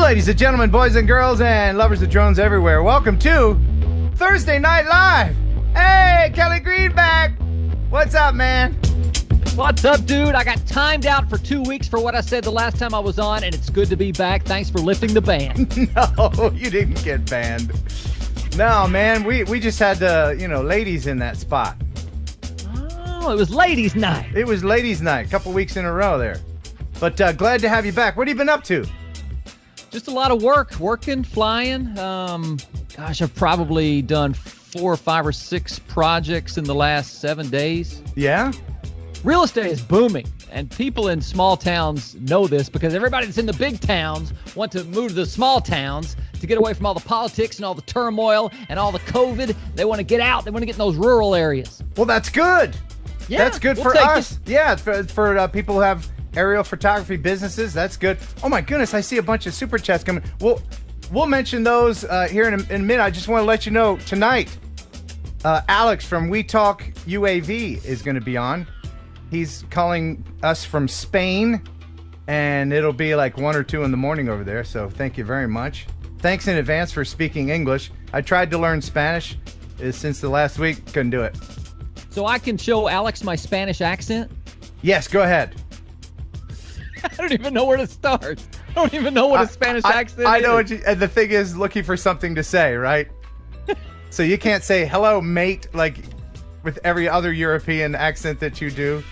Ladies and gentlemen, boys and girls, and lovers of drones everywhere, welcome to Thursday Night Live. Hey, Kelly Greenback. What's up, man? What's up, dude? I got timed out for 2 weeks for what I said the last time I was on, and it's good to be back. Thanks for lifting the ban. No, you didn't get banned. No, man, we just had, ladies in that spot. Oh, it was ladies' night. It was ladies' night, a couple weeks in a row there. But glad to have you back. What have you been up to? Just a lot of working, flying. I've probably done 4 or 5 or 6 projects in the last 7 days. Yeah? Real estate is booming, and people in small towns know this because everybody that's in the big towns want to move to the small towns to get away from all the politics and all the turmoil and all the COVID. They want to get out. They want to get in those rural areas. Well, that's good. Yeah, that's good for us. Yeah, for people who have aerial photography businesses. That's good. Oh my goodness, I see a bunch of super chats coming. We'll mention those here in a minute. I just want to let you know tonight, Alex from WetalkUAV is going to be on. He's calling us from Spain, and it'll be like 1 or 2 in the morning over there. So thank you very much. Thanks in advance for speaking English. I tried to learn Spanish since the last week. Couldn't do it. So I can show Alex my Spanish accent? Yes, go ahead. I don't even know where to start. I don't even know what a Spanish accent is. I know what and the thing is looking for something to say, right? So you can't say hello, mate, like with every other European accent that you do.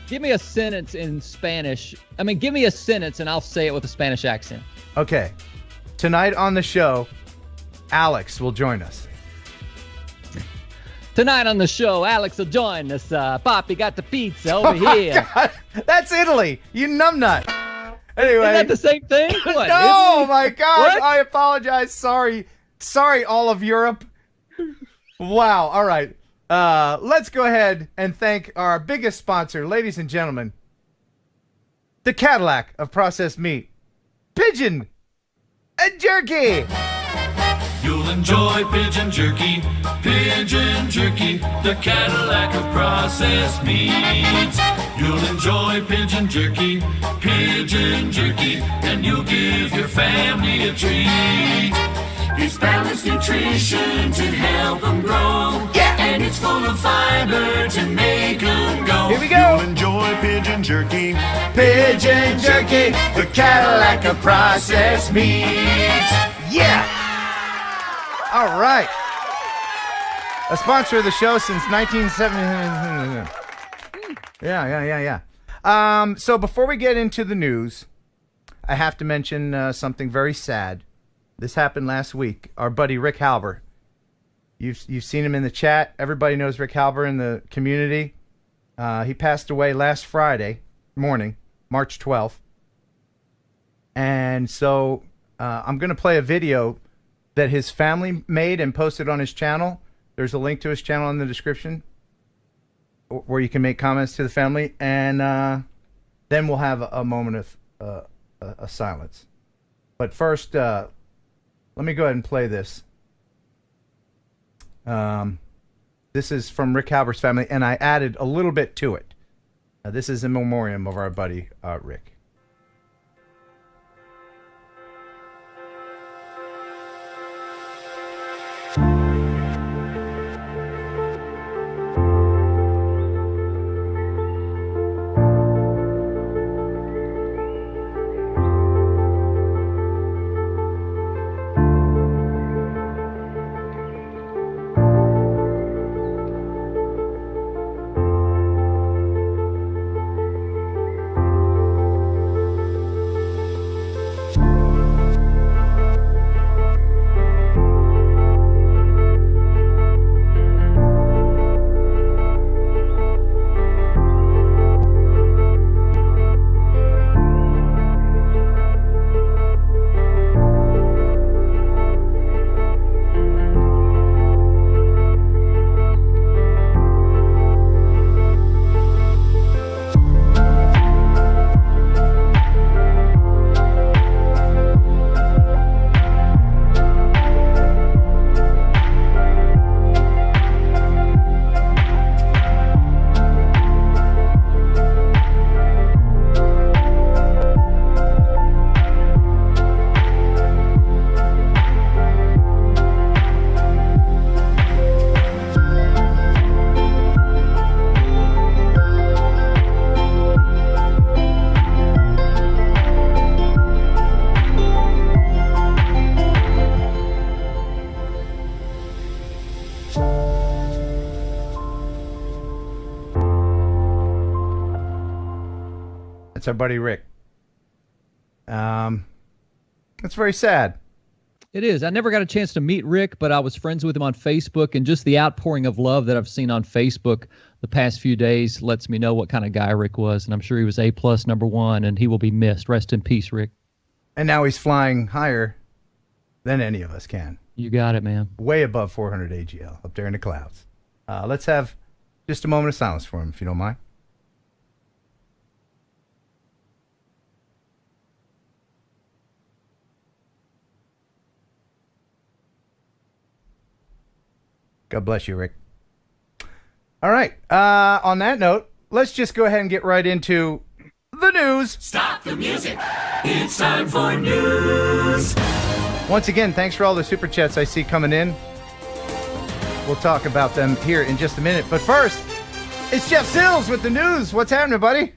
Give me a sentence in Spanish. Give me a sentence and I'll say it with a Spanish accent. Okay. Tonight on the show, Alex will join us. Tonight on the show, Alex will join us. Poppy got the pizza over here. God. That's Italy, you numbnut. Anyway. Isn't that the same thing? What, no, my God. What? I apologize. Sorry, all of Europe. Wow. All right. Let's go ahead and thank our biggest sponsor, ladies and gentlemen, the Cadillac of processed meat, Pigeon and Jerky. You'll enjoy pigeon jerky, the Cadillac of processed meats. You'll enjoy pigeon jerky, and you'll give your family a treat. It's balanced nutrition to help them grow, yeah, and it's full of fiber to make them go. Here we go. You'll enjoy pigeon jerky, the Cadillac of processed meats. Yeah. All right. A sponsor of the show since 1970. Yeah. So before we get into the news, I have to mention something very sad. This happened last week. Our buddy Rick Halbur. You've seen him in the chat. Everybody knows Rick Halbur in the community. He passed away last Friday morning, March 12th. And so I'm going to play a video that his family made and posted on his channel. There's a link to his channel in the description where you can make comments to the family. And then we'll have a moment of a silence. But first, let me go ahead and play this. This is from Rick Halbur's family, and I added a little bit to it. This is a memoriam of our buddy, Rick. That's our buddy Rick. That's very sad. It is. I never got a chance to meet Rick, but I was friends with him on Facebook, and just the outpouring of love that I've seen on Facebook the past few days lets me know what kind of guy Rick was, and I'm sure he was A+ #1, and he will be missed. Rest in peace, Rick. And now he's flying higher than any of us can. You got it, man. Way above 400 AGL, up there in the clouds. Let's have just a moment of silence for him, if you don't mind. God bless you, Rick. All right. On that note, let's just go ahead and get right into the news. Stop the music. It's time for news. Once again, thanks for all the super chats I see coming in. We'll talk about them here in just a minute. But first, it's Jeff Sills with the news. What's happening, buddy?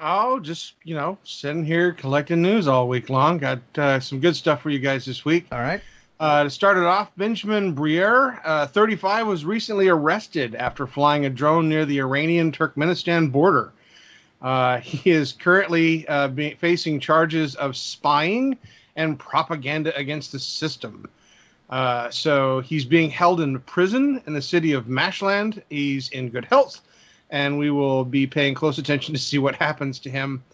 Oh, just, sitting here collecting news all week long. Got some good stuff for you guys this week. All right. To start it off, Benjamin Briere, 35, was recently arrested after flying a drone near the Iranian-Turkmenistan border. He is currently facing charges of spying and propaganda against the system. So he's being held in prison in the city of Mashland. He's in good health, and we will be paying close attention to see what happens to him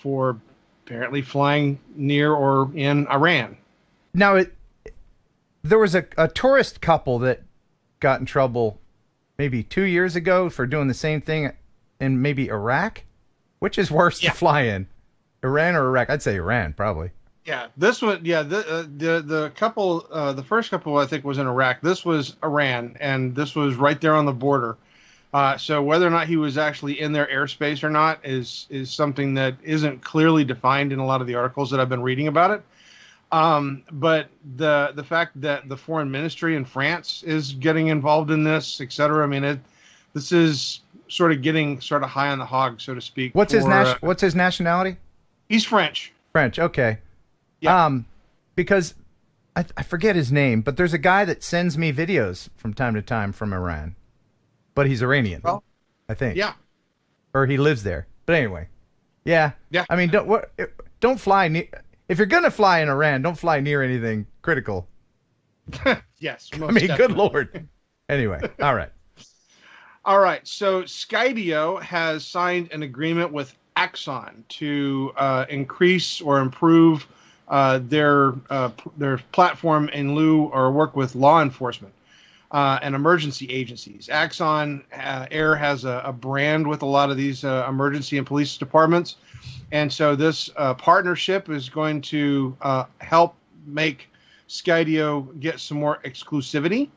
for apparently flying near or in Iran. Now, there was a tourist couple that got in trouble maybe 2 years ago for doing the same thing in maybe Iraq. Which is worse to fly in? Iran or Iraq? I'd say Iran, probably. Yeah, this one, the couple, the first couple I think was in Iraq. This was Iran, and this was right there on the border. So whether or not he was actually in their airspace or not is something that isn't clearly defined in a lot of the articles that I've been reading about it. But the fact that the foreign ministry in France is getting involved in this, et cetera, I mean, this is sort of getting sort of high on the hog, so to speak. What's his nationality? He's French. French, okay. Yeah. Because I forget his name, but there's a guy that sends me videos from time to time from Iran, but he's Iranian, I think. Yeah. Or he lives there. But anyway, yeah. I mean, don't fly near. If you're gonna fly in Iran, don't fly near anything critical. Yes. I mean, good Lord. Anyway, all right. All right. So Skydio has signed an agreement with Axon to increase or improve their platform in lieu or work with law enforcement and emergency agencies. Axon Air has a brand with a lot of these emergency and police departments. And so this partnership is going to help make Skydio get some more exclusivity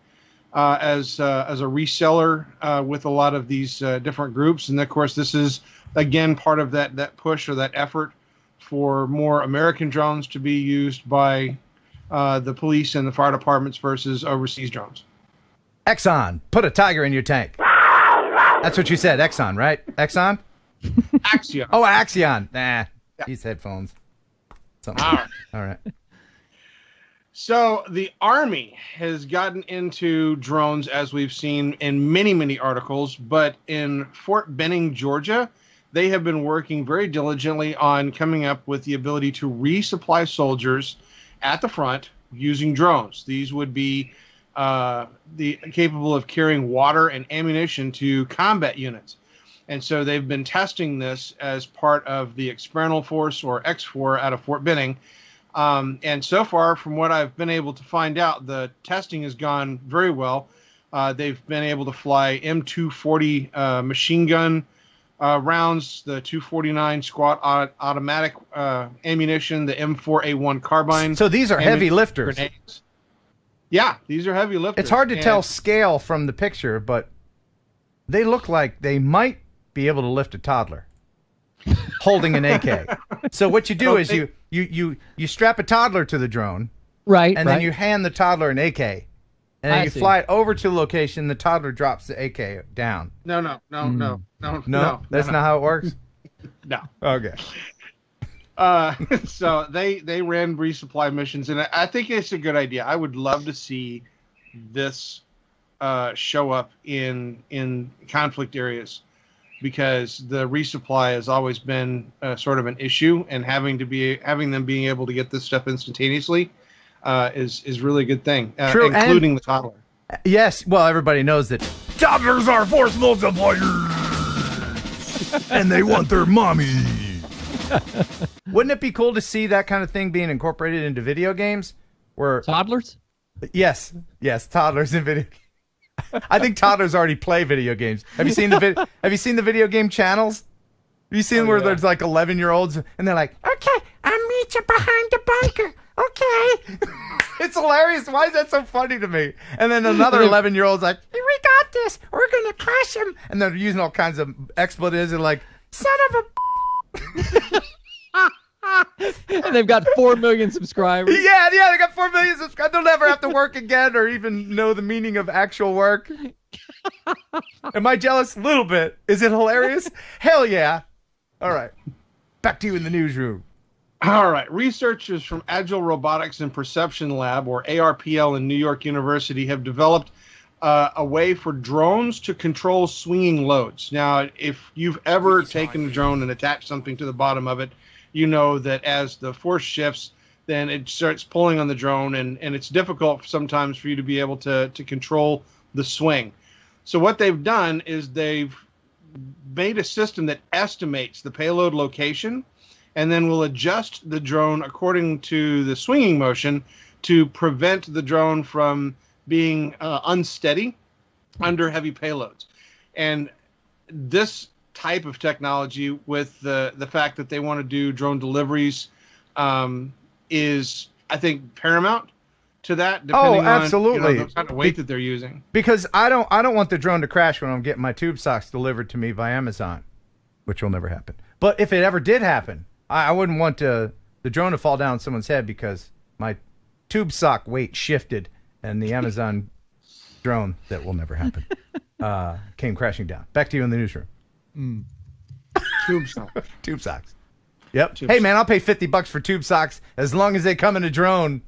as a reseller with a lot of these different groups. And of course, this is, again, part of that push or that effort for more American drones to be used by the police and the fire departments versus overseas drones. Exxon, put a tiger in your tank. That's what you said, Exxon, right? Exxon? Axion. Oh, Axion. Nah, these headphones. Something. All right. So the Army has gotten into drones, as we've seen in many, many articles, but in Fort Benning, Georgia, they have been working very diligently on coming up with the ability to resupply soldiers at the front using drones. These would be capable of carrying water and ammunition to combat units. And so they've been testing this as part of the Experimental Force, or X4, out of Fort Benning. And so far, from what I've been able to find out, the testing has gone very well. They've been able to fly M240 machine gun rounds, the 249 squat automatic ammunition, the M4A1 carbine. So these are heavy lifters. Grenades. Yeah, these are heavy lifters. It's hard to tell scale from the picture, but they look like they might be able to lift a toddler holding an AK. So what you do is you strap a toddler to the drone, right, and then you hand the toddler an AK, and then you fly it over to the location. The toddler drops the AK down. No. That's not how it works. No. Okay. So they ran resupply missions, and I think it's a good idea. I would love to see this show up in conflict areas. because the resupply has always been sort of an issue, and having them being able to get this stuff instantaneously is really a good thing, including the toddler. Yes, well, everybody knows that toddlers are force multipliers, and they want their mommy. Wouldn't it be cool to see that kind of thing being incorporated into video games? Where toddlers? Yes, toddlers in video. I think toddlers already play video games. Have you seen the Have you seen the video game channels? Have you seen where there's like 11-year-olds and they're like, "Okay, I'll meet you behind the bunker." Okay. It's hilarious. Why is that so funny to me? And then another 11-year-old's like, "We got this. We're gonna crush him." And they're using all kinds of expletives and like, "Son of a." And they've got 4 million subscribers. Yeah, they got 4 million subscribers. They'll never have to work again or even know the meaning of actual work. Am I jealous? A little bit. Is it hilarious? Hell yeah. All right. Back to you in the newsroom. All right. Researchers from Agile Robotics and Perception Lab, or ARPL, in New York University have developed a way for drones to control swinging loads. Now, if you've ever taken a drone and attached something to the bottom of it, you know that as the force shifts, then it starts pulling on the drone, and it's difficult sometimes for you to be able to control the swing. So what they've done is they've made a system that estimates the payload location and then will adjust the drone according to the swinging motion to prevent the drone from being unsteady under heavy payloads. And this type of technology, with the fact that they want to do drone deliveries, is, I think, paramount to that, depending absolutely. on the kind of weight that they're using. Because I don't want the drone to crash when I'm getting my tube socks delivered to me by Amazon, which will never happen. But if it ever did happen, I wouldn't want the drone to fall down on someone's head because my tube sock weight shifted and the Amazon drone, that will never happen, came crashing down. Back to you in the newsroom. Tube socks. Tube socks. Yep. Hey, man, I'll pay $50 for tube socks as long as they come in a drone.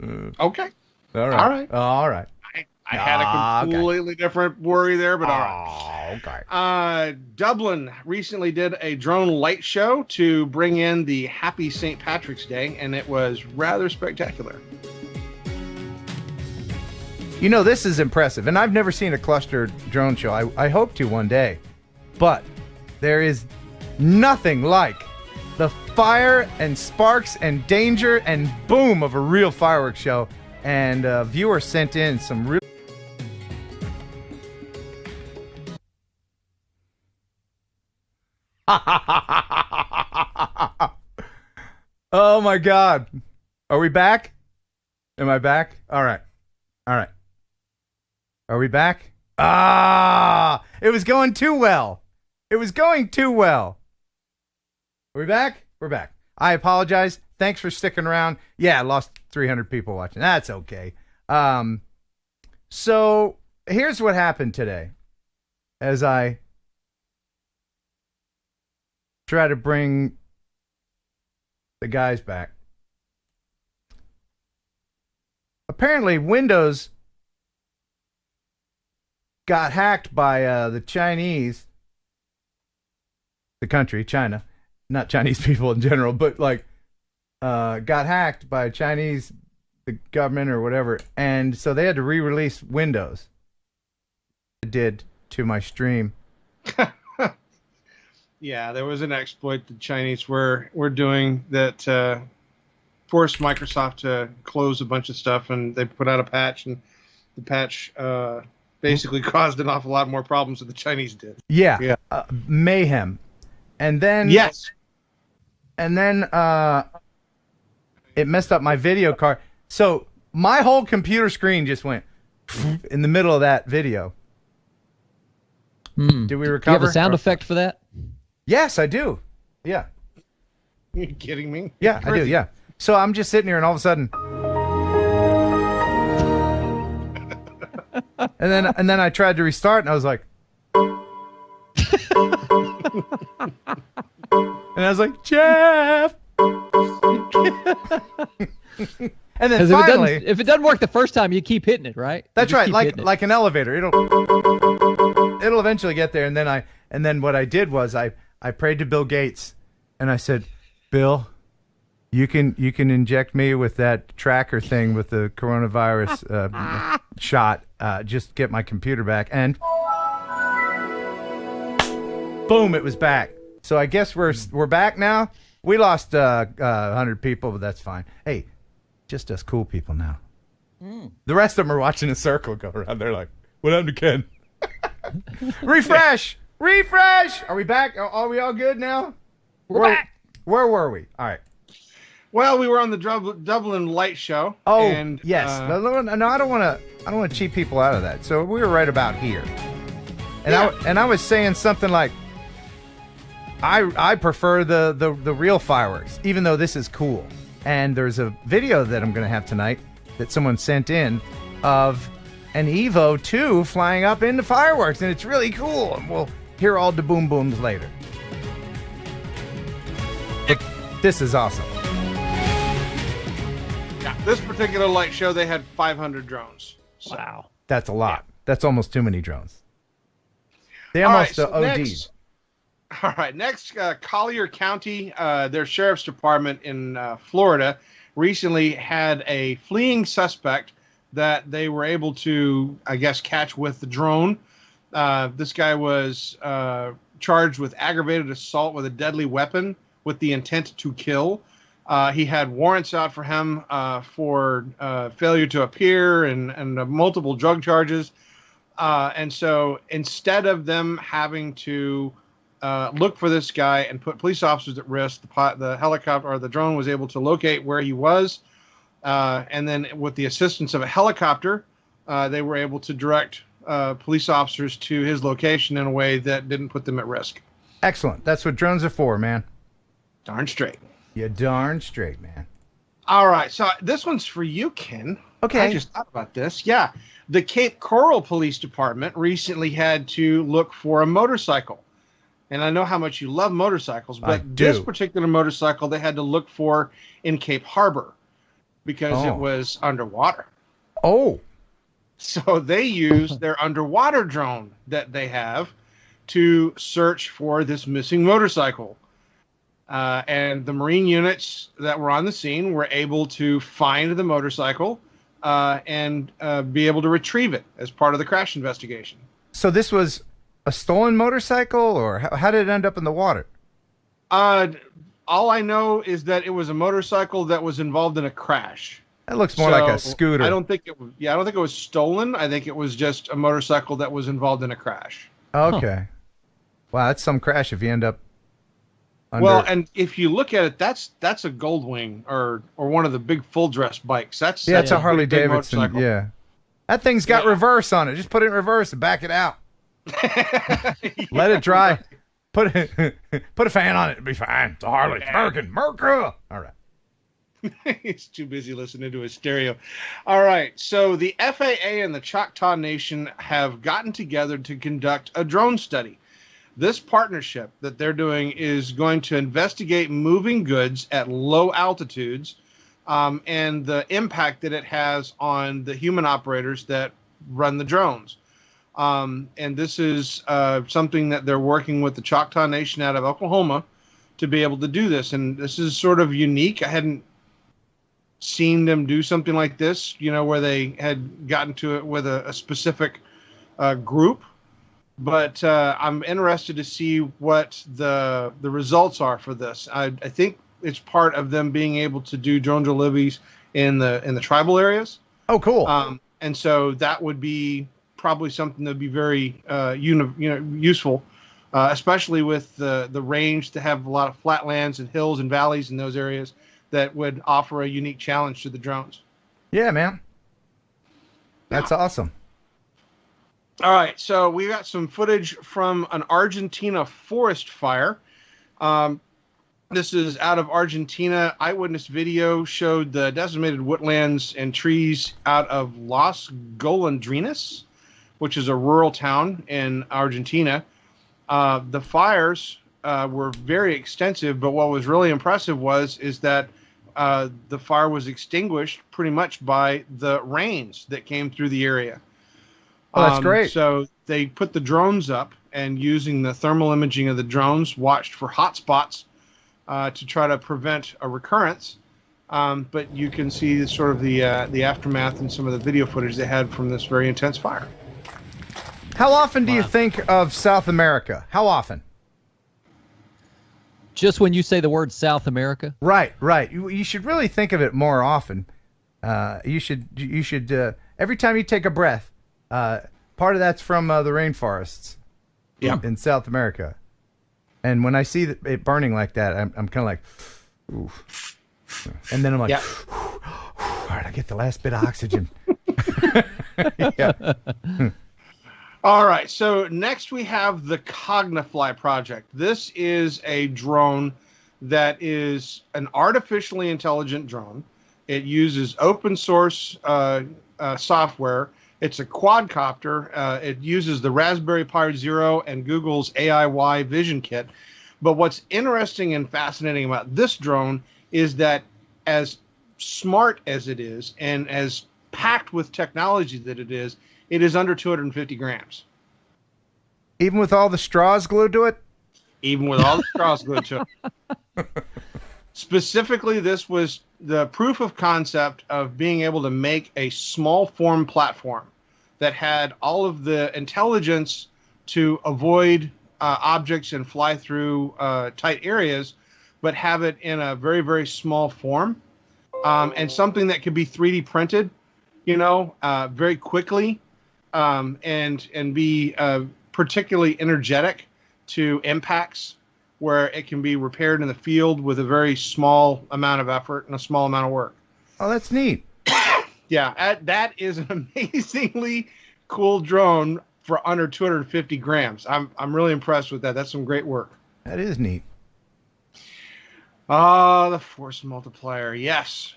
Okay. All right. I had a completely different worry there, but all right. Okay. Dublin recently did a drone light show to bring in the Happy St. Patrick's Day, and it was rather spectacular. You know, this is impressive, and I've never seen a clustered drone show. I hope to one day, but there is nothing like the fire and sparks and danger and boom of a real fireworks show. And a viewer sent in some real... Oh my God. Are we back? Am I back? All right. Are we back? It was going too well. Are we back? We're back. I apologize. Thanks for sticking around. Yeah, I lost 300 people watching. That's okay. So here's what happened today as I try to bring the guys back. Apparently, Windows got hacked by the Chinese, the country, China, not Chinese people in general, but like got hacked by Chinese, the government or whatever, and so they had to re-release Windows. It did to my stream. Yeah, there was an exploit the Chinese were doing that forced Microsoft to close a bunch of stuff, and they put out a patch, and the patch basically caused an awful lot more problems than the Chinese did. Yeah. Mayhem. And then it messed up my video card. So my whole computer screen just went in the middle of that video. Did we recover? Do you have a sound effect for that? Yes, I do. Yeah. You kidding me? Yeah, I do. Yeah. So I'm just sitting here, and all of a sudden, and then I tried to restart, and I was like, and I was like, Jeff. And then finally, if it doesn't work the first time, you keep hitting it, right? That's right, like an elevator. It'll. it'll eventually get there. And then what I did was I prayed to Bill Gates, and I said, Bill, you can inject me with that tracker thing with the coronavirus shot. Just get my computer back, and boom, it was back. So I guess we're back now. We lost 100 people, but that's fine. Hey, just us cool people now. The rest of them are watching a circle go around. They're like, what happened to Ken? Refresh! Are we back? Are we all good now? We're back. Where were we? All right. Well, we were on the Dublin Light Show. Oh, and, yes. No, I don't want to cheat people out of that. So we were right about here. And I was saying something like, I prefer the real fireworks, even though this is cool. And there's a video that I'm going to have tonight that someone sent in of an Evo 2 flying up into fireworks, and it's really cool. And we'll hear all the boom booms later. But this is awesome. Yeah, this particular light show, they had 500 drones. So. Wow. That's a lot. Yeah. That's almost too many drones. They all almost right, so OD'd. Next, Collier County, their sheriff's department in Florida, recently had a fleeing suspect that they were able to, I guess, catch with the drone. This guy was charged with aggravated assault with a deadly weapon with the intent to kill. He had warrants out for him for failure to appear and multiple drug charges. And so instead of them having to look for this guy and put police officers at risk, the helicopter or the drone was able to locate where he was. And then with the assistance of a helicopter, they were able to direct police officers to his location in a way that didn't put them at risk. Excellent. That's what drones are for, man. Darn straight. You're darn straight, man. All right. So this one's for you, Ken. Okay. I just thought about this. Yeah. The Cape Coral Police Department recently had to look for a motorcycle. And I know how much you love motorcycles, but this particular motorcycle they had to look for in Cape Harbor because it was underwater. Oh. So they used their underwater drone that they have to search for this missing motorcycle. And the Marine units that were on the scene were able to find the motorcycle and be able to retrieve it as part of the crash investigation. So this was a stolen motorcycle, or how did it end up in the water? All I know is that it was a motorcycle that was involved in a crash. That looks more like a scooter. I don't think it was. Yeah, I don't think it was stolen. I think it was just a motorcycle that was involved in a crash. Okay. Wow, that's some crash if you end up under... Well, and if you look at it, that's a Goldwing or one of the big full dress bikes. That's a Harley Davidson. Yeah, that thing's got reverse on it. Just put it in reverse and back it out. Let it dry. Put a fan on it. It'll be fine. It's a Harley. It's American. Merca. All right. He's too busy listening to his stereo. All right. So the FAA and the Choctaw Nation have gotten together to conduct a drone study. This partnership that they're doing is going to investigate moving goods at low altitudes and the impact that it has on the human operators that run the drones. And this is something that they're working with the Choctaw Nation out of Oklahoma to be able to do this. And this is sort of unique. I hadn't seen them do something like this, where they had gotten to it with a specific group. But I'm interested to see what the results are for this. I think it's part of them being able to do drone deliveries in the tribal areas. Oh, cool. And so that would be probably something that would be very useful, especially with the range to have a lot of flatlands and hills and valleys in those areas that would offer a unique challenge to the drones. Yeah, man. That's awesome. All right, so we got some footage from an Argentina forest fire. This is out of Argentina. Eyewitness video showed the decimated woodlands and trees out of Las Golondrinas, which is a rural town in Argentina. The fires were very extensive, but what was really impressive is that the fire was extinguished pretty much by the rains that came through the area. Oh, that's great. So they put the drones up and using the thermal imaging of the drones, watched for hot spots to try to prevent a recurrence. But you can see sort of the aftermath and some of the video footage they had from this very intense fire. How often do you think of South America? How often? Just when you say the word South America? Right. You should really think of it more often. You should every time you take a breath, part of that's from the rainforests in South America. And when I see it burning like that, I'm kind of like, ooh. And then I'm like, all right, I get the last bit of oxygen. Yeah. All right, so next we have the Cognifly project. This is a drone that is an artificially intelligent drone. It uses open source software. It's a quadcopter. It uses the Raspberry Pi Zero and Google's AIY Vision Kit. But what's interesting and fascinating about this drone is that as smart as it is and as packed with technology that it is under 250 grams. Even with all the straws glued to it? Even with all the straws glued to it. Specifically, this was the proof of concept of being able to make a small form platform that had all of the intelligence to avoid objects and fly through tight areas, but have it in a very, very small form, and something that could be 3D printed, very quickly, and be particularly energetic to impacts where it can be repaired in the field with a very small amount of effort and a small amount of work. Oh, that's neat. Yeah, that is an amazingly cool drone for under 250 grams. I'm really impressed with that. That's some great work. That is neat. The force multiplier, yes.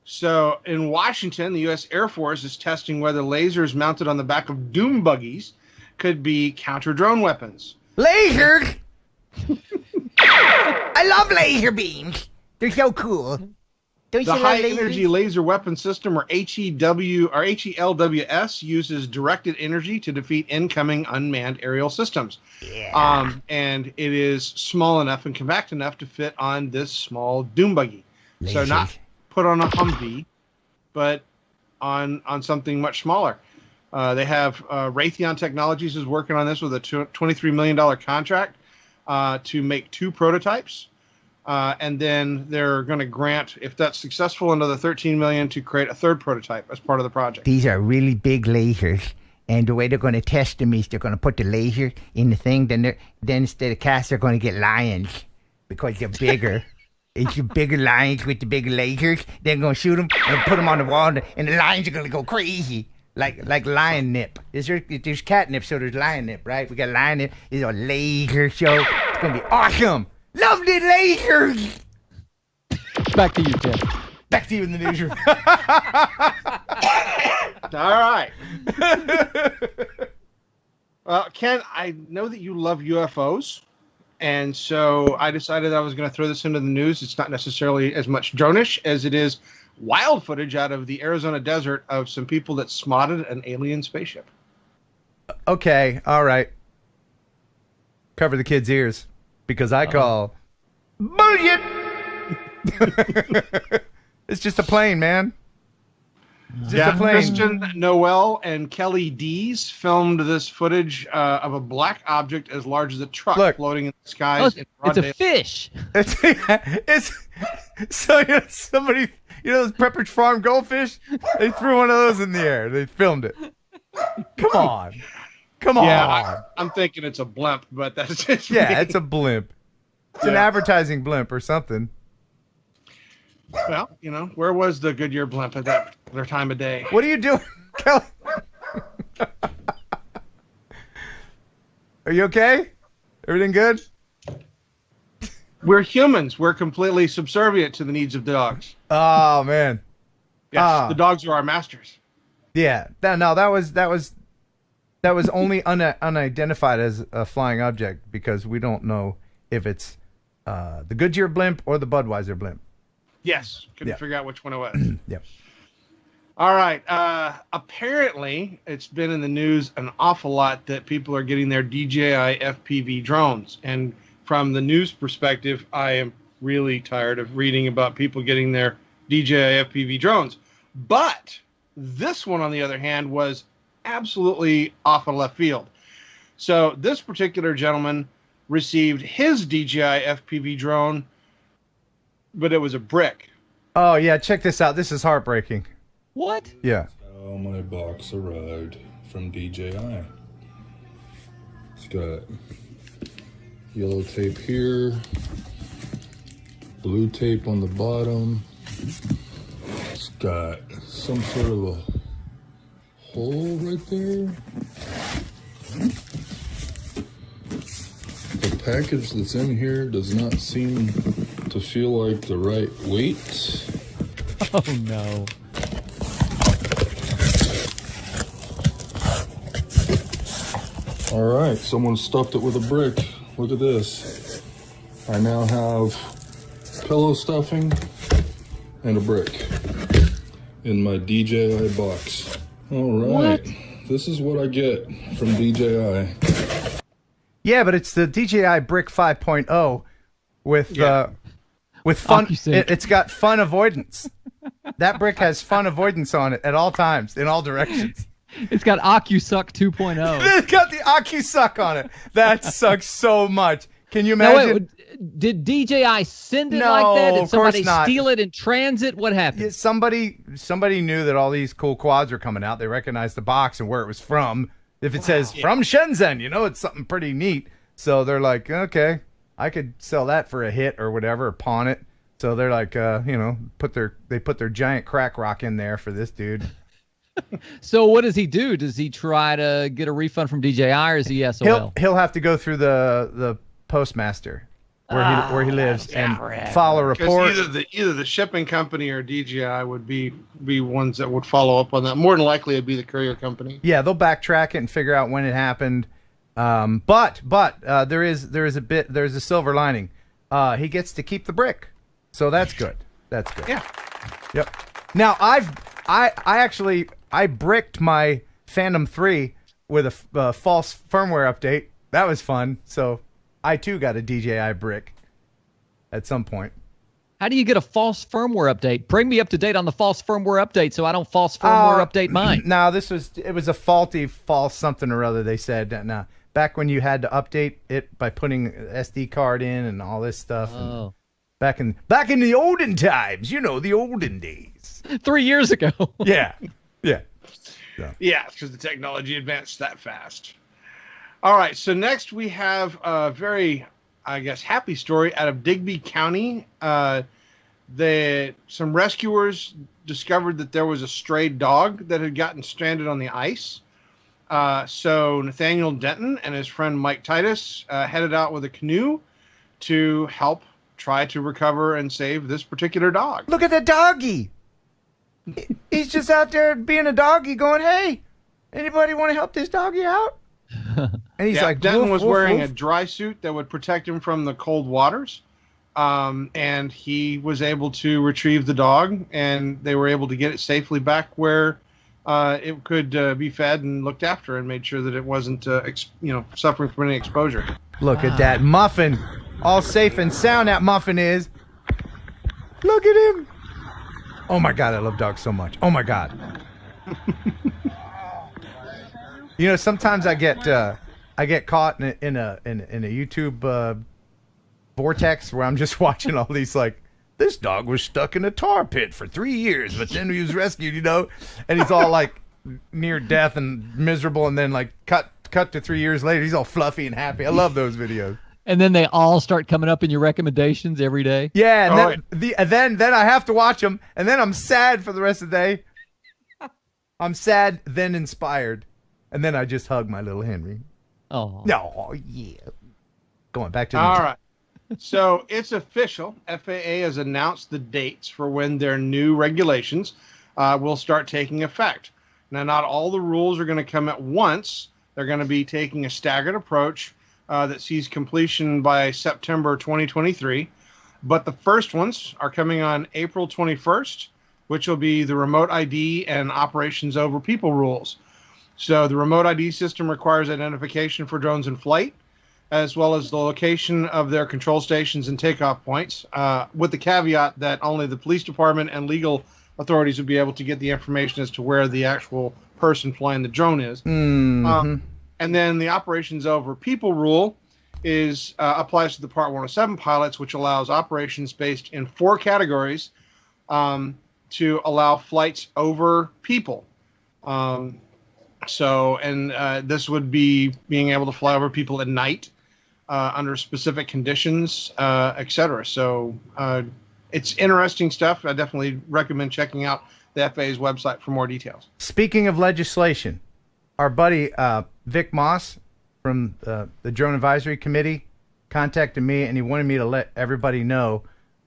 So in Washington, the U.S. Air Force is testing whether lasers mounted on the back of doom buggies could be counter-drone weapons. Laser! I love laser beams. They're so cool. Don't the High Energy Laser Weapon System, or HELWS, uses directed energy to defeat incoming unmanned aerial systems. Yeah. And it is small enough and compact enough to fit on this small doom buggy. Lasers. So not put on a Humvee, but on something much smaller. They have Raytheon Technologies is working on this with a $23 million contract to make 2 prototypes. And then they're going to grant, if that's successful, another $13 million to create a 3rd prototype as part of the project. These are really big lasers, and the way they're going to test them is they're going to put the laser in the thing. Then instead of cats, they're going to get lions because they're bigger. It's the bigger lions with the bigger lasers. They're going to shoot them and put them on the wall, and the lions are going to go crazy. Like lion nip. There's catnip, so there's lion nip, right? We got lion nip. It's a laser show. It's going to be awesome. Love the lasers. Back to you, Ken. Back to you in the newsroom. All right. Ken, I know that you love UFOs, and so I decided I was going to throw this into the news. It's not necessarily as much drone-ish as it is wild footage out of the Arizona desert of some people that spotted an alien spaceship. Okay, all right. Cover the kids' ears, because I call bullshit. It's just a plane, man. It's just a plane. Christian Noel and Kelly Dees filmed this footage of a black object as large as a truck floating in the skies. It's a fish. It's so somebody, those Pepperidge Farm goldfish. They threw one of those in the air. They filmed it. Come on. Yeah, I'm thinking it's a blimp, but that's just me. It's a blimp. It's an advertising blimp or something. Well, where was the Goodyear blimp at that particular time of day? What are you doing, Kelly? Are you okay? Everything good? We're humans. We're completely subservient to the needs of dogs. Oh, man. Yes, the dogs are our masters. Yeah. No, that was only unidentified as a flying object because we don't know if it's the Goodyear blimp or the Budweiser blimp. Yes. Couldn't figure out which one it was. Yep. All right. Apparently, it's been in the news an awful lot that people are getting their DJI FPV drones. And from the news perspective, I am really tired of reading about people getting their DJI FPV drones. But this one, on the other hand, was absolutely off of left field. So this particular gentleman received his DJI FPV drone, but it was a brick. Oh, yeah. Check this out. This is heartbreaking. What? Yeah. Oh, my box arrived from DJI. It's got yellow tape here, blue tape on the bottom. It's got some sort of a hole right there. The package that's in here does not seem to feel like the right weight. Oh, no. All right, someone stuffed it with a brick. Look at this. I now have pillow stuffing and a brick in my DJI box. All right, this is what I get from DJI. Yeah, but it's the DJI Brick 5.0 with fun. It's got fun avoidance. That brick has fun avoidance on it at all times, in all directions. It's got AccuSuck 2.0. It's got the AccuSuck on it. That sucks so much. Can you Now, imagine? wait, did DJI send it No, like that? Did of course somebody not. steal it in transit? What happened? Yeah, somebody knew that all these cool quads were coming out. They recognized the box and where it was from. If it says from Shenzhen, it's something pretty neat. So they're like, okay, I could sell that for a hit or whatever, or pawn it. So they're like, they put their giant crack rock in there for this dude. So what does he do? Does he try to get a refund from DJI, or is he SOL? He'll have to go through the postmaster where he lives and file a report. Either the shipping company or DJI would be ones that would follow up on that. More than likely, it'd be the courier company. Yeah, they'll backtrack it and figure out when it happened. But there's a silver lining. He gets to keep the brick, so that's good. That's good. Yeah. Yep. Now I bricked my Phantom 3 with a false firmware update. That was fun. So I too got a DJI brick at some point. How do you get a false firmware update? Bring me up to date on the false firmware update so I don't false firmware update mine. No, it was a faulty false something or other. They said no. Back when you had to update it by putting SD card in and all this stuff. Oh. Back in the olden times, the olden days. 3 years ago. Yeah. Yeah. Yeah, because the technology advanced that fast. All right, so next we have a very, happy story out of Digby County. Some rescuers discovered that there was a stray dog that had gotten stranded on the ice. So Nathaniel Denton and his friend Mike Titus headed out with a canoe to help try to recover and save this particular dog. Look at the doggy. He's just out there being a doggy going, hey, anybody want to help this doggy out? And he's like, Denton woof, was woof, wearing woof. a dry suit that would protect him from the cold waters. And he was able to retrieve the dog, and they were able to get it safely back where it could be fed and looked after, and made sure that it wasn't, suffering from any exposure. Look at that muffin. All safe and sound that muffin is. Look at him. Oh my God, I love dogs so much. Oh my God. Sometimes I get caught in a YouTube vortex where I'm just watching all these this dog was stuck in a tar pit for 3 years, but then he was rescued, and he's all near death and miserable, and then cut to 3 years later, he's all fluffy and happy. I love those videos. And then they all start coming up in your recommendations every day. Yeah, and then I have to watch them, and then I'm sad for the rest of the day. I'm sad, then inspired, and then I just hug my little Henry. Oh. Oh, yeah. Going back to the... All right. So it's official. FAA has announced the dates for when their new regulations will start taking effect. Now, not all the rules are going to come at once. They're going to be taking a staggered approach that sees completion by September 2023. But the first ones are coming on April 21st, which will be the remote ID and operations over people rules. So the remote ID system requires identification for drones in flight, as well as the location of their control stations and takeoff points, with the caveat that only the police department and legal authorities would be able to get the information as to where the actual person flying the drone is. Mm-hmm. And then the operations over people rule is applies to the Part 107 pilots, which allows operations based in 4 categories to allow flights over people. This would be being able to fly over people at night under specific conditions, etc. So it's interesting stuff. I definitely recommend checking out the FAA's website for more details. Speaking of legislation, our buddy Vic Moss from the Drone Advisory Committee contacted me, and he wanted me to let everybody know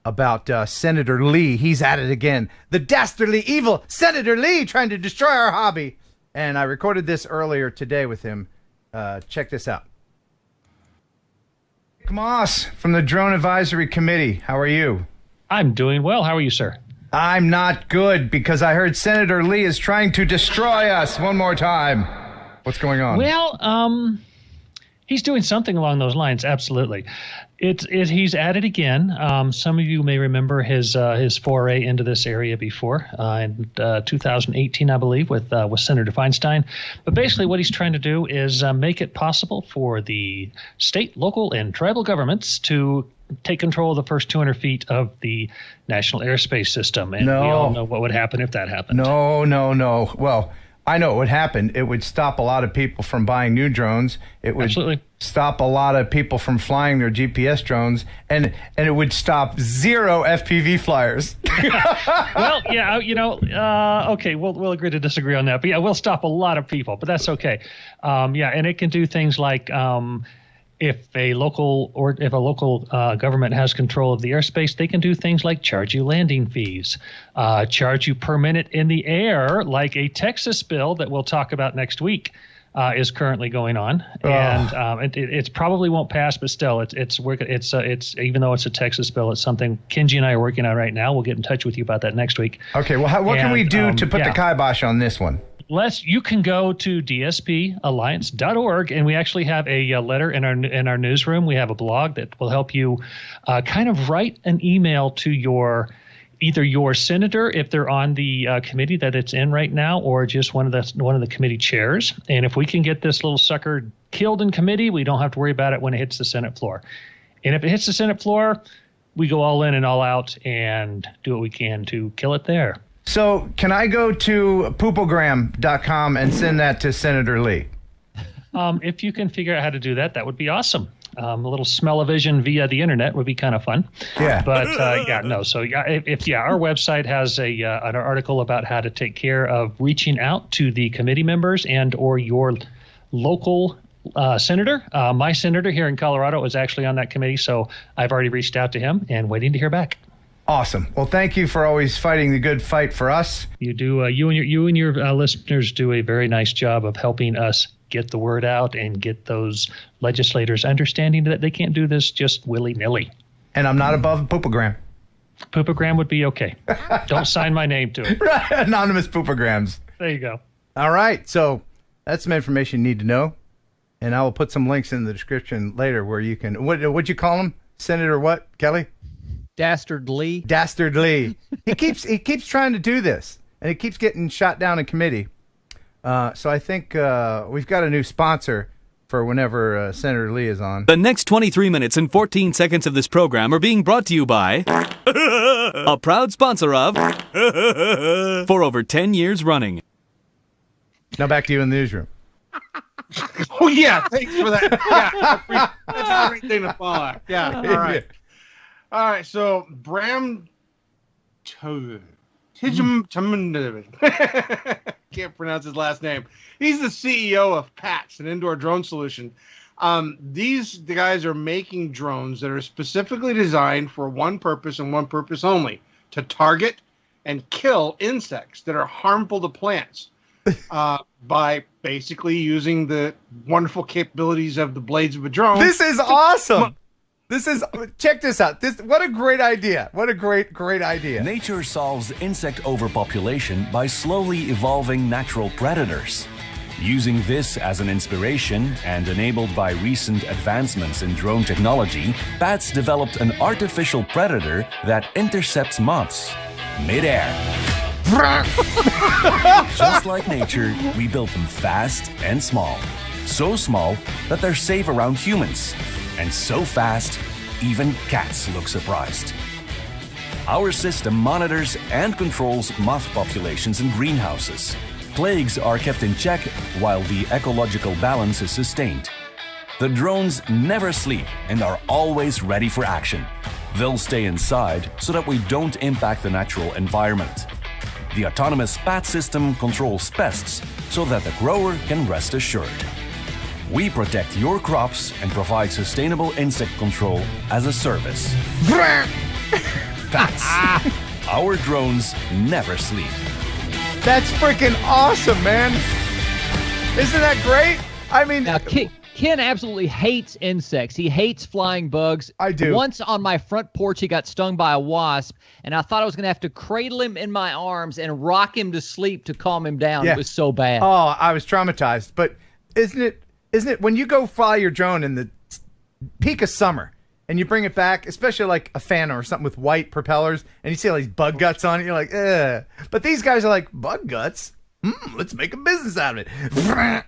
about Senator Lee. He's at it again. The dastardly evil Senator Lee trying to destroy our hobby. And I recorded this earlier today with him. Check this out. Vic Moss from the Drone Advisory Committee. How are you? I'm doing well. How are you, sir? I'm not good because I heard Senator Lee is trying to destroy us one more time. What's going on? Well, he's doing something along those lines. Absolutely. He's at it again. Some of you may remember his foray into this area before in 2018, I believe, with Senator Feinstein. But basically what he's trying to do is make it possible for the state, local, and tribal governments to take control of the first 200 feet of the national airspace system. And we all know what would happen if that happened. No. Well, I know it would happen. It would stop a lot of people from buying new drones. It would stop a lot of people from flying their GPS drones, and it would stop 0 FPV flyers. Well, yeah, okay, we'll agree to disagree on that. But yeah, we'll stop a lot of people, but that's okay. And it can do things like if a local government has control of the airspace, they can do things like charge you landing fees, charge you per minute in the air, like a Texas bill that we'll talk about next week is currently going on, and it probably won't pass, but still, it's even though it's a Texas bill, it's something Kenji and I are working on right now. We'll get in touch with you about that next week. Okay, well, what can we do to put the kibosh on this one? You can go to dspalliance.org, and we actually have a letter in our newsroom. We have a blog that will help you kind of write an email to either your senator, if they're on the committee that it's in right now, or just one of the committee chairs. And if we can get this little sucker killed in committee, we don't have to worry about it when it hits the Senate floor. And if it hits the Senate floor, we go all in and all out and do what we can to kill it there. So can I go to poopogram.com and send that to Senator Lee? If you can figure out how to do that, that would be awesome. A little smell-o-vision via the internet would be kind of fun. Yeah. But So our website has an article about how to take care of reaching out to the committee members and or your local senator. My senator here in Colorado is actually on that committee, so I've already reached out to him and waiting to hear back. Awesome. Well, thank you for always fighting the good fight for us. You do. You and your listeners do a very nice job of helping us get the word out and get those legislators understanding that they can't do this just willy-nilly. And I'm not above poopogram. Poopogram would be okay. Don't sign my name to it. Right. Anonymous poopograms. There you go. All right. So that's some information you need to know. And I will put some links in the description later where you can... What'd you call him? Senator what, Kelly? Dastardly. He keeps trying to do this, and he keeps getting shot down in committee. So I think we've got a new sponsor for whenever Senator Lee is on. The next 23 minutes and 14 seconds of this program are being brought to you by a proud sponsor of for over 10 years running. Now back to you in the newsroom. Oh, yeah. Thanks for that. Yeah, that's a great thing to follow. Yeah. All right. All right. So, Bram Can't pronounce his last name. He's the CEO of Pest, an indoor drone solution. These guys are making drones that are specifically designed for one purpose and one purpose only: to target and kill insects that are harmful to plants. By basically using the wonderful capabilities of the blades of a drone. This is awesome. Check this out. What a great idea. What a great idea. Nature solves insect overpopulation by slowly evolving natural predators. Using this as an inspiration and enabled by recent advancements in drone technology, bats developed an artificial predator that intercepts moths mid-air. Just like nature, we built them fast and small. So small that they're safe around humans. And so fast, even cats look surprised. Our system monitors and controls moth populations in greenhouses. Plagues are kept in check while the ecological balance is sustained. The drones never sleep and are always ready for action. They'll stay inside so that we don't impact the natural environment. The autonomous bat system controls pests so that the grower can rest assured. We protect your crops and provide sustainable insect control as a service. Bats. Our drones never sleep. That's freaking awesome, man. Isn't that great? I mean, Now, Ken absolutely hates insects. He hates flying bugs. I do. Once on my front porch, he got stung by a wasp, and I thought I was going to have to cradle him in my arms and rock him to sleep to calm him down. Yeah. It was so bad. oh, I was traumatized. But isn't it when you go fly your drone in the peak of summer and you bring it back, especially like a Phantom or something with white propellers, and you see all these bug guts on it, you're like, ugh. But these guys are like, bug guts? Let's make a business out of it.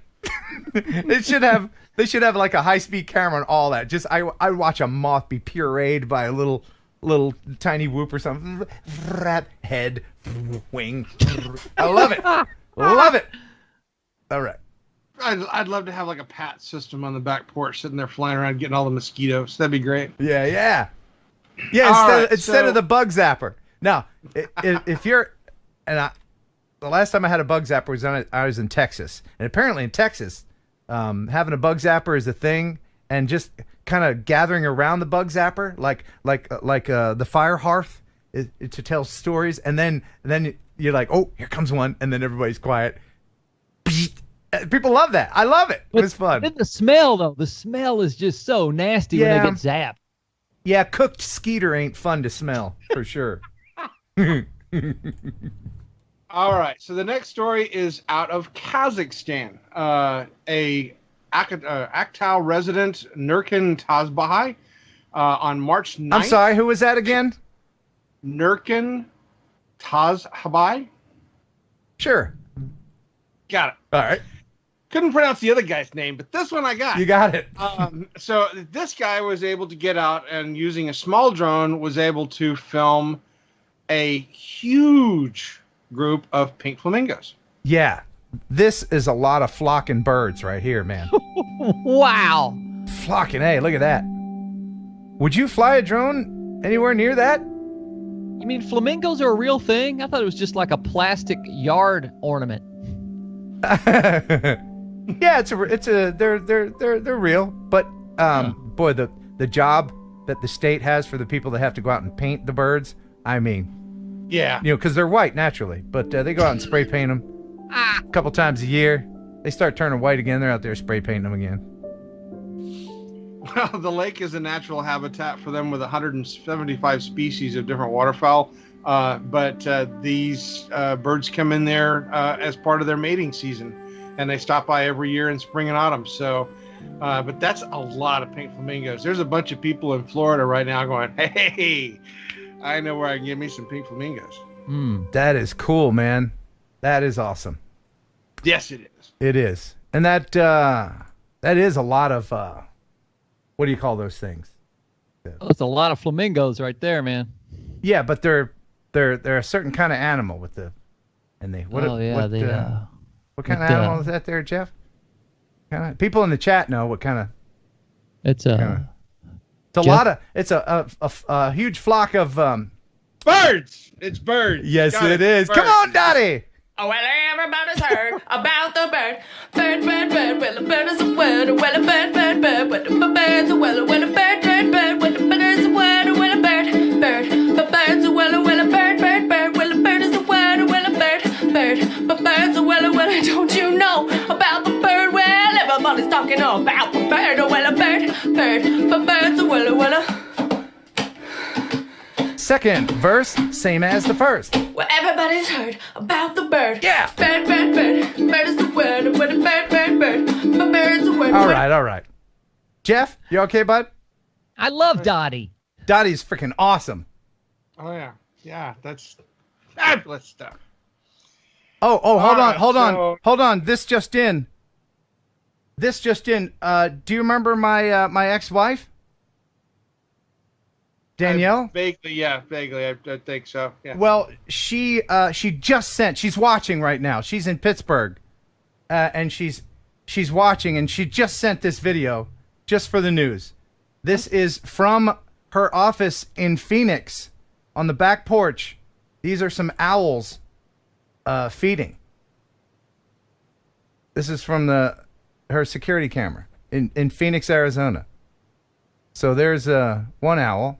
They should have like a high-speed camera and all that. Just I watch a moth be pureed by a little tiny whoop or something. Head, wing. I love it. Love it. All right. I'd love to have like a pat system on the back porch, sitting there flying around, getting all the mosquitoes. That'd be great. Yeah. Instead of the bug zapper. Now, if you're the last time I had a bug zapper was I was in Texas, and apparently in Texas, having a bug zapper is a thing, and just kind of gathering around the bug zapper, like the fire hearth, to tell stories, and then you're like, oh, here comes one, and then everybody's quiet. People love that. I love it. It was fun. Then the smell, though. The smell is just so nasty when they get zapped. Yeah, cooked skeeter ain't fun to smell, for sure. All right. So the next story is out of Kazakhstan. A Aktau resident, Nurkin Tazbahai, on March 9th. I'm sorry, who was that again? Nurkin Tazbahai. Sure. Got it. All right. Couldn't pronounce the other guy's name, but this one I got. You got it. So this guy was able to get out and using a small drone was able to film a huge group of pink flamingos. Yeah. This is a lot of flocking birds right here, man. Wow. Flocking, hey, look at that. Would you fly a drone anywhere near that? You mean flamingos are a real thing? I thought it was just like a plastic yard ornament. Yeah, they're real, but boy, the job that the state has for the people that have to go out and paint the birds, I mean, yeah, because they're white naturally, but they go out and spray paint them a couple times a year. They start turning white again. They're out there spray painting them again. Well, the lake is a natural habitat for them with 175 species of different waterfowl. But these birds come in there as part of their mating season, and they stop by every year in spring and autumn. So, but that's a lot of pink flamingos. There's a bunch of people in Florida right now going, hey, I know where I can get me some pink flamingos. That is cool, man. That is awesome. Yes, it is. It is. And that is a lot of, what do you call those things? Oh, that's a lot of flamingos right there, man. Yeah, but they're a certain kind of animal with the, and they what kind of animal is that there, Jeff? People in the chat know what kind of. It's a huge flock of birds. It's birds. Yes, it is. Birds. Come on, Dottie. Oh, well, everybody's heard about the bird. Bird, bird, bird, well, a bird is a word. Well, a bird, bird, bird, well, a bird's a well, a bird, bird, bird, well, a bird is a word. Well, a bird, bird, but bird's a well, a bird, bird, bird, well, a bird is a word. Well, a bird, bird, but bird's a well, don't you know about the bird? Well, everybody's talking about the bird. Well, a bird, bird. But bird's a wella wella. Second verse, same as the first. Well, everybody's heard about the bird. Yeah. Bird, bird, bird. Bird is the word. What a bird, bird, bird. But bird's a word. All right. Jeff, you okay, bud? I love Dottie. Dottie's freaking awesome. Oh yeah, yeah, that's fabulous stuff. Oh, hold so- on. This just in. Do you remember my ex-wife? Danielle? Vaguely. I think so. Yeah. Well, she just sent. She's watching right now. She's in Pittsburgh, and she's watching, and she just sent this video just for the news. This is from her office in Phoenix, on the back porch. These are some owls feeding. This is from her security camera in Phoenix, Arizona. So there's one owl.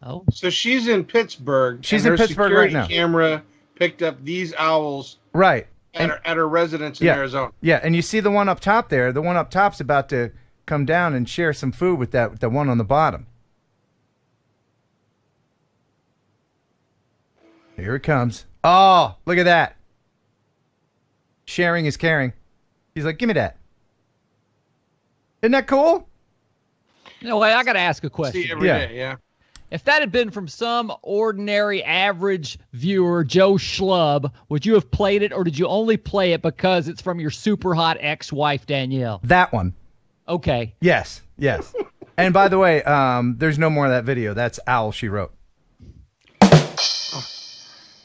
Oh. So she's in Pittsburgh. She's and in her Pittsburgh right security now. Camera picked up these owls Right. at her residence in Arizona. Yeah, and you see the one up top there. The one up top's about to come down and share some food with the one on the bottom. Here it comes. Oh, look at that. Sharing is caring. He's like, give me that. Isn't that cool? No way. I got to ask a question. See every day, yeah. If that had been from some ordinary, average viewer, Joe Schlub, would you have played it, or did you only play it because it's from your super hot ex-wife, Danielle? That one. Okay. Yes. And by the way, there's no more of that video. That's Owl She Wrote.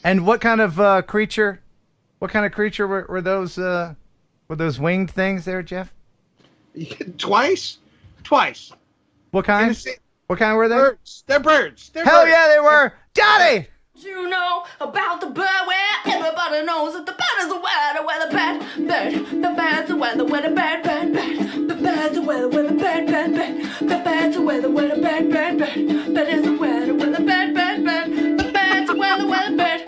And what kind of creature? What kind of creature were those? Were those winged things there, Jeff? Twice. What kind? What kind were they? Birds. They're birds. Hell yeah, they were. Johnny! You know about the bird where everybody knows that the bird is the weather where the bird. The bird's the weather where the bird. The bird's the weather where the bird. The bird's the weather where the bird. That is the weather where the bird. The bird's the weather where the bird.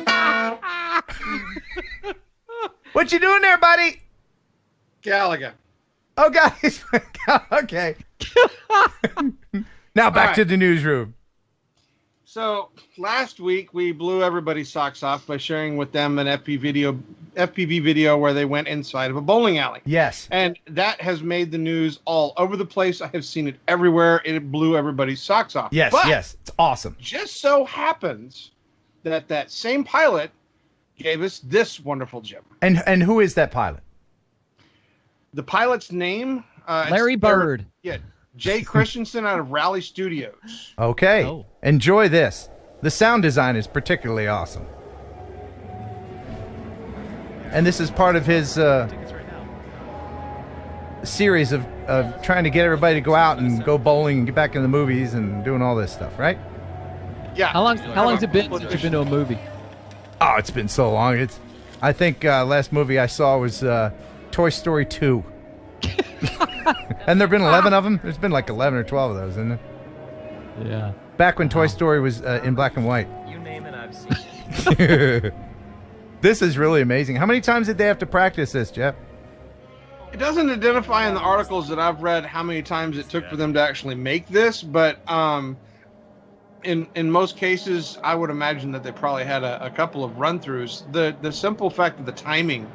What you doing there, buddy? Gallagher. Oh, guys. Okay. Now back to the newsroom. So last week we blew everybody's socks off by sharing with them an FPV video where they went inside of a bowling alley. Yes. And that has made the news all over the place. I have seen it everywhere. It blew everybody's socks off. Yes, But yes. It's awesome. just so happens that same pilot gave us this wonderful gem. And who is that pilot? The pilot's name? Larry Bird. Yeah. Jay Christensen out of Raleigh Studios. Okay. Oh. Enjoy this. The sound design is particularly awesome. And this is part of his series of trying to get everybody to go out and go bowling and get back in the movies and doing all this stuff, right? Yeah. How long's it been since you've been to a movie? Oh, it's been so long. I think last movie I saw was Toy Story 2. And there have been 11 of them? There's been like 11 or 12 of those, isn't there? Yeah. Back when Toy Story was in black and white. You name it, I've seen it. This is really amazing. How many times did they have to practice this, Jeff? It doesn't identify in the articles that I've read how many times it took for them to actually make this, but in most cases, I would imagine that they probably had a couple of run-throughs. The simple fact of the timing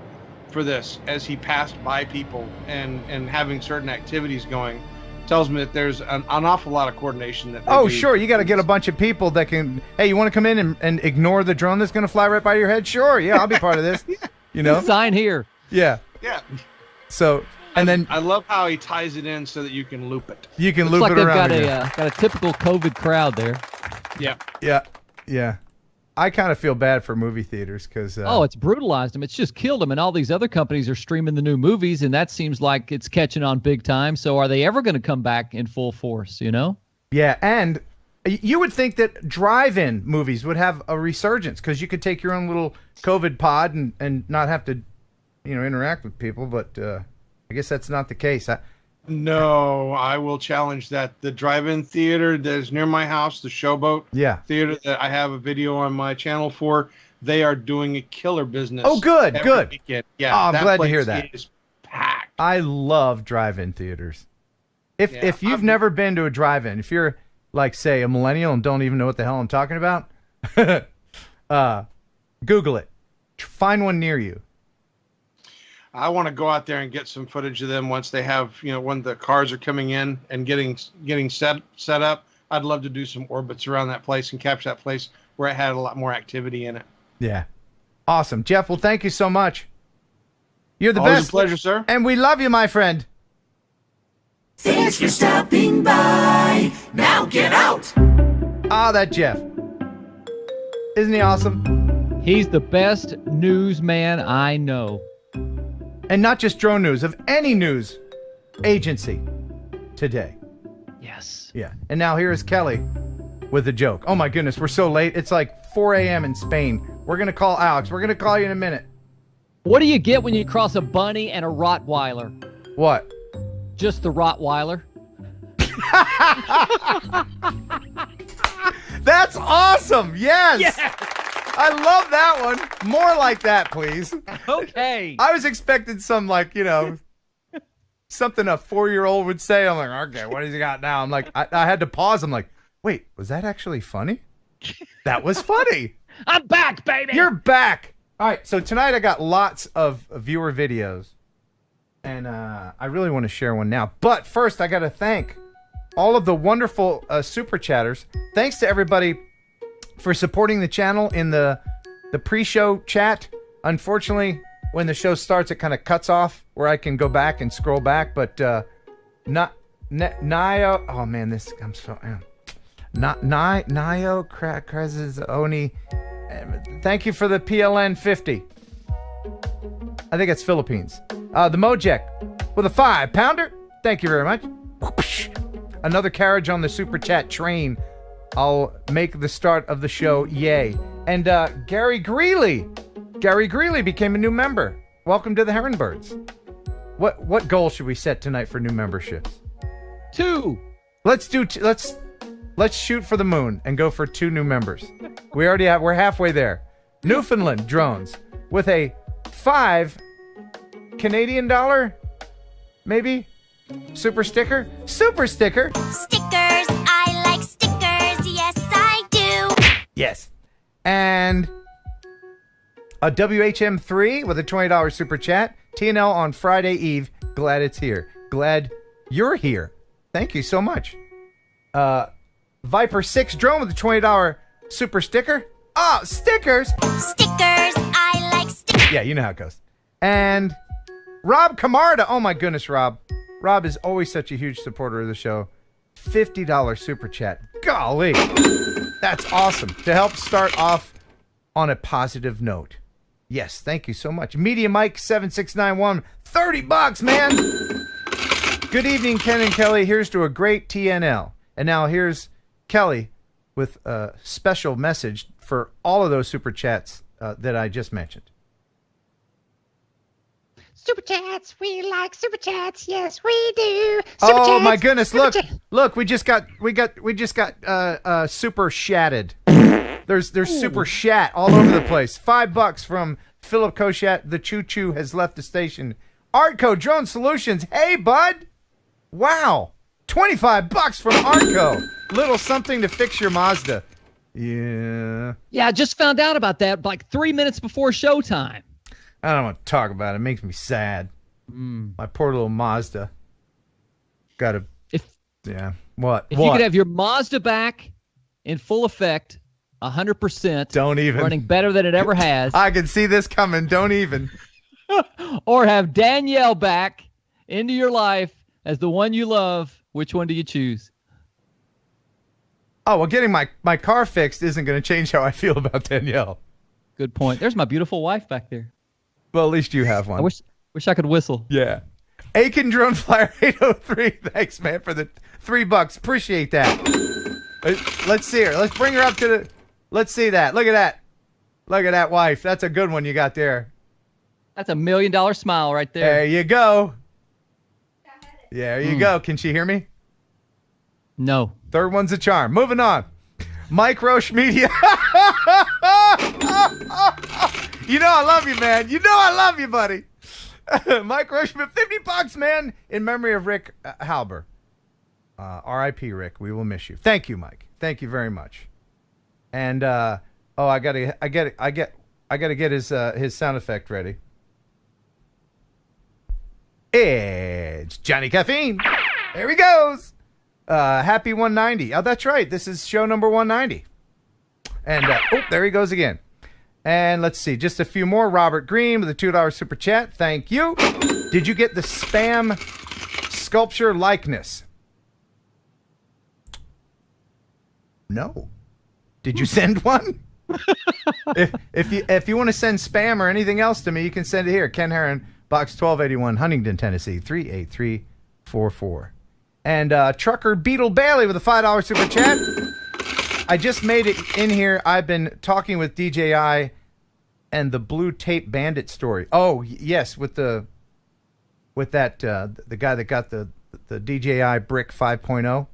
for this, as he passed by people and having certain activities going, tells me that there's an awful lot of coordination that they do. Sure. You got to get a bunch of people that can, hey, you want to come in and ignore the drone that's going to fly right by your head? Sure. Yeah, I'll be part of this. You know? Sign here. Yeah. Yeah. So, and then I love how he ties it in so that you can loop it. you can Looks loop like it they've around. got again. got a typical COVID crowd there. Yeah. Yeah. I kind of feel bad for movie theaters because It's brutalized them. It's just killed them. And all these other companies are streaming the new movies, and that seems like it's catching on big time. So are they ever going to come back in full force, you know? yeah, and you would think that drive-in movies would have a resurgence because you could take your own little COVID pod and not have to, interact with people. But I guess that's not the case. No, I will challenge that. The drive-in theater that is near my house, the Showboat theater that I have a video on my channel for, they are doing a killer business. Oh, good, every good. weekend. Yeah, Oh, I'm that glad to place hear that. is packed. I love drive-in theaters. If you've never been to a drive-in, if you're like, say, a millennial and don't even know what the hell I'm talking about, Google it. Find one near you. I want to go out there and get some footage of them once they have, when the cars are coming in and getting set up. I'd love to do some orbits around that place and capture that place where it had a lot more activity in it. Yeah. Awesome. Jeff, well, thank you so much. You're the Always best. a pleasure, sir. And we love you, my friend. Thanks for stopping by. Now get out. Ah, that Jeff. Isn't he awesome? He's the best newsman I know. And not just drone news, of any news agency today. Yes. Yeah. And now here is Kelly with a joke. Oh my goodness, we're so late. It's like 4 a.m. in Spain. We're going to call Alex. We're going to call you in a minute. What do you get when you cross a bunny and a Rottweiler? What? Just the Rottweiler. That's awesome. Yes. I love that one. More like that, please. Okay. I was expecting some, like, something a 4-year-old would say. I'm like, okay, what has he got now? I'm like, I had to pause. I'm like, wait, was that actually funny? That was funny. I'm back, baby. You're back. All right, so tonight I got lots of viewer videos, and I really want to share one now. But first, I got to thank all of the wonderful super chatters. Thanks to everybody for supporting the channel in the pre-show chat. Unfortunately, when the show starts, it kind of cuts off where I can go back and scroll back. But Nio, oh man, this I'm so Nio Krez's Oni. Thank you for the PLN 50. I think it's Philippines. The Mojek with a 5-pounder. Thank you very much. Another carriage on the super chat train. I'll make the start of the show. Yay. And Gary Greeley. Gary Greeley became a new member. Welcome to the Heron Birds. What goal should we set tonight for new memberships? 2. Let's shoot for the moon and go for 2 new members. We're halfway there. Newfoundland drones with a 5 Canadian dollar, maybe? Super sticker? Super sticker! Stickers, I like stickers, yes I do. Yes. And a WHM3 with a $20 super chat. TNL on Friday Eve. Glad it's here. Glad you're here. Thank you so much. Viper 6 drone with a $20 super sticker. Oh, stickers! Stickers, I like stickers. Yeah, you know how it goes. And Rob Camarda. Oh my goodness, Rob. Rob is always such a huge supporter of the show. $50 super chat. Golly. That's awesome. To help start off on a positive note. Yes, thank you so much. Media Mike 7691. $30, man. Good evening, Ken and Kelly. Here's to a great TNL. And now here's Kelly with a special message for all of those super chats that I just mentioned. Super chats, we like super chats. Yes, we do. Super chats, my goodness! Look, we just got super shatted. There's super shat all over the place. $5 from Philip Koshat. The Choo Choo has left the station. Artco Drone Solutions. Hey, bud! Wow, $25 from Artco. Little something to fix your Mazda. Yeah. Yeah, I just found out about that like 3 minutes before showtime. I don't want to talk about it. It makes me sad. My poor little Mazda. What? If What? you could have your Mazda back in full effect, 100%. Don't even. Running better than it ever has. I can see this coming. Don't even. Or have Danielle back into your life as the one you love. Which one do you choose? Oh, well, getting my car fixed isn't going to change how I feel about Danielle. Good point. There's my beautiful wife back there. Well, at least you have one. I wish I could whistle. Yeah. Aiken Drone Flyer 803. Thanks, man, for the $3. Appreciate that. Let's see her. Let's bring her up to the. Let's see that. Look at that. Look at that wife. That's a good one you got there. That's $1 million smile right there. There you go. Yeah, there you go. Can she hear me? No. Third one's a charm. Moving on. Mike Roche Media. You know I love you, man. You know I love you, buddy. Mike Roche, $50, man, in memory of Rick Halbur. R.I.P. Rick. We will miss you. Thank you, Mike. Thank you very much. And I gotta get his sound effect ready. It's Johnny Caffeine. There he goes. Happy 190. Oh, that's right. This is show number 190. And there he goes again. And let's see, just a few more. Robert Green with a $2 super chat. Thank you. Did you get the spam sculpture likeness? No. Did you send one? if you want to send spam or anything else to me, you can send it here. Ken Heron, Box 1281, Huntington, Tennessee, 38344. And Trucker Beetle Bailey with a $5 super chat. I just made it in here. I've been talking with DJI and the Blue Tape Bandit story. Oh, yes, with that the guy that got the DJI Brick 5.0.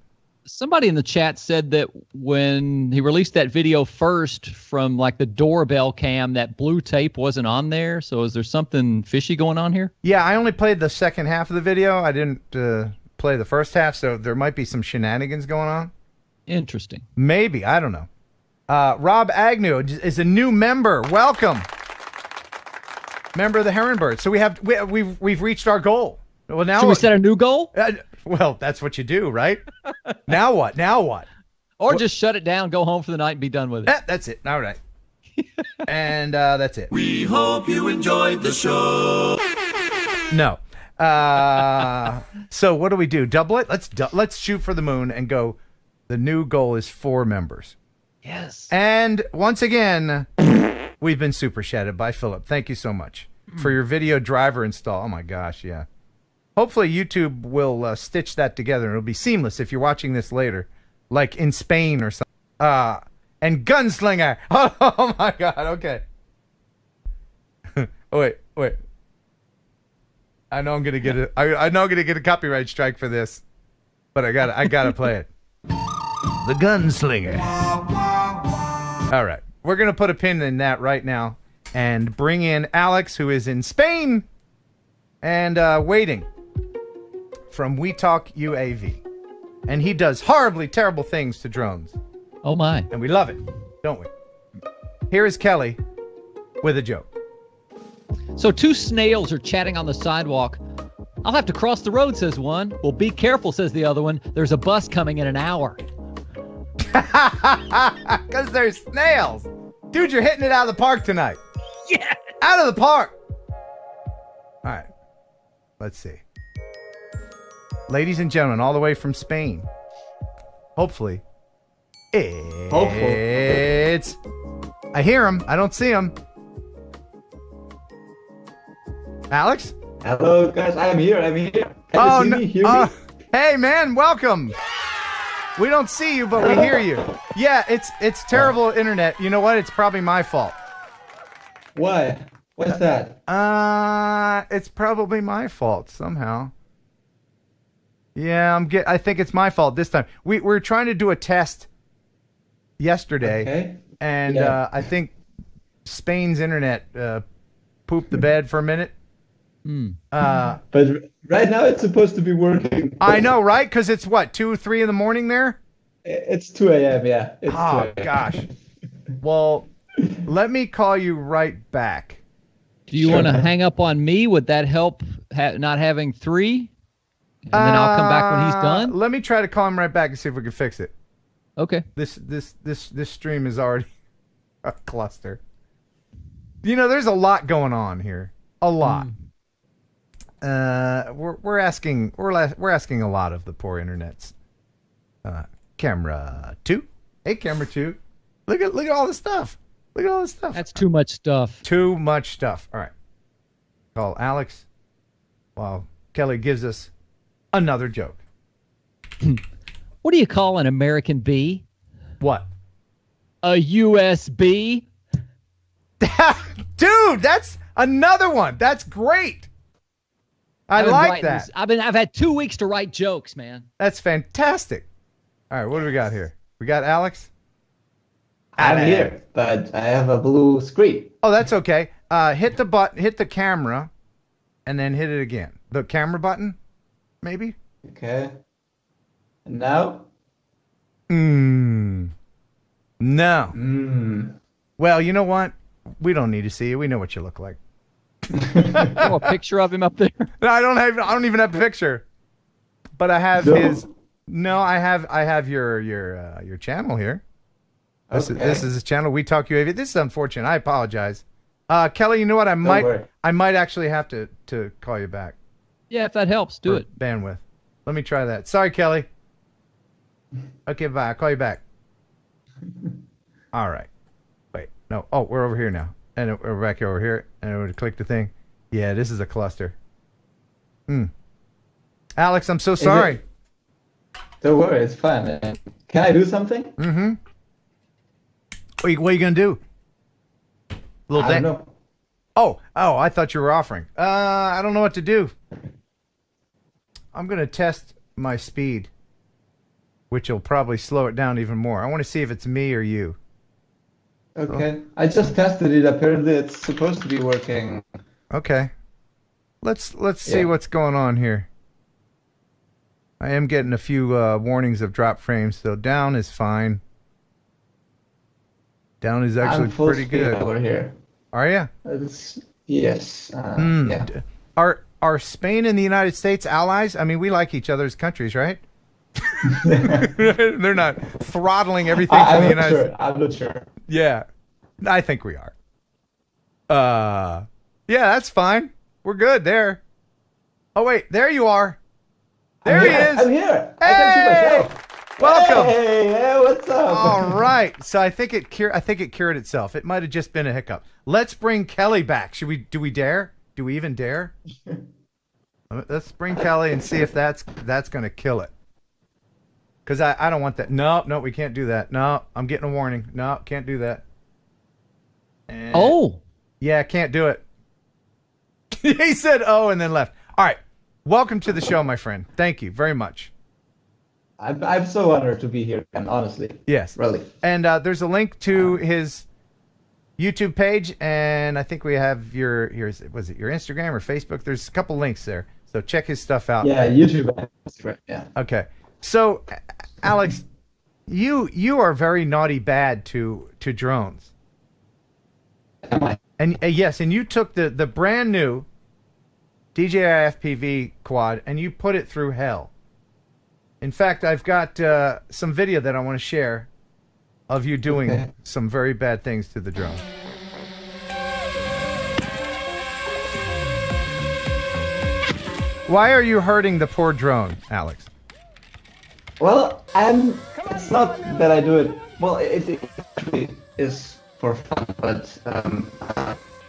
Somebody in the chat said that when he released that video first from like the doorbell cam, that blue tape wasn't on there. So is there something fishy going on here? Yeah, I only played the second half of the video. I didn't play the first half, so there might be some shenanigans going on. Interesting. Maybe. I don't know. Rob Agnew is a new member. Welcome. Member of the Heron Bird. So we've reached our goal. Well, now should we set a new goal? Well, that's what you do, right? Now what? Now what? Or just shut it down, go home for the night, and be done with it. That's it. All right. And that's it. We hope you enjoyed the show. No. So what do we do? Double it? Let's shoot for the moon and go. The new goal is 4 members. Yes. And once again, we've been super chatted by Philip. Thank you so much for your video driver install. Oh my gosh, yeah. Hopefully YouTube will stitch that together and it'll be seamless if you're watching this later, like in Spain or something. And Gunslinger. Oh my God. Okay. wait. I know I'm gonna get a. I know I'm gonna get a copyright strike for this, but I gotta play it. The Gunslinger. All right, we're gonna put a pin in that right now and bring in Alex, who is in Spain and waiting from WetalkUAV, and he does horribly terrible things to drones. Oh my! And we love it, don't we? Here is Kelly with a joke. So 2 snails are chatting on the sidewalk. I'll have to cross the road, says one. Well, be careful, says the other one. There's a bus coming in an hour. Because there's snails. Dude, you're hitting it out of the park tonight. Yeah. Out of the park. All right. Let's see. Ladies and gentlemen, all the way from Spain. Hopefully. It's... I hear him. I don't see him. Alex? Hello, guys. I'm here. I'm here. Can you hear me? Hey, man. Welcome. We don't see you, but we hear you. Yeah, it's terrible internet. You know what? It's probably my fault. Why? What's that? It's probably my fault somehow. Yeah, I think it's my fault this time. We're trying to do a test yesterday, okay. And I think Spain's internet pooped the bed for a minute. But right now it's supposed to be working. I know, right? Because it's what, 2 or 3 in the morning there? It's 2 a.m. Yeah. It's oh 2 gosh. Well, let me call you right back. Do you want to hang up on me? Would that help? Not having 3, and then I'll come back when he's done. Let me try to call him right back and see if we can fix it. Okay. This stream is already a cluster. You know, there's a lot going on here. A lot. We're asking a lot of the poor internets. Camera 2. Hey, camera 2. Look at all the stuff. Look at all this stuff. That's too much stuff. Too much stuff. All right. Call Alex while Kelly gives us another joke. What do you call an American bee? What? A USB. Dude, that's another one. That's great. I like that. I've had 2 weeks to write jokes, man. That's fantastic. All right, what do we got here? We got Alex? I'm here, but I have a blue screen. Oh, that's okay. Hit the button, hit the camera, and then hit it again. The camera button, maybe? Okay. And now? No. Mm. Well, you know what? We don't need to see you. We know what you look like. Oh, a picture of him up there. No, I don't even have a picture. But I have his. No, I have your channel here. This is his channel. WetalkUAV. This is unfortunate. I apologize. Kelly, you know what? I might actually have to call you back. Yeah, if that helps, do it. Bandwidth. Let me try that. Sorry, Kelly. Okay, bye. I'll call you back. All right. Wait. No. Oh, we're over here now. And we're back over here. And we're to click the thing. Yeah, this is a cluster. Alex, I'm so sorry. Don't worry, it's fine. Can I do something? Mm-hmm. What are you gonna do? I don't know. Oh, I thought you were offering. I don't know what to do. I'm gonna test my speed, which will probably slow it down even more. I want to see if it's me or you. Okay. I just tested it. Apparently, it's supposed to be working. Okay. Let's see what's going on here. I am getting a few warnings of drop frames, so down is fine. Down is actually pretty good. Over here. Are you? Yes. Yeah. Are Spain and the United States allies? I mean, we like each other's countries, right? They're not throttling everything from the United States. I'm not sure. Yeah, I think we are. Yeah, that's fine. We're good there. Oh wait, there you are. There he is. I'm here. Hey! I can see myself. Welcome. Hey, what's up? All right. So I think it cured itself. It might have just been a hiccup. Let's bring Kelly back. Should we? Do we dare? Do we even dare? Let's bring Kelly and see if that's gonna kill it. Because I don't want that. No, we can't do that. No, I'm getting a warning. No, can't do that. And yeah, can't do it. He said oh and then left. All right. Welcome to the show, my friend. Thank you very much. I'm so honored to be here, and honestly. Yes. Really. And there's a link to his YouTube page, and I think we have your Instagram or Facebook? There's a couple links there. So check his stuff out. Yeah, YouTube. Yeah. Okay. So, Alex, you are very naughty bad to drones. Am I? And yes, and you took the brand new DJI FPV quad and you put it through hell. In fact, I've got some video that I want to share of you doing some very bad things to the drone. Why are you hurting the poor drone, Alex? Well, it's not that I do it. Well, it actually is for fun, but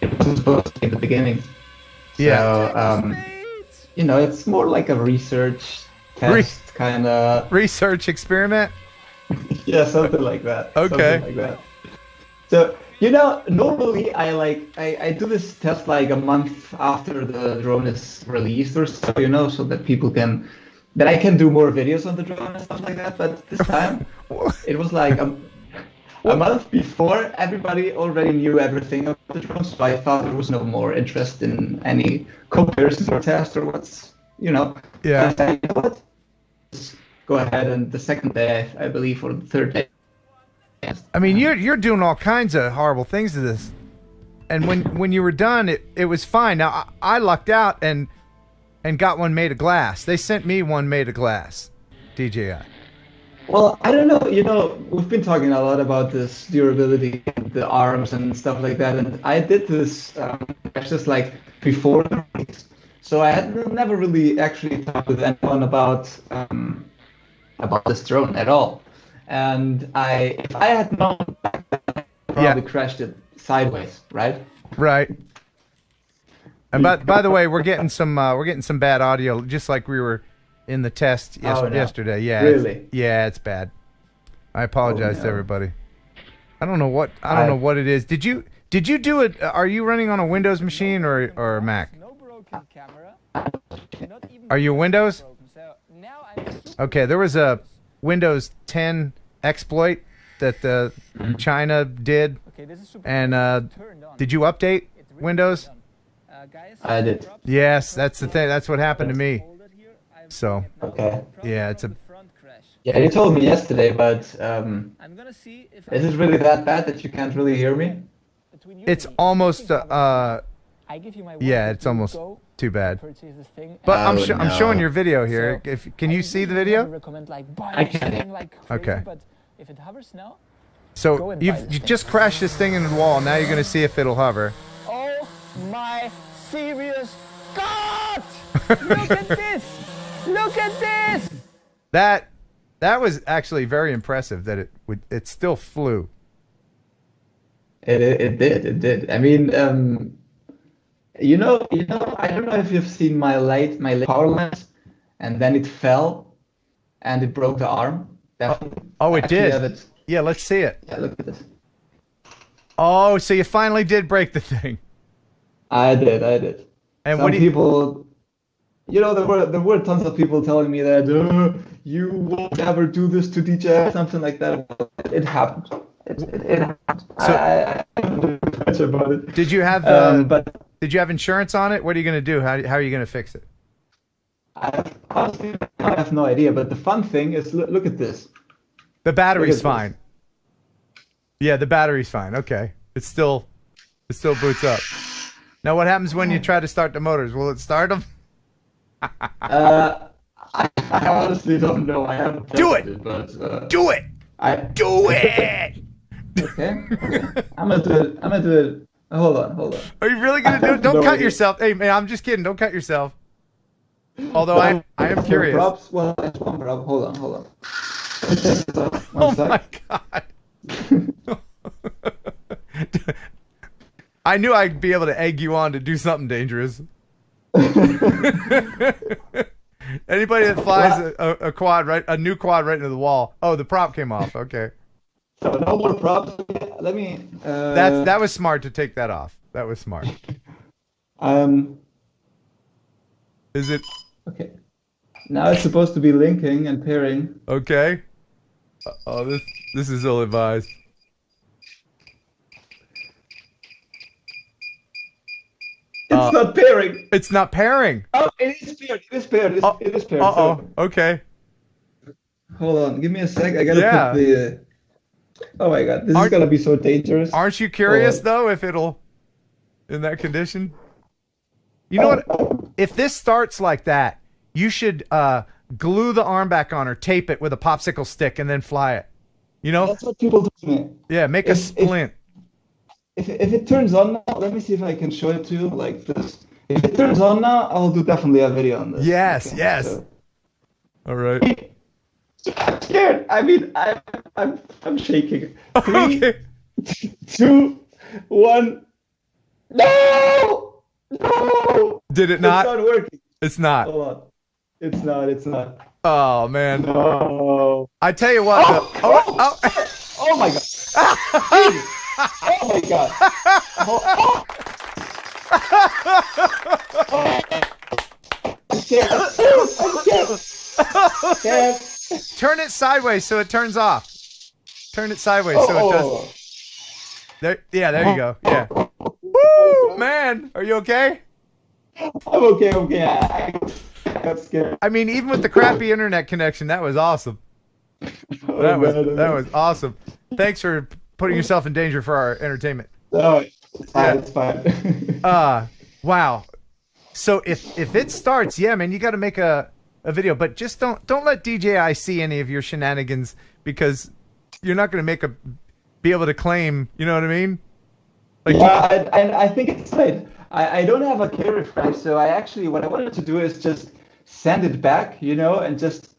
it wasn't supposed to be in the beginning. Yeah. So, it's more like a research test kind of. Research experiment? Yeah, something like that. Okay. Something like that. So, normally I do this test like a month after the drone is released or so, so that that I can do more videos on the drone and stuff like that. But this time, it was like a month before. Everybody already knew everything about the drone, so I thought there was no more interest in any comparisons or tests or what's. Yeah. I said, you know what? Just go ahead, and the second day, I believe, or the third day. I mean, you're doing all kinds of horrible things to this, and when you were done, it was fine. Now I lucked out and got one made of glass. They sent me one made of glass, DJI. Well, I don't know. We've been talking a lot about this durability, the arms and stuff like that, and I did this just like before the release. So I had never really actually talked with anyone about this drone at all. And if I had known, I probably crashed it sideways, right? Right. And by the way, we're getting some bad audio, just like we were in the test yesterday. Yeah. Really? It's bad. I apologize to everybody. I don't know what it is. Did you do it? Are you running on a Windows machine or a Mac? Are you Windows? Okay, there was a Windows 10 exploit that China did, and did you update Windows? I did. Yes, that's the thing. That's what happened to me. So okay. Yeah, Yeah, you told me yesterday, but I'm gonna see if is it really that bad that you can't really hear me? It's almost I give you my word yeah, that it's you almost go too bad. purchase this thing. But Oh, I'm no. showing your video here. So, If can you see the video? I recommend like I buying this can. thing like crazy, Okay. but if it hovers now, go So and buy you this thing. just crashed this thing into the wall. Now you're gonna see if it'll hover. oh my serious God! Look at this! Look at this! That was actually very impressive. That it still flew. It did. I mean, you know, I don't know if you've seen my late power lens, and then it fell, and it broke the arm. Oh, it Actually, did. have it- Yeah, let's see it. Yeah, look at this. Oh, so you finally did break the thing. I did. And Some what do you? people, you know, there were tons of people telling me that you won't ever do this to DJI, something like that. It happened. It happened. So- I don't know much about it. Did you have but Did you have insurance on it? What are you gonna do? How are you gonna fix it? honestly, I have no idea. But the fun thing is, look at this. The battery's Look at fine. Yeah, the battery's fine. Okay, it still boots up. Now, what happens when you try to start the motors? Will it start them? I honestly don't know. I haven't Do tested it! but Do it! Do it! Okay. I'm gonna do it. Hold on. Are you really gonna do it? Don't No cut idea. yourself. Hey, man, I'm just kidding. Don't cut yourself. Although I am curious. Props. Well, that's one prop. Hold on. Oh my god. I knew I'd be able to egg you on to do something dangerous. Anybody that flies a quad, a new quad right into the wall. Oh, the prop came off. Okay. So no more props. Let me. That was smart to take that off. That was smart. Is it Okay. Now it's supposed to be linking and pairing. okay? Oh, this is ill advised. It's not pairing. It's not pairing. Oh, it is paired. It is paired. It is paired. Uh-oh. Okay. Hold on. Give me a sec. I gotta Yeah. put the. Oh my god, this is gonna be so dangerous. Aren't you curious though if it'll in that condition? You know what? If this starts like that, you should glue the arm back on or tape it with a popsicle stick and then fly it. You know? That's what people do to me. Yeah, make a splint. If it turns on now, let me see if I can show it to you like this. If it turns on now, I'll do definitely a video on this. Yes, Okay, yes. so- All right. I'm scared. I mean, I'm shaking. Okay. 2, 1. No! Did it not? It's not working. It's not. Hold on. It's not. Oh man. No. I tell you what. Oh my god. Oh my god. I'm scared. I'm scared. Turn it sideways so it turns off. Turn it sideways so it does. There, yeah, there you go. Yeah. Woo, man, are you okay? I'm okay. I got scared. I mean, even with the crappy internet connection, that was awesome. That was awesome. Thanks for putting yourself in danger for our entertainment. No, it's fine. It's fine. Wow. So if it starts, yeah, man, you got to make a video, but just don't let DJI see any of your shenanigans because you're not going to be able to claim. You know what I mean? Like, yeah, I think it's right. I don't have a care refresh, so what I wanted to do is just send it back, and just,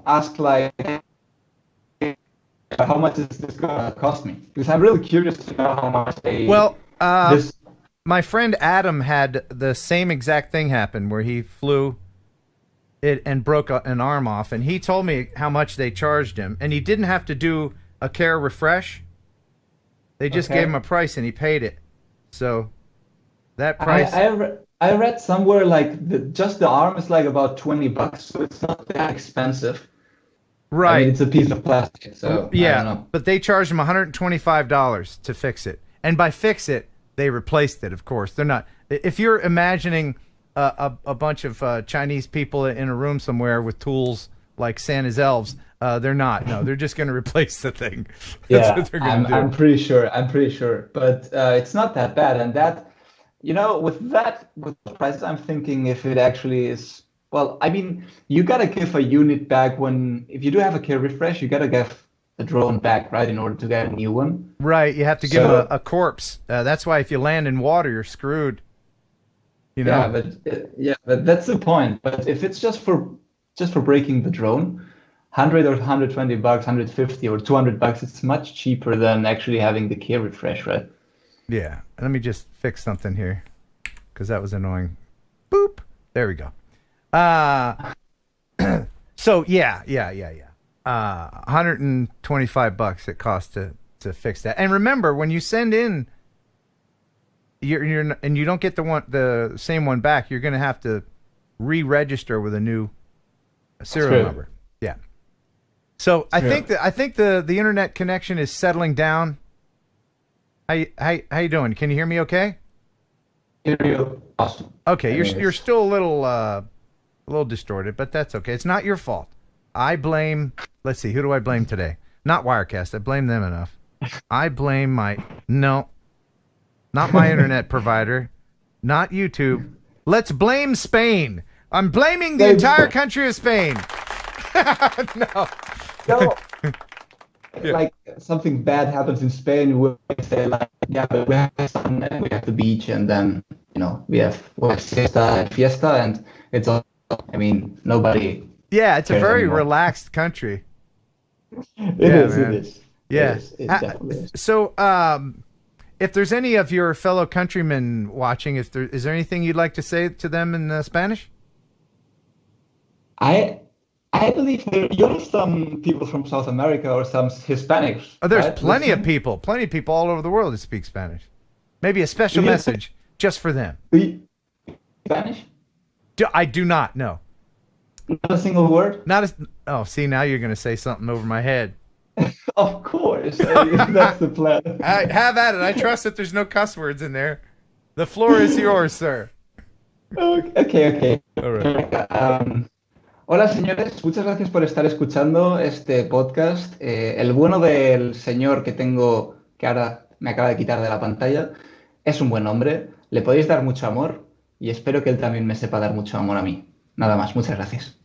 ask like, how much is this gonna cost me? Because I'm really curious to know how much they. Well, my friend Adam had the same exact thing happen where he flew it and broke an arm off, and he told me how much they charged him, and he didn't have to do a care refresh. They just gave him a price and he paid it. So that price. I read somewhere like just the arm is like about $20, so it's not that expensive. Right. I mean, it's a piece of plastic, so I don't know. But they charged him $125 to fix it, and by fix it, they replaced it. Of course, they're not. If you're imagining a bunch of Chinese people in a room somewhere with tools like Santa's elves. They're not. No, they're just going to replace the thing. Yeah, what they're going to do. I'm pretty sure. But it's not that bad. And that, with the prices, I'm thinking if it actually is. Well, I mean, you gotta give a unit back if you do have a care refresh, you gotta give the drone back, right, in order to get a new one. Right, you have to give a corpse. That's why if you land in water, you're screwed. Yeah, but that's the point. But if it's just for breaking the drone, $100 or $120, $150 or $200, it's much cheaper than actually having the care refresh, right? Yeah. Let me just fix something here, because that was annoying. Boop. There we go. So yeah. $125 it costs to fix that. And remember, when you send in, and you don't get the same one back, you're going to have to re-register with a new serial number. Yeah. So I think the internet connection is settling down. How you doing? Can you hear me? Okay. Awesome. Okay, you're still a little distorted, but that's okay. It's not your fault. I blame. Let's see. Who do I blame today? Not Wirecast. I blame them enough. I blame not my internet provider, not YouTube. Let's blame Spain. I'm blaming the entire country of Spain. No. Like something bad happens in Spain, we say like, yeah, but we have sun and we have the beach, and then we have siesta and fiesta, and it's all. I mean, nobody. Yeah, it's a very relaxed country. It is. Yeah. It definitely is. So, if there's any of your fellow countrymen watching, is there anything you'd like to say to them in Spanish? I believe you have some people from South America or some Hispanics. Oh, there's right? plenty of people all over the world that speak Spanish. Maybe a special message just for them. Spanish? I do not know. Not a single word? Oh, see, now you're going to say something over my head. Of course. That's the plan. Have at it. I trust that there's no cuss words in there. The floor is yours, sir. Okay. All right. Hola, señores. Muchas gracias por estar escuchando este podcast. El bueno del señor que ahora me acaba de quitar de la pantalla es un buen hombre. Le podéis dar mucho amor y espero que él también me sepa dar mucho amor a mí. Nada más. Muchas gracias.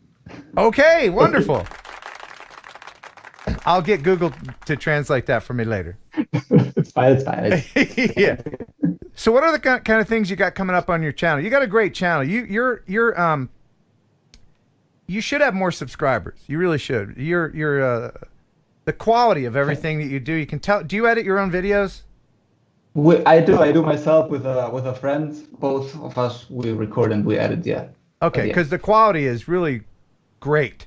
Okay, wonderful. I'll get Google to translate that for me later. It's fine. Yeah. So what are the kind of things you got coming up on your channel? You got a great channel. You should have more subscribers. You really should. You're the quality of everything that you do. You can tell. Do you edit your own videos? I do myself with a friend. Both of us, we record and we edit. Yeah. Okay, because the quality is really great.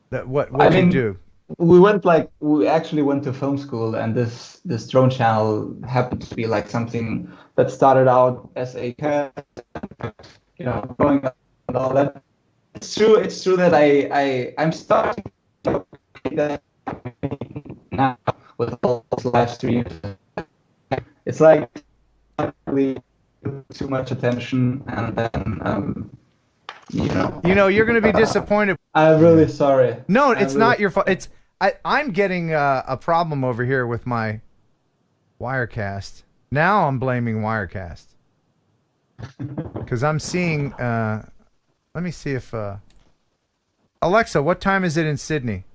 What you do. We actually went to film school, and this drone channel happened to be like something that started out as a growing up and all that. It's true that I'm starting to that now with all those live streams. It's like really too much attention, and then you're going to be disappointed. I'm really sorry. No, it's not your fault. I'm getting a problem over here with my Wirecast. Now I'm blaming Wirecast because I'm seeing. Let me see if Alexa, what time is it in Sydney?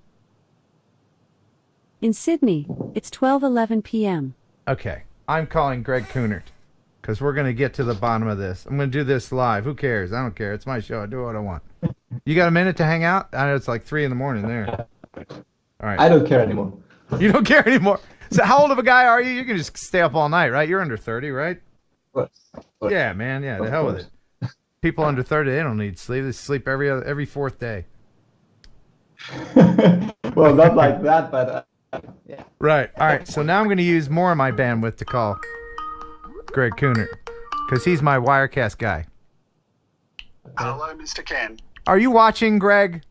In Sydney, it's 12:11 p.m. Okay, I'm calling Greg Kunert because we're going to get to the bottom of this. I'm going to do this live. Who cares? I don't care. It's my show. I do what I want. You got a minute to hang out? I know it's like 3 a.m. there. All right. I don't care anymore. You don't care anymore? So how old of a guy are you? You can just stay up all night, right? You're under 30, right? Of course. Yeah, man. Yeah, the hell with it. People under 30, they don't need sleep. They sleep every fourth day. Well, not like that, but yeah. Right. All right. So now I'm going to use more of my bandwidth to call Greg Kunert because he's my Wirecast guy. Hello, Mr. Ken. Are you watching, Greg?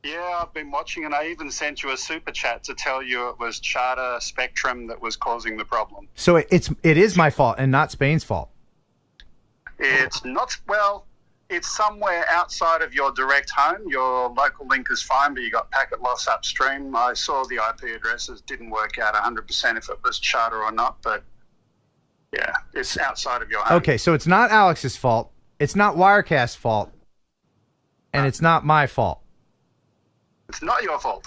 Yeah, I've been watching, and I even sent you a super chat to tell you it was Charter Spectrum that was causing the problem. So it is my fault and not Spain's fault. It's not, well, it's somewhere outside of your direct home. Your local link is fine, but you got packet loss upstream. I saw the IP addresses. Didn't work out 100% if it was charter or not, but yeah, it's outside of your home. Okay, so it's not Alex's fault. It's not Wirecast's fault. And it's not my fault. It's not your fault.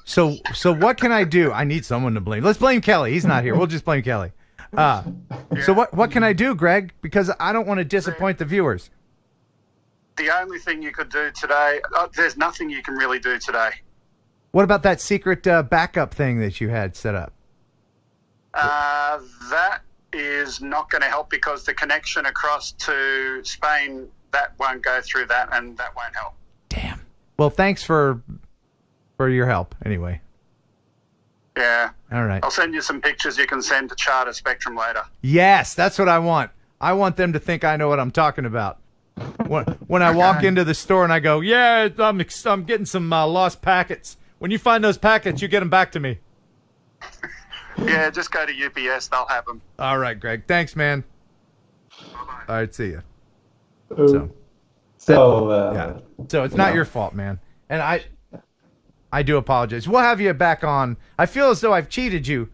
So what can I do? I need someone to blame. Let's blame Kelly. He's not here. We'll just blame Kelly. So what can I do, Greg? Because I don't want to disappoint the viewers. The only thing you could do today, there's nothing you can really do today. What about that secret backup thing that you had set up? That is not going to help because the connection across to Spain, that won't go through that, and that won't help. Damn. Well, thanks for your help anyway. Yeah. All right. I'll send you some pictures you can send to Charter Spectrum later. Yes, that's what I want. I want them to think I know what I'm talking about. When I walk into the store and I go, yeah, I'm getting some lost packets. When you find those packets, you get them back to me. Yeah, just go to UPS. They'll have them. All right, Greg. Thanks, man. Bye-bye. All right, see ya. So it's not your fault, man. And I do apologize. We'll have you back on. I feel as though I've cheated you,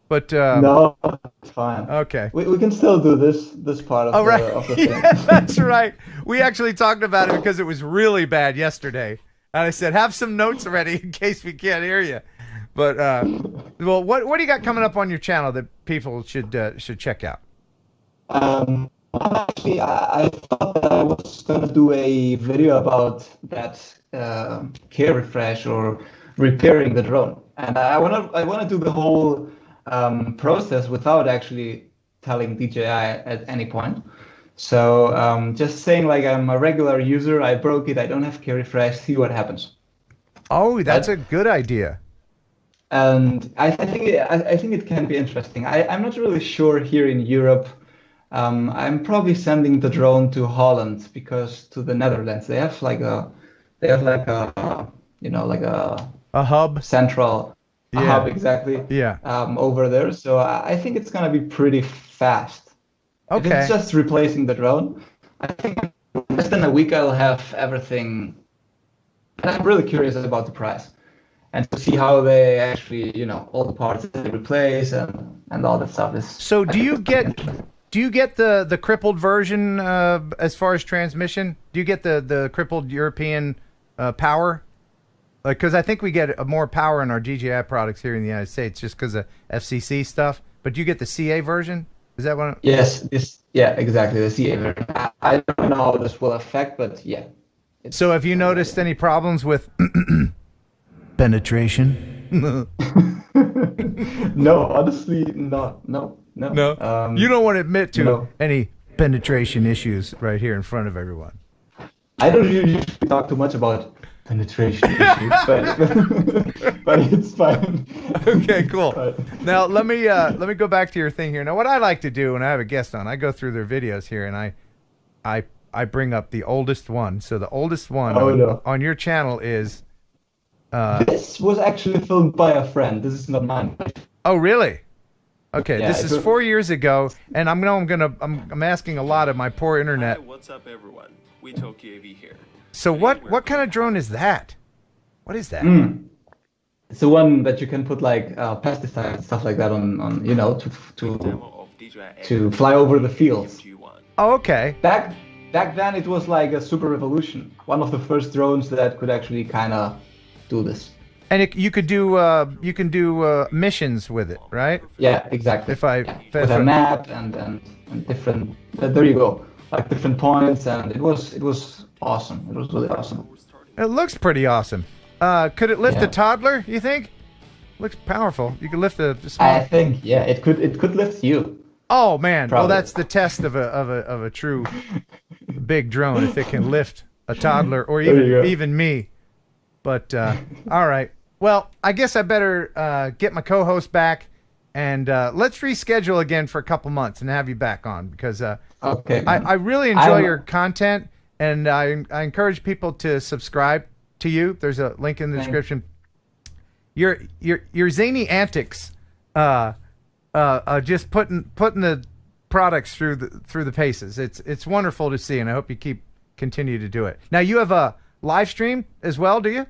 but no, it's fine. Okay, we can still do this part of the thing. Yeah, that's right. We actually talked about it because it was really bad yesterday, and I said have some notes ready in case we can't hear you. But well, what do you got coming up on your channel that people should check out? Actually, I thought that I was going to do a video about that care refresh or repairing the drone, and I want to do the whole process without actually telling DJI at any point. So just saying like I'm a regular user, I broke it, I don't have care refresh, see what happens. Oh, that's a good idea. And I think it can be interesting. I'm not really sure here in Europe. I'm probably sending the drone to Holland because to the Netherlands they have like a hub, central hub, exactly. Yeah. Over there, so I think it's gonna be pretty fast. Okay. If it's just replacing the drone, I think in less than a week I'll have everything. And I'm really curious about the price and to see how they actually, all the parts they replace and all that stuff is. So do you get the crippled version as far as transmission? Do you get the crippled European power? Like, because I think we get more power in our DJI products here in the United States just because of FCC stuff. But do you get the CA version? Is that one? Yes. Yeah, exactly. The CA version. I don't know how this will affect, but yeah. So have you noticed any problems with penetration? No, honestly, no. You don't want to admit to any penetration issues right here in front of everyone. I don't usually talk too much about penetration issues, but it's fine. Okay, cool. Now let me go back to your thing here. Now, what I like to do when I have a guest on, I go through their videos here and I bring up the oldest one. So the oldest one on your channel is. This was actually filmed by a friend. This is not mine. Oh, really? Okay, Yeah, this is 4 years ago, and I'm asking a lot of my poor internet. Hi, what's up, everyone? WetalkUAV here. So what kind of drone is that? What is that? It's the one that you can put like pesticides and stuff like that on to fly over the fields. Oh, okay. Back then it was like a super revolution. One of the first drones that could actually kind of do this. And you can do missions with it, right? Yeah, exactly. With a map and different. There you go. Like different points, and it was awesome. It was really awesome. It looks pretty awesome. Could it lift a toddler? You think? Looks powerful. You could lift a small. I think it could lift you. Oh man! Probably. Well, that's the test of a true big drone if it can lift a toddler or even me. But all right. Well, I guess I better get my co-host back, and let's reschedule again for a couple months and have you back on because okay. I really enjoy your content, and I encourage people to subscribe to you. There's a link in the description. Your zany antics, just putting the products through the paces. It's wonderful to see, and I hope you continue to do it. Now you have a live stream as well, do you?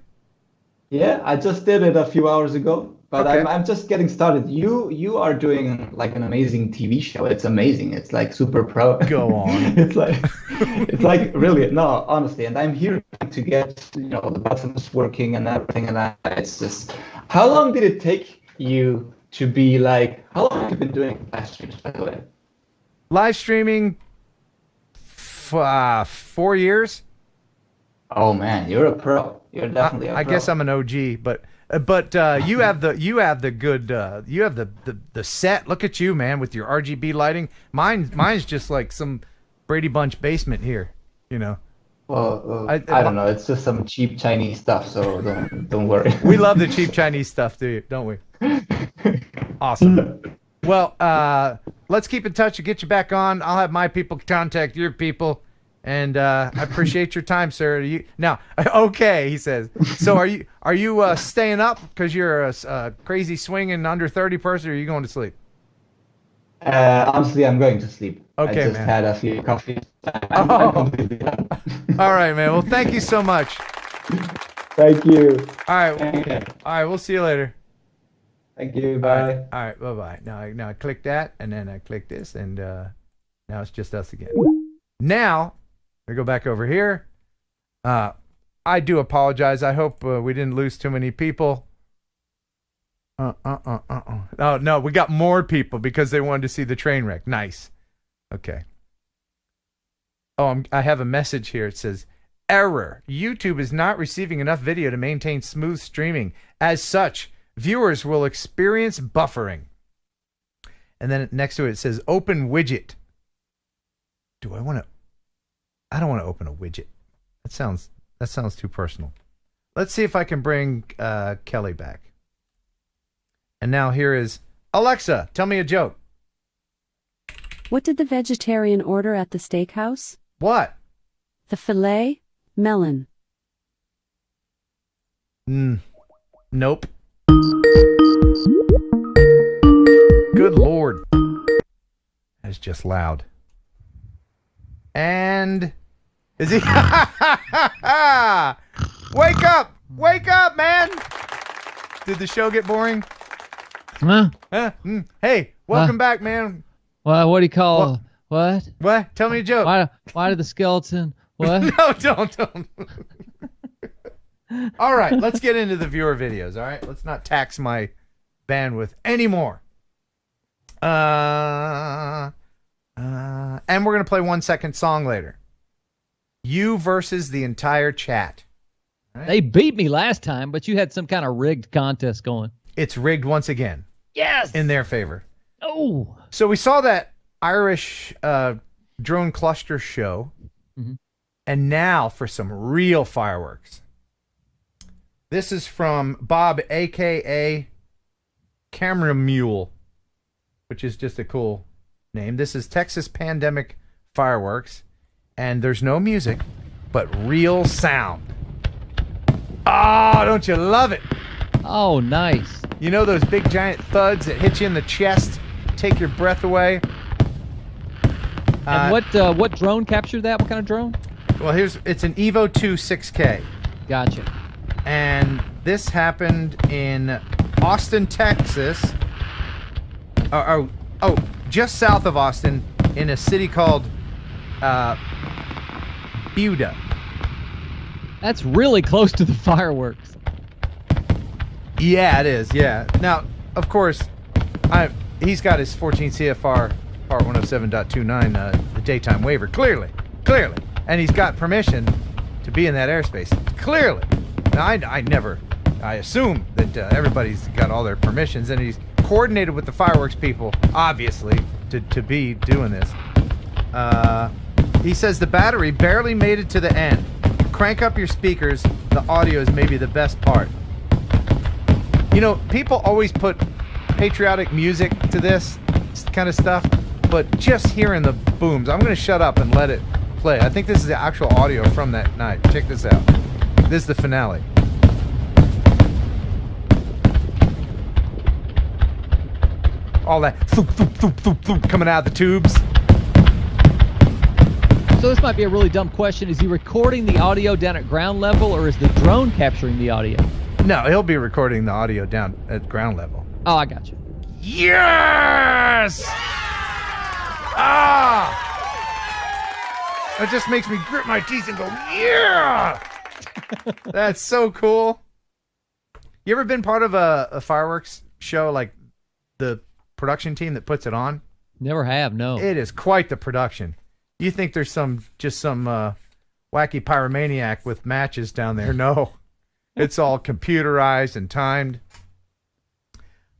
Yeah, I just did it a few hours ago, but Okay. I'm just getting started. You are doing like an amazing TV show. It's amazing. It's like super pro. Go on. it's like really no, honestly. And I'm here to get the buttons working and everything. And it's just, how long did it take you to be like? How long have you been doing live streams, by the way? Live streaming, 4 years. Oh man, you're a pro. You're definitely a pro. I guess I'm an OG, but you have the good you have the set. Look at you, man, with your RGB lighting. Mine's just like some Brady Bunch basement here, Well, I don't know. It's just some cheap Chinese stuff, so don't worry. We love the cheap Chinese stuff, don't we? Awesome. Well, let's keep in touch and get you back on. I'll have my people contact your people. And I appreciate your time, sir. Okay, he says. So are you staying up because you're a crazy swinging under 30 person, or are you going to sleep? Honestly, I'm going to sleep. Okay, I just man. had a few coffees. All right, man. Well, thank you so much. Thank you. All right. We'll see you later. Thank you. Bye. All right. Bye. Now I click that, and then I click this, and now it's just us again. Now. I go back over here. I do apologize. I hope we didn't lose too many people. Oh, no, we got more people because they wanted to see the train wreck. Nice. Okay. Oh, I have a message here. It says, error. YouTube is not receiving enough video to maintain smooth streaming. As such, viewers will experience buffering. And then next to it says, open widget. Do I want to? I don't want to open a widget. That sounds too personal. Let's see if I can bring Kelly back. And now here is Alexa. Tell me a joke. What did the vegetarian order at the steakhouse? What? The filet melon. Nope. Good Lord. That's just loud. And is he? Wake up! Wake up, man! Did the show get boring? Huh? Hey, welcome back, man. Well, what do you call what? What? Tell me a joke. Why did the skeleton? What? No, don't. All right, let's get into the viewer videos. All right, let's not tax my bandwidth anymore. And we're gonna play 1 second song later. You versus the entire chat. Right? They beat me last time, but you had some kind of rigged contest going. It's rigged once again. Yes. In their favor. Oh. So we saw that Irish drone cluster show, and now for some real fireworks. This is from Bob, aka Camera Mule, which is just a cool name. This is Texas Pandemic Fireworks, and there's no music, but real sound. Oh, don't you love it? Oh, nice. You know those big giant thuds that hit you in the chest, take your breath away? And what drone captured that? What kind of drone? Well, it's an Evo 2 6K. Gotcha. And this happened in Austin, Texas. Just south of Austin, in a city called Buda. That's really close to the fireworks. Yeah, it is. Yeah. Now, of course, he's got his 14 CFR Part 107.29 the daytime waiver. Clearly, and he's got permission to be in that airspace. Clearly. Now, I assume that everybody's got all their permissions, and he's coordinated with the fireworks people, obviously, to be doing this. He says the battery barely made it to the end. Crank up your speakers. The audio is maybe the best part. You know, people always put patriotic music to this kind of stuff, but just hearing the booms, I'm going to shut up and let it play. I think this is the actual audio from that night. Check this out. This is the finale. All that thoop, thoop, thoop, thoop, thoop, coming out of the tubes. So this might be a really dumb question. Is he recording the audio down at ground level, or is the drone capturing the audio? No, he'll be recording the audio down at ground level. Oh, I got you. Yes! Ah! That just makes me grit my teeth and go, yeah! That's so cool. You ever been part of a fireworks show, like the production team that puts it on? Never have, no. It is quite the production. You think there's some wacky pyromaniac with matches down there? No. It's all computerized and timed.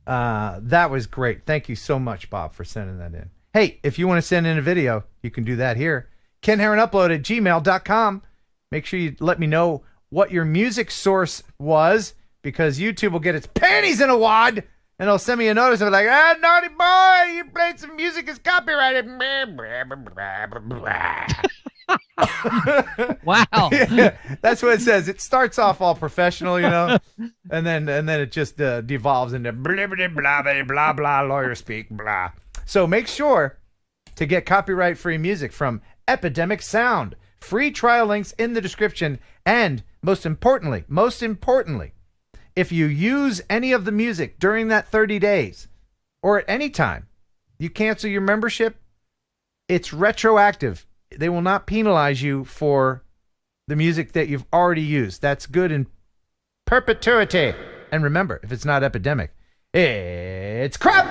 That was great. Thank you so much, Bob, for sending that in. Hey, if you want to send in a video, you can do that here. KenHeronUpload@gmail.com. Make sure you let me know what your music source was, because YouTube will get its panties in a wad, and they'll send me a notice of like, naughty boy, you played some music that's copyrighted. Wow. Yeah, that's what it says. It starts off all professional, you know, and then it just devolves into blah, blah, blah, blah, blah, blah, lawyer speak, blah. So make sure to get copyright-free music from Epidemic Sound. Free trial links in the description. And most importantly, if you use any of the music during that 30 days or at any time, you cancel your membership, it's retroactive. They will not penalize you for the music that you've already used. That's good in perpetuity. And remember, if it's not epidemic, it's crap.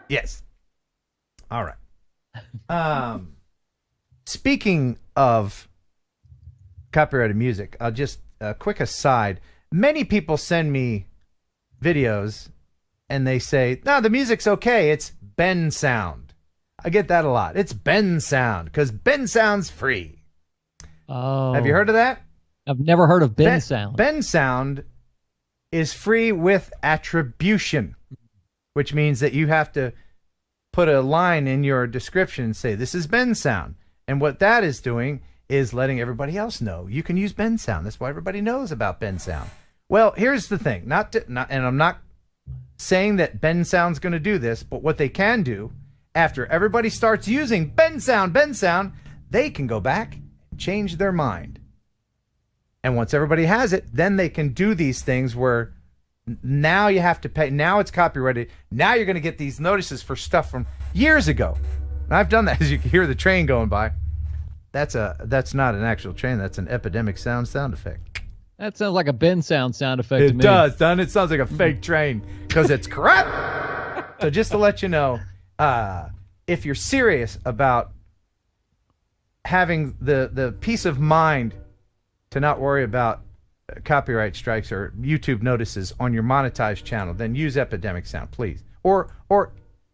Yes. All right. Speaking of copyrighted music, I'll just a quick aside. Many people send me videos and they say, no, the music's okay. It's Ben Sound. I get that a lot. It's Ben Sound because Ben Sound's free. Oh. Have you heard of that? I've never heard of Ben Sound. Ben Sound is free with attribution, which means that you have to put a line in your description and say, this is Ben Sound. And what that is doing is letting everybody else know you can use Ben Sound. That's why everybody knows about Ben Sound. Well, here's the thing. And I'm not saying that Ben Sound's going to do this, but what they can do after everybody starts using Ben Sound, they can go back and change their mind. And once everybody has it, then they can do these things where now you have to pay. Now it's copyrighted. Now you're going to get these notices for stuff from years ago. And I've done that. As you can hear the train going by. That's not an actual train. That's an Epidemic Sound effect. That sounds like a Ben Sound effect to me. It does, doesn't it? It sounds like a fake train because it's crap. So just to let you know, if you're serious about having the peace of mind to not worry about copyright strikes or YouTube notices on your monetized channel, then use Epidemic Sound, please. Or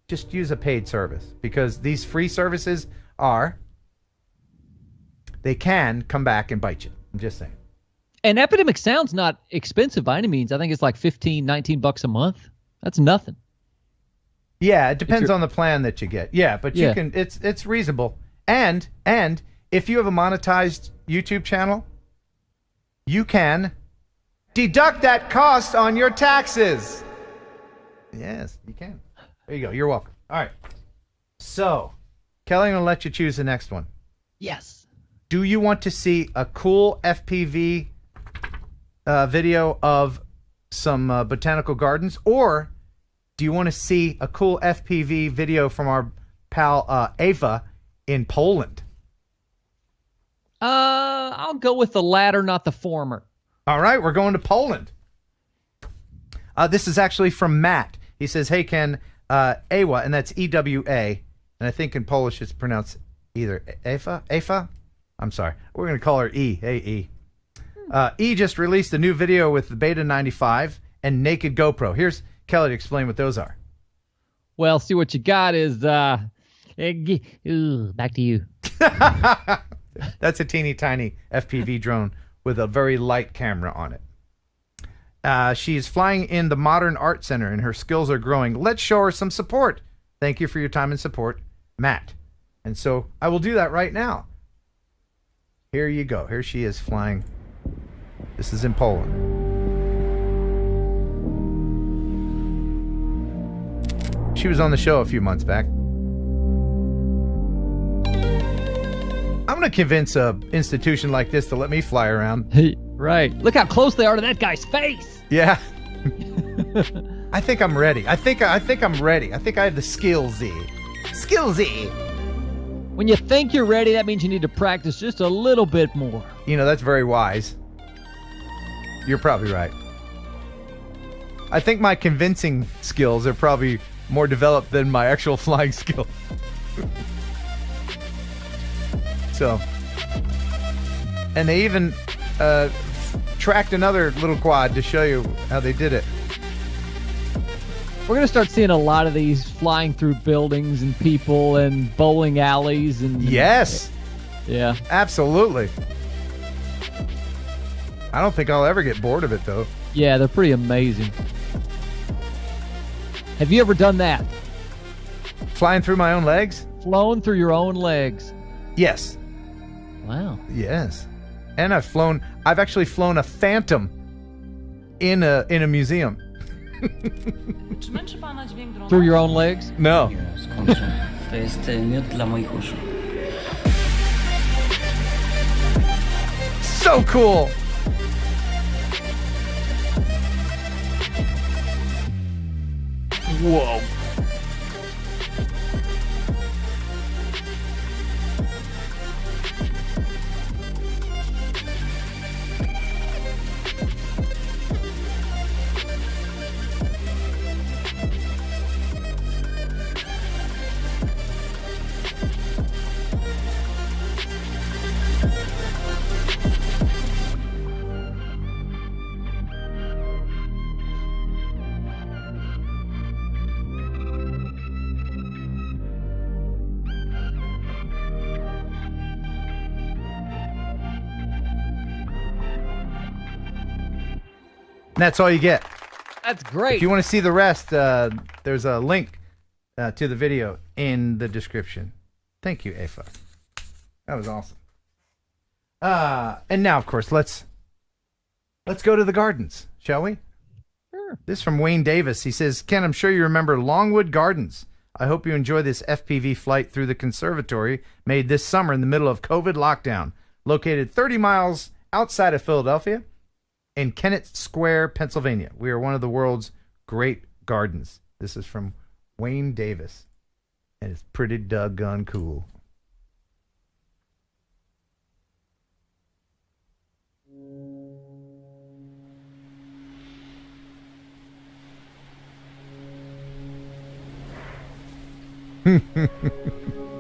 just use a paid service, because these free services they can come back and bite you. I'm just saying. And Epidemic Sound's not expensive by any means. I think it's like $15, $19 a month. That's nothing. Yeah, it depends on the plan that you get. Yeah, but you can. It's reasonable. And if you have a monetized YouTube channel, you can deduct that cost on your taxes. Yes, you can. There you go. You're welcome. All right. So, Kelly, I'm going to let you choose the next one. Yes. Do you want to see a cool FPV video of some botanical gardens, or do you want to see a cool FPV video from our pal Ava in Poland? I'll go with the latter, not the former. All right, we're going to Poland. This is actually from Matt. He says, hey, Ken, Ewa, and that's E-W-A, and I think in Polish it's pronounced either Ava? I'm sorry. We're going to call her E. Hey, E. E just released a new video with the Beta 95 and Naked GoPro. Here's Kelly to explain what those are. Well, see, what you got is... back to you. That's a teeny tiny FPV drone with a very light camera on it. She's flying in the Modern Art Center and her skills are growing. Let's show her some support. Thank you for your time and support, Matt. And so I will do that right now. Here you go. Here she is flying. This is in Poland. She was on the show a few months back. going to convince a institution like this to let me fly around. Right. Look how close they are to that guy's face. Yeah. I think I'm ready. I think I'm ready. I think I have the skillsy. When you think you're ready, that means you need to practice just a little bit more. You know, that's very wise. You're probably right. I think my convincing skills are probably more developed than my actual flying skill. So, and they even tracked another little quad to show you how they did it. We're going to start seeing a lot of these flying through buildings and people and bowling alleys. And yes. Yeah. Absolutely. I don't think I'll ever get bored of it, though. Yeah, they're pretty amazing. Have you ever done that? Flying through my own legs? Flown through your own legs? Yes. Wow. Yes. And I've actually flown a Phantom in a museum. Through your own legs? No. So cool. Whoa. And that's all you get. That's great. If you want to see the rest, there's a link to the video in the description. Thank you, Afa. That was awesome. And now, of course, let's go to the gardens, shall we? Sure. This is from Wayne Davis. He says, Ken, I'm sure you remember Longwood Gardens. I hope you enjoy this FPV flight through the conservatory made this summer in the middle of COVID lockdown. Located 30 miles outside of Philadelphia in Kennett Square, Pennsylvania. We are one of the world's great gardens. This is from Wayne Davis. And it's pretty doggone cool.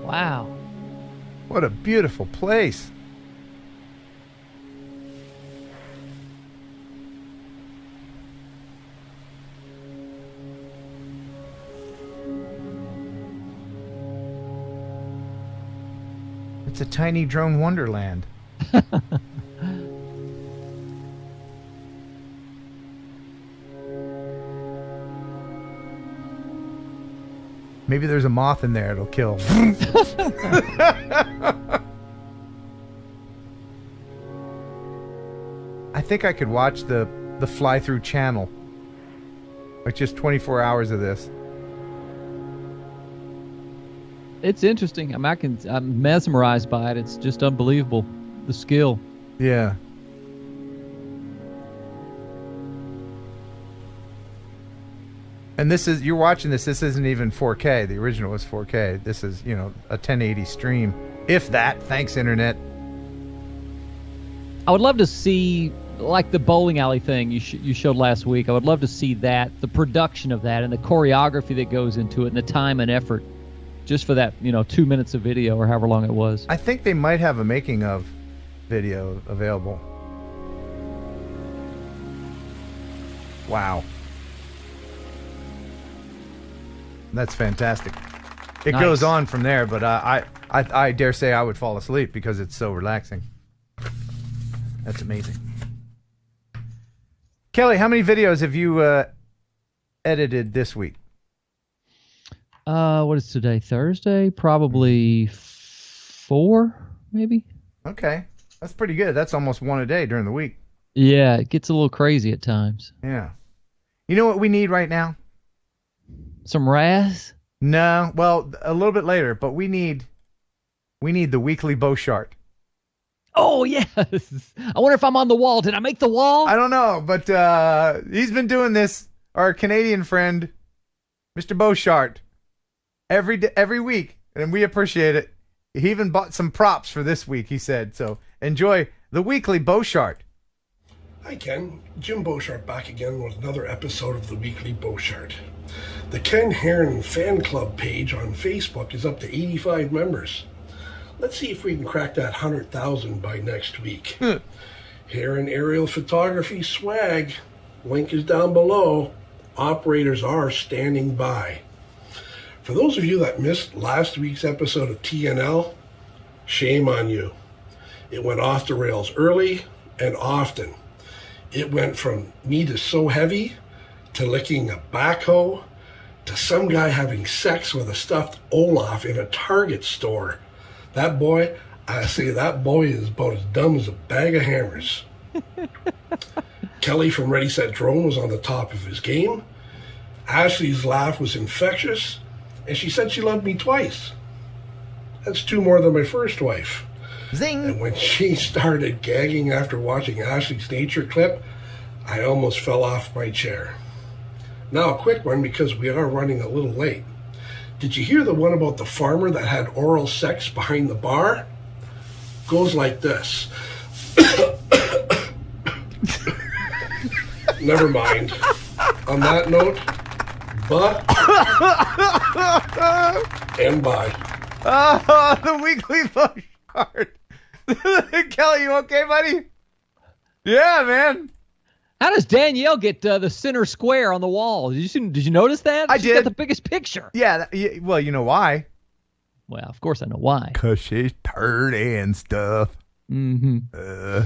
Wow. What a beautiful place. It's a tiny drone wonderland. Maybe there's a moth in there it'll kill. I think I could watch the fly-through channel. Like just 24 hours of this. It's interesting. I'm mesmerized by it. It's just unbelievable. The skill. Yeah. And you're watching this isn't even 4K. The original was 4K. This is, a 1080 stream. If that, thanks internet. I would love to see, like the bowling alley thing you showed last week. I would love to see that, the production of that and the choreography that goes into it and the time and effort just for that, 2 minutes of video or however long it was. I think they might have a making of video available. Wow. That's fantastic. It Nice. goes on from there, but I dare say I would fall asleep because it's so relaxing. That's amazing. Kelly, how many videos have you edited this week? What is today? Thursday? Probably 4, maybe. Okay. That's pretty good. That's almost one a day during the week. Yeah, it gets a little crazy at times. Yeah. You know what we need right now? Some Razz? No, well, a little bit later, but we need the weekly Beau chart. Oh, yes. I wonder if I'm on the wall. Did I make the wall? I don't know, but he's been doing this, our Canadian friend, Mr. Beauchart, every week, and we appreciate it. He even bought some props for this week, he said. So enjoy the weekly Beauchart. Hi, Ken. Jim Beauchart back again with another episode of the weekly Beauchart. The Ken Heron fan club page on Facebook is up to 85 members. Let's see if we can crack that 100,000 by next week. Heron aerial photography swag. Link is down below. Operators are standing by. For those of you that missed last week's episode of TNL, shame on you. It went off the rails early and often. It went from meat is so heavy to licking a backhoe to some guy having sex with a stuffed Olaf in a Target store. That boy, I say that boy is about as dumb as a bag of hammers. Kelly from Ready Set Drone was on the top of his game. Ashley's laugh was infectious, and she said she loved me twice. That's 2 more than my first wife. Zing! And when she started gagging after watching Ashley's nature clip, I almost fell off my chair. Now a quick one because we are running a little late. Did you hear the one about the farmer that had oral sex behind the bar? Goes like this. Never mind. On that note, and bye. Oh, the weekly Beauchart. Kelly, you okay, buddy? Yeah, man. How does Danielle get the center square on the wall? Did you notice that? She's got the biggest picture. Yeah, well, you know why. Well, of course I know why. Because she's purty and stuff. Mm-hmm.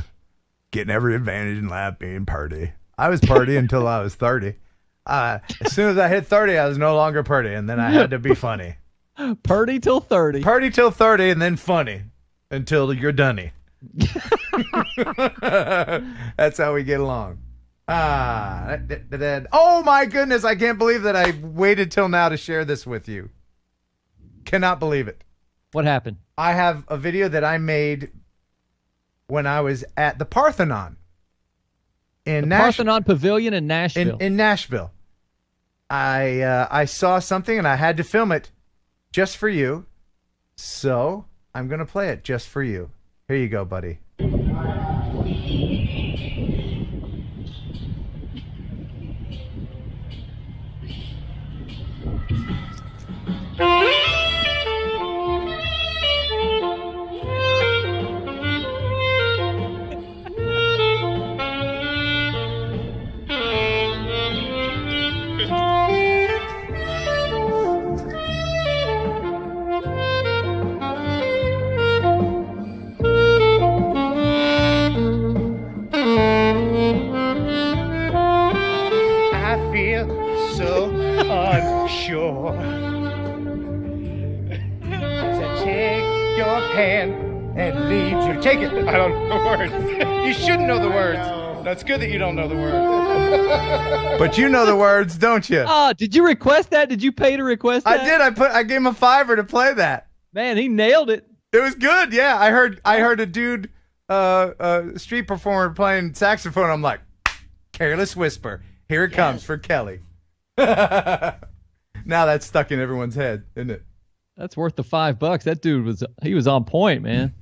Getting every advantage in life being purty. I was purty until I was 30. As soon as I hit 30, I was no longer purty, and then I had to be funny. Purty till 30. Purty till 30, and then funny until you're dunny. That's how we get along. Oh my goodness, I can't believe that I waited till now to share this with you. Cannot believe it. What happened? I have a video that I made when I was at the Parthenon in Parthenon Pavilion in Nashville. In Nashville. I saw something and I had to film it just for you. So I'm going to play it just for you. Here you go, buddy. Unsure. So take your hand and lead you. Take it. I don't know the words. You shouldn't know the words. That's good that you don't know the words. But you know the words, don't you? Oh, did you request that? Did you pay to request that? I did. I gave him a $5 to play that. Man, he nailed it. It was good. Yeah, I heard a dude, street performer playing saxophone. I'm like, Careless Whisper. Here it comes for Kelly. Now that's stuck in everyone's head, isn't it? That's worth the $5. That dude was on point, man.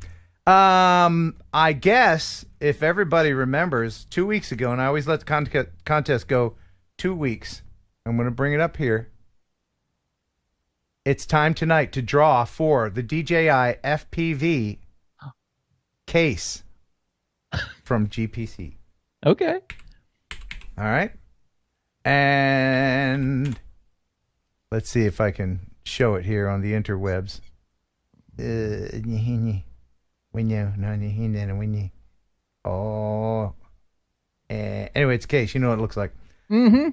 I guess if everybody remembers 2 weeks ago, and I always let the contest go 2 weeks. I'm going to bring it up here. It's time tonight to draw for the DJI FPV case from GPC. Okay. All right. And let's see if I can show it here on the interwebs. Oh. Anyway, it's a case. You know what it looks like. Mm-hmm.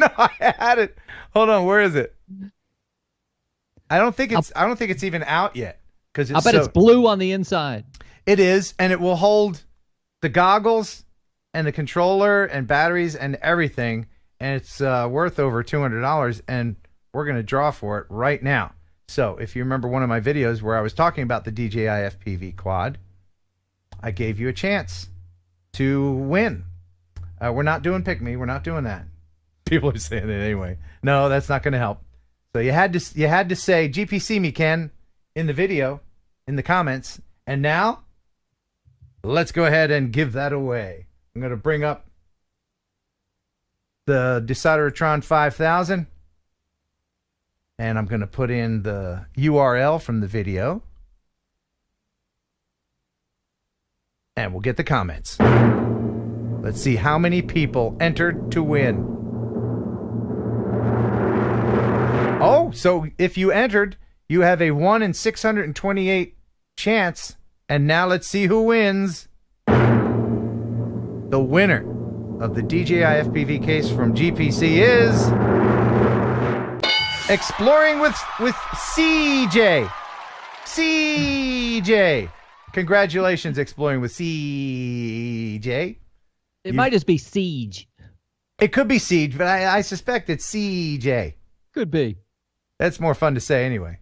No, I had it. Hold on. Where is it? I don't think it's even out yet. I bet it's blue on the inside. It is, and it will hold the goggles and the controller and batteries and everything, and it's worth over $200, and we're going to draw for it right now. So if you remember one of my videos where I was talking about the DJI FPV quad, I gave you a chance to win. We're not doing Pick Me. We're not doing that. People are saying it anyway. No, that's not going to help. So you had to say GPC me, Ken, in the video, in the comments. And now, let's go ahead and give that away. I'm going to bring up the Decideratron 5000. And I'm going to put in the URL from the video. And we'll get the comments. Let's see how many people entered to win. Oh, so if you entered, you have a 1 in 628 chance. And now let's see who wins. The winner of the DJI FPV case from GPC is Exploring with CJ. CJ. Congratulations, Exploring with CJ. It might just be Siege. It could be Siege, but I suspect it's CJ. Could be. That's more fun to say anyway.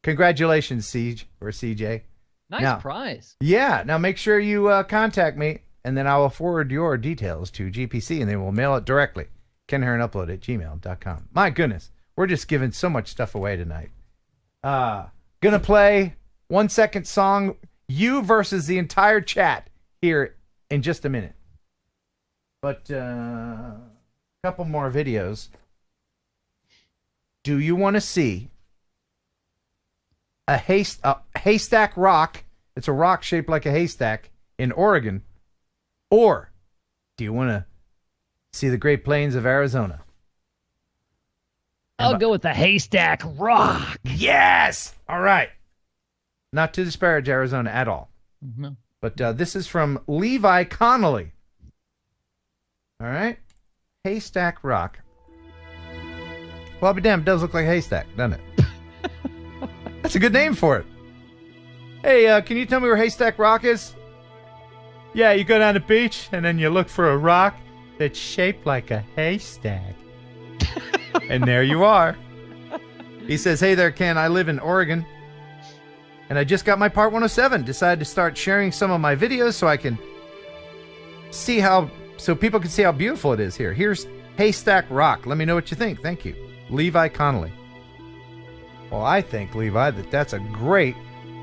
Congratulations, Siege, or CJ. Nice prize. Yeah. Now make sure you contact me, and then I will forward your details to GPC, and they will mail it directly. KenHeronUpload@gmail.com. My goodness. We're just giving so much stuff away tonight. Gonna play 1 second song, you versus the entire chat here in just a minute. But a couple more videos. Do you want to see a haystack rock? It's a rock shaped like a haystack in Oregon. Or do you want to see the Great Plains of Arizona? I'll go with the haystack rock. Yes! All right. Not to disparage Arizona at all. No. But this is from Levi Connolly. All right. Haystack rock. Well, I'll be damned, it does look like a haystack, doesn't it? That's a good name for it. Hey, can you tell me where Haystack Rock is? Yeah, you go down the beach, and then you look for a rock that's shaped like a haystack. And there you are. He says, hey there, Ken. I live in Oregon. And I just got my Part 107. Decided to start sharing some of my videos so I can see so people can see how beautiful it is here. Here's Haystack Rock. Let me know what you think. Thank you. Levi Connolly. Well, I think, Levi, that's a great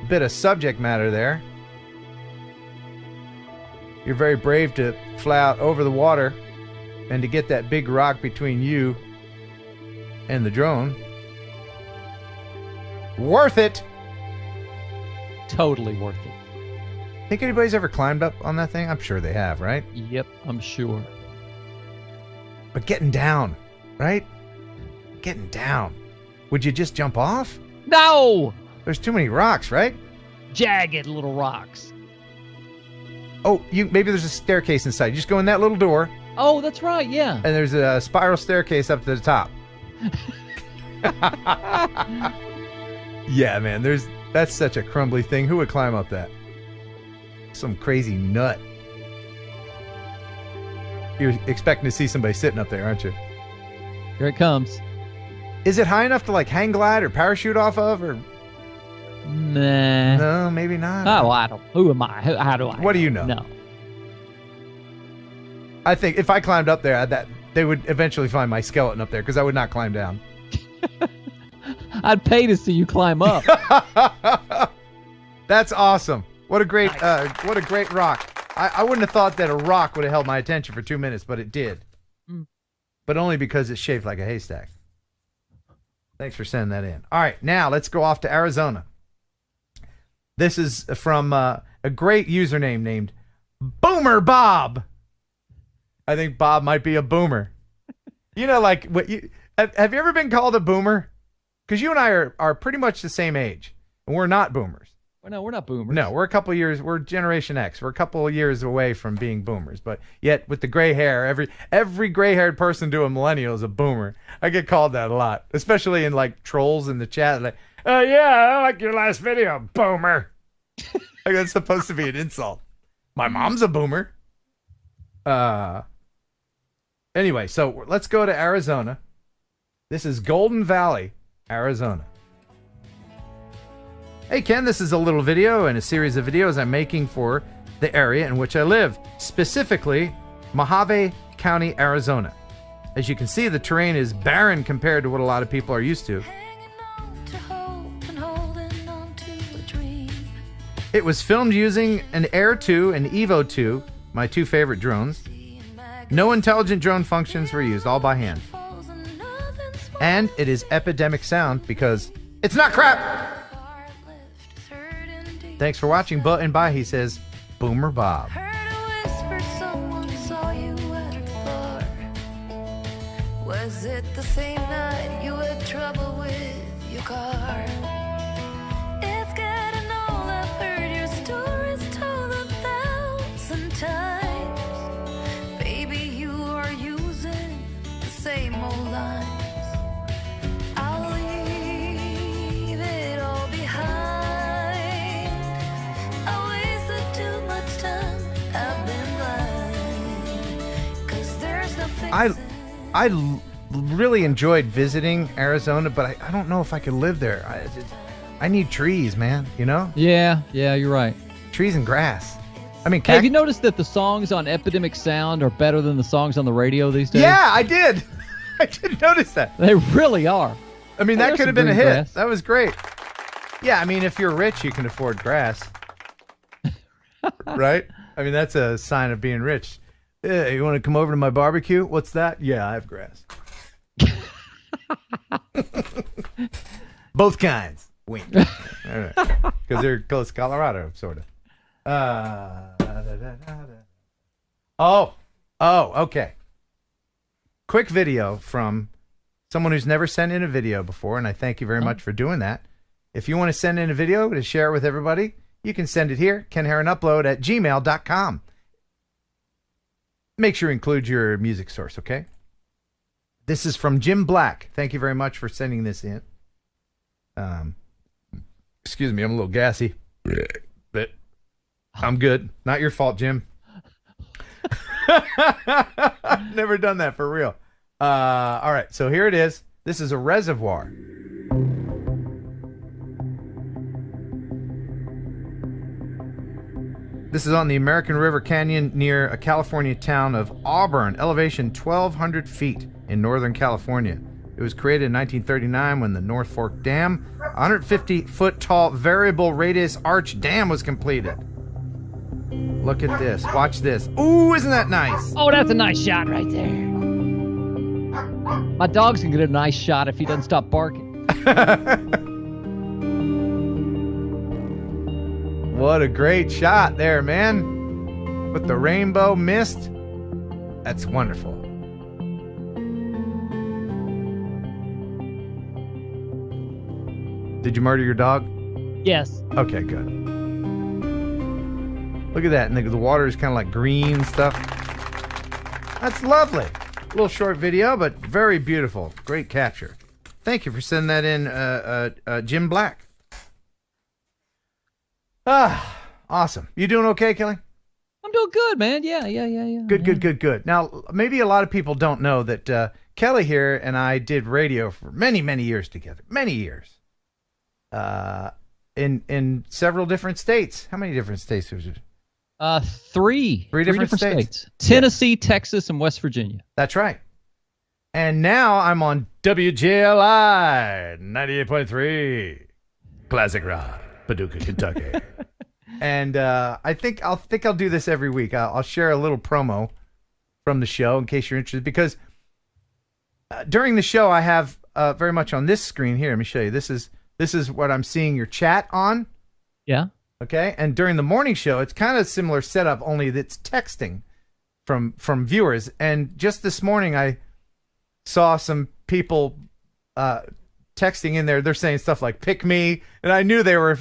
bit of subject matter there. You're very brave to fly out over the water and to get that big rock between you and the drone. Worth it. Totally worth it. Think anybody's ever climbed up on that thing? I'm sure they have, right? Yep, I'm sure. But getting down, right? Getting down. Would you just jump off? No! There's too many rocks, right? Jagged little rocks. Oh, maybe there's a staircase inside. You just go in that little door. Oh, that's right, yeah. And there's a spiral staircase up to the top. Yeah, man, that's such a crumbly thing. Who would climb up that? Some crazy nut. You're expecting to see somebody sitting up there, aren't you? Here it comes. Is it high enough to like hang glide or parachute off of, or? Nah. No, maybe not. Oh, I don't. Who am I? How do I? What do you know? No. I think if I climbed up there, they would eventually find my skeleton up there because I would not climb down. I'd pay to see you climb up. That's awesome. What a great rock. I wouldn't have thought that a rock would have held my attention for 2 minutes, but it did. But only because it's shaped like a haystack. Thanks for sending that in. All right, now let's go off to Arizona. This is from a great username named Boomer Bob. I think Bob might be a boomer. You know, like, have you ever been called a boomer? Because you and I are pretty much the same age, and we're not boomers. No, we're not boomers. No, we're a couple years. We're Generation X. We're a couple of years away from being boomers. But yet, with the gray hair, every gray-haired person to a millennial is a boomer. I get called that a lot, especially in like trolls in the chat. Like, oh yeah, I like your last video, boomer. Like that's supposed to be an insult. My mom's a boomer. Anyway, so let's go to Arizona. This is Golden Valley, Arizona. Hey Ken, this is a little video and a series of videos I'm making for the area in which I live, specifically Mojave County, Arizona. As you can see, the terrain is barren compared to what a lot of people are used to. It was filmed using an Air 2 and Evo 2, my two favorite drones. No intelligent drone functions were used, all by hand. And it is epidemic sound because it's not crap! Thanks for watching, and bye, he says, Boomer Bob. Was it the same night you had trouble with your car? It's getting old, I've heard your stories told 1,000 times. Baby, you are using the same old lines. I'll leave it all behind. I wasted too much time, I've been blind. 'Cause there's nothing. I really enjoyed visiting Arizona, but I don't know if I could live there. I need trees, man, you know? Yeah, you're right. Trees and grass. I mean, Hey, have you noticed that the songs on Epidemic Sound are better than the songs on the radio these days? Yeah, I did. I did notice that. They really are. I mean, Oh, that there's could have some been a green hit. grass. That was great. Yeah, I mean, if you're rich, you can afford grass. Right? I mean, that's a sign of being rich. Yeah, you want to come over to my barbecue? What's that? Yeah, I have grass. Both kinds. Wink. All right. Because they're close to Colorado, sort of. Oh, okay. Quick video from someone who's never sent in a video before, and I thank you very much for doing that. If you want to send in a video to share it with everybody, you can send it here, kenheronupload@gmail.com. Make sure you include your music source, okay? This is from Jim Black. Thank you very much for sending this in. Excuse me, I'm a little gassy. But I'm good. Not your fault, Jim. I've never done that for real. All right, so here it is. This is a reservoir. This is on the American River Canyon near a California town of Auburn, elevation 1,200 feet in Northern California. It was created in 1939 when the North Fork Dam, a 150-foot tall variable radius arch dam, was completed. Look at this. Watch this. Ooh, isn't that nice? Oh, that's a nice shot right there. My dog's gonna get a nice shot if he doesn't stop barking. What a great shot there, man. With the rainbow mist. That's wonderful. Did you murder your dog? Yes. Okay, good. Look at that. And the water is kind of like green stuff. That's lovely. A little short video, but very beautiful. Great capture. Thank you for sending that in, Jim Black. Awesome. You doing okay, Kelly? I'm doing good, man. Yeah. Good. Now, maybe a lot of people don't know that Kelly here and I did radio for many, many years together. Many years. In several different states. How many different states was it? Three different states. Tennessee, Texas, and West Virginia. That's right. And now I'm on WJLI 98.3 Classic Rock, Paducah, Kentucky. And I think I'll do this every week. I'll share a little promo from the show in case you're interested, because during the show I have very much on this screen here. Let me show you. This is what I'm seeing your chat on. Yeah. Okay. And during the morning show, it's kind of a similar setup, only that's texting from viewers. And just this morning, I saw some people texting in there. They're saying stuff like "pick me," and I knew they're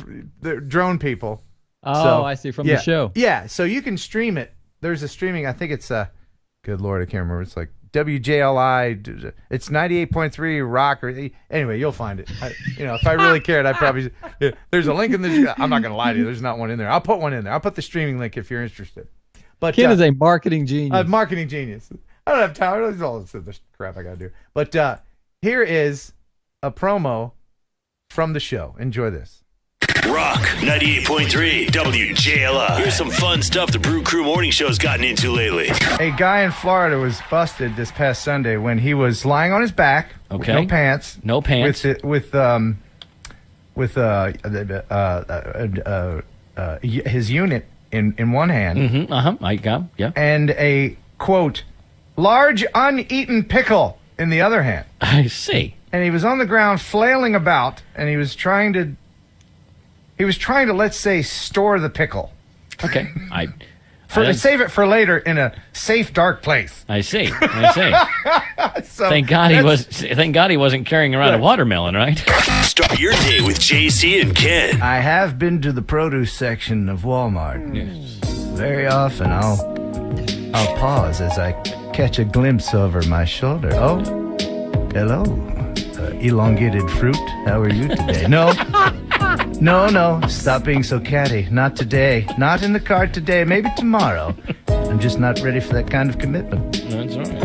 drone people. Oh, so, I see, from the show. Yeah, so you can stream it. There's a streaming. I think it's good Lord, I can't remember. It's like WJLI. It's 98.3 rock. Or anyway, you'll find it. If I really cared, I'd probably. There's a link in this. I'm not gonna lie to you. There's not one in there. I'll put one in there. I'll put the streaming link if you're interested. But Ken is a marketing genius. Marketing genius. I don't have time. That's all this crap I gotta do. But here is a promo from the show. Enjoy this. Rock 98.3 WJLI. Here's some fun stuff the Brew Crew Morning Show's gotten into lately. A guy in Florida was busted this past Sunday when he was lying on his back, with no pants, with his unit in one hand, and a quote large uneaten pickle in the other hand. I see. And he was on the ground flailing about, and he was trying to, let's say, store the pickle. Okay. Save it for later in a safe, dark place. I see. So thank God he wasn't carrying around a watermelon, right? Start your day with JC and Ken. I have been to the produce section of Walmart. Yes. Very often I'll pause as I catch a glimpse over my shoulder. Oh, hello, elongated fruit. How are you today? No. Stop being so catty. Not today. Not in the cart today. Maybe tomorrow. I'm just not ready for that kind of commitment. That's all right.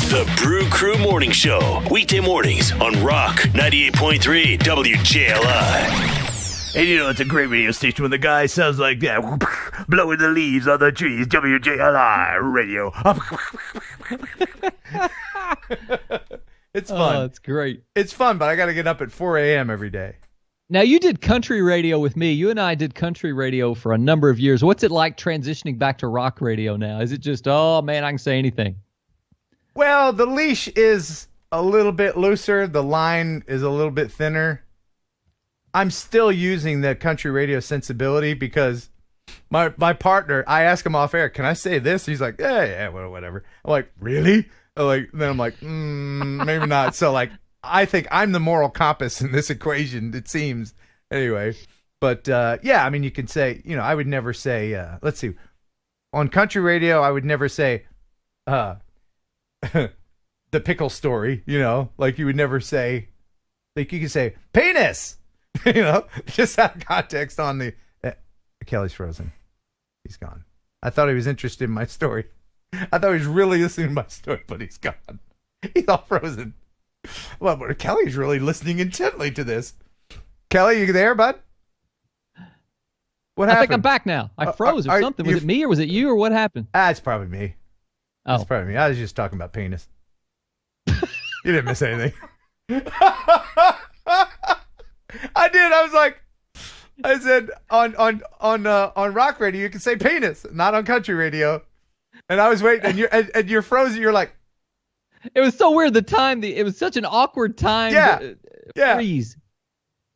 The Brew Crew Morning Show. Weekday mornings on Rock 98.3 WJLI. And you know, it's a great radio station when the guy sounds like that, blowing the leaves on the trees. WJLI radio. It's fun. Oh, it's great. It's fun, but I got to get up at 4 a.m. every day. Now, you did country radio with me. You and I did country radio for a number of years. What's it like transitioning back to rock radio now? Is it just, oh, man, I can say anything? Well, the leash is a little bit looser. The line is a little bit thinner. I'm still using the country radio sensibility because my partner, I ask him off air, can I say this? He's like, yeah, whatever. I'm like, really? Then I'm like, maybe not. So, I think I'm the moral compass in this equation, it seems. Anyway, but yeah, I mean, you can say, I would never say, let's see, on country radio, I would never say, the pickle story, you would never say, you could say, penis, just out of context on the, Kelly's frozen. He's gone. I thought he was interested in my story. I thought he was really listening to my story, but he's gone. He's all frozen. Well, but Kelly's really listening intently to this. Kelly, you there, bud? What happened? I think I'm back now. I froze or something. Was it me or was it you or what happened? It's probably me. Oh. It's probably me. I was just talking about penis. You didn't miss anything. I did. I said on rock radio you can say penis, not on country radio. And I was waiting, and you're frozen. You're like. It was so weird. It was such an awkward time. Yeah. Freeze.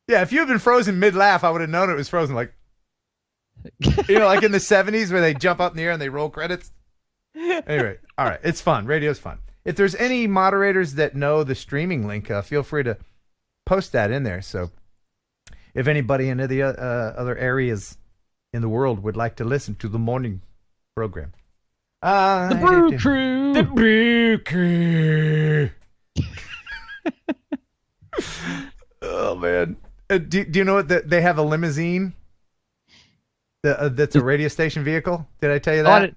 Yeah, if you had been frozen mid-laugh, I would have known it was frozen. Like like in the 70s where they jump up in the air and they roll credits. Anyway, all right. It's fun. Radio's fun. If there's any moderators that know the streaming link, feel free to post that in there. So if anybody in the other areas in the world would like to listen to the morning program. The Brew Crew. The Brew Crew. Oh, man. Do you know what? They have a limousine that's a radio station vehicle? Did I tell you that?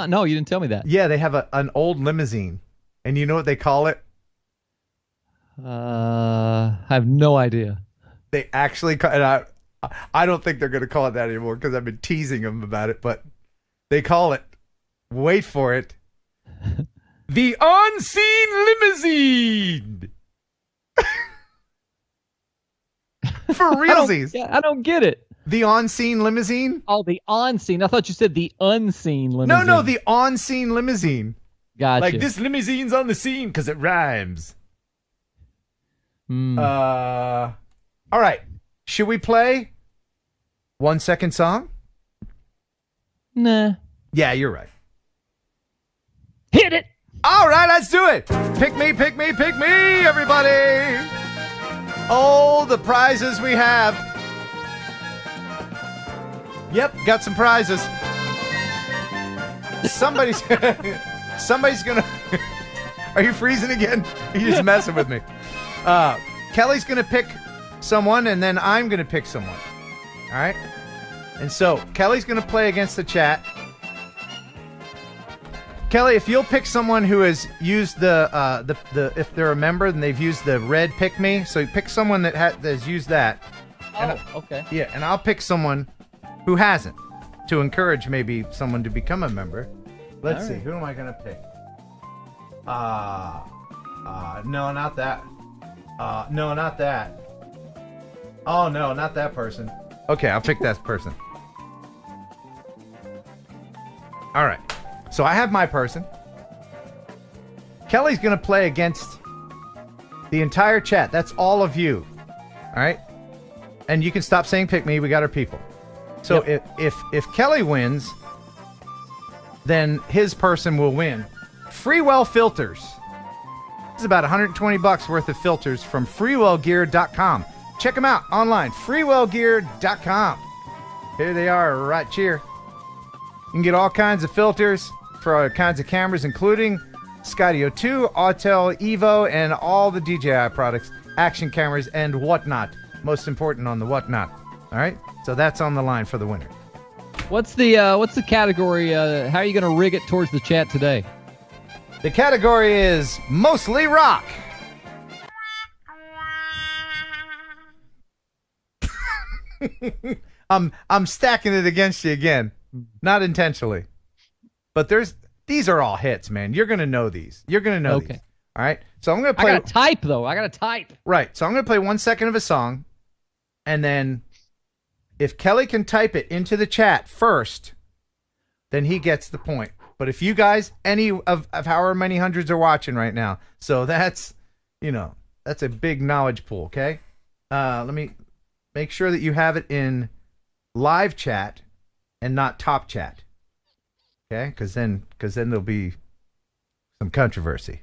No, you didn't tell me that. Yeah, they have an old limousine. And you know what they call it? I have no idea. They actually call it. I don't think they're going to call it that anymore because I've been teasing them about it, but they call it. Wait for it. The Unseen Limousine. For realsies. I don't get it. The On-Scene Limousine? Oh, the On-Scene. I thought you said the Unseen Limousine. No, the On-Scene Limousine. Gotcha. Like this limousine's on the scene because it rhymes. All right. Should we play 1 second song? Nah. Yeah, you're right. Hit it. All right, let's do it. Pick me, pick me, pick me, everybody. Oh, the prizes we have. Yep, got some prizes. Somebody's gonna. Are you freezing again? You're just messing with me. Kelly's gonna pick someone, and then I'm gonna pick someone. All right. And so Kelly's gonna play against the chat. Kelly, if you'll pick someone who has used the if they're a member, then they've used the red pick me. So pick someone that has used that, Okay. Yeah, and I'll pick someone who hasn't to encourage maybe someone to become a member. Let's see. Who am I gonna pick? No, not that. No, not that. Oh no, not that person. Okay, I'll pick that person. All right. So I have my person. Kelly's gonna play against the entire chat. That's all of you. All right. And you can stop saying pick me. We got our people. So if Kelly wins, then his person will win. Freewell filters. This is about $120 worth of filters from freewellgear.com. Check them out online. freewellgear.com. Here they are right here. You can get all kinds of filters for all kinds of cameras, including Skydio 2, Autel, Evo, and all the DJI products, action cameras, and whatnot. Most important on the whatnot. All right? So that's on the line for the winner. What's the category? How are you going to rig it towards the chat today? The category is mostly rock. I'm stacking it against you again, not intentionally, but these are all hits, man. You're gonna know these. You're gonna know these. All right. So I'm gonna play. I gotta type though. I gotta type. Right. So I'm gonna play 1 second of a song, and then if Kelly can type it into the chat first, then he gets the point. But if you guys, any of however many hundreds are watching right now, so that's a big knowledge pool. Okay. Let me make sure that you have it in live chat and not top chat. Okay, because then there'll be some controversy.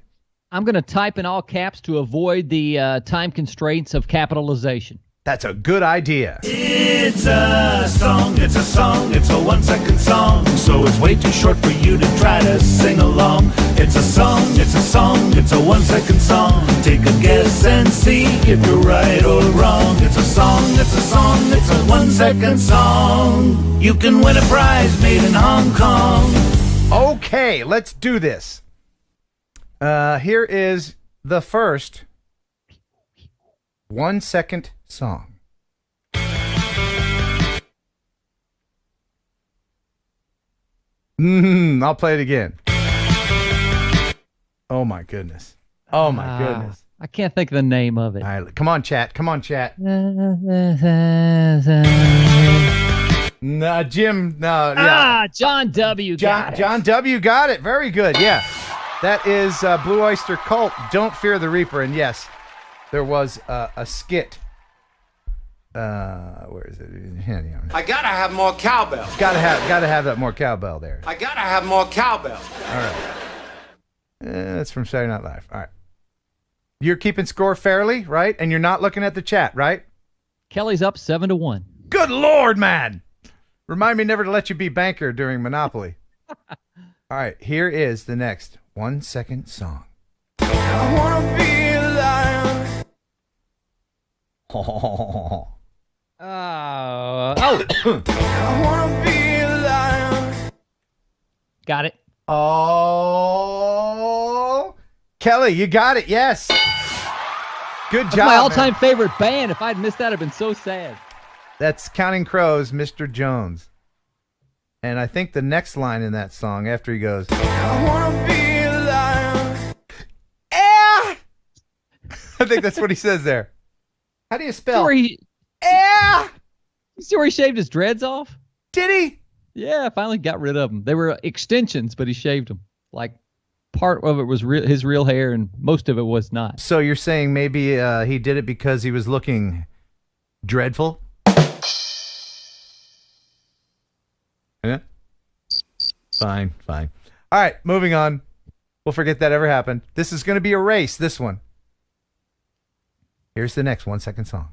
I'm going to type in all caps to avoid the time constraints of capitalization. That's a good idea. It's a song, it's a 1 second song. So it's way too short for you to try to sing along. It's a song, it's a 1 second song. Take a guess and see if you're right or wrong. It's a song, it's a 1 second song. You can win a prize made in Hong Kong. Okay, let's do this. Here is the first 1 second song. I'll play it again. Oh my goodness. Oh my goodness. I can't think of the name of it. All right, come on, chat. No, Jim. No. Yeah. John W. got it. John W. got it. Very good. Yeah. That is Blue Oyster Cult. Don't Fear the Reaper. And yes, there was a skit. Where is it? I gotta have more cowbell. Gotta have that more cowbell there. I gotta have more cowbell. All right. That's from Saturday Night Live. All right. You're keeping score fairly, right? And you're not looking at the chat, right? Kelly's up 7-1. Good Lord, man. Remind me never to let you be banker during Monopoly. All right. Here is the next 1 second song. I wanna be a lion. I wanna be a lion. Got it. Oh, Kelly, you got it. Yes. Good job. That's my all-time favorite band. If I'd missed that, I'd been so sad. That's Counting Crows, Mr. Jones. And I think the next line in that song, after he goes, I wanna be a lion. I think that's what he says there. How do you spell? You see where he shaved his dreads off? Did he? Yeah, I finally got rid of them. They were extensions, but he shaved them. Like, part of it was his real hair, and most of it was not. So you're saying maybe he did it because he was looking dreadful? Yeah. Fine. All right, moving on. We'll forget that ever happened. This is going to be a race, this one. Here's the next 1 second song.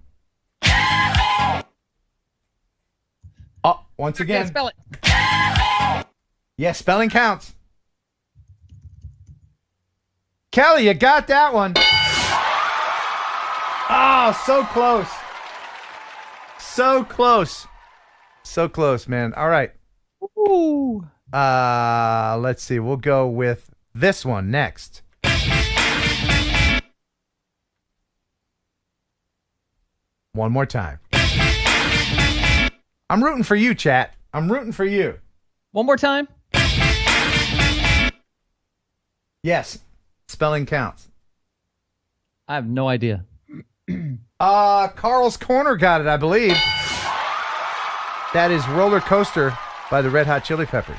Oh, once again. Can't spell it. Yeah, spelling counts. Kelly, you got that one. Oh, so close. So close, man. All right. Ooh. Let's see. We'll go with this one next. One more time. I'm rooting for you, chat. I'm rooting for you. One more time. Yes. Spelling counts. I have no idea. Carl's Corner got it, I believe. That is Roller Coaster by the Red Hot Chili Peppers.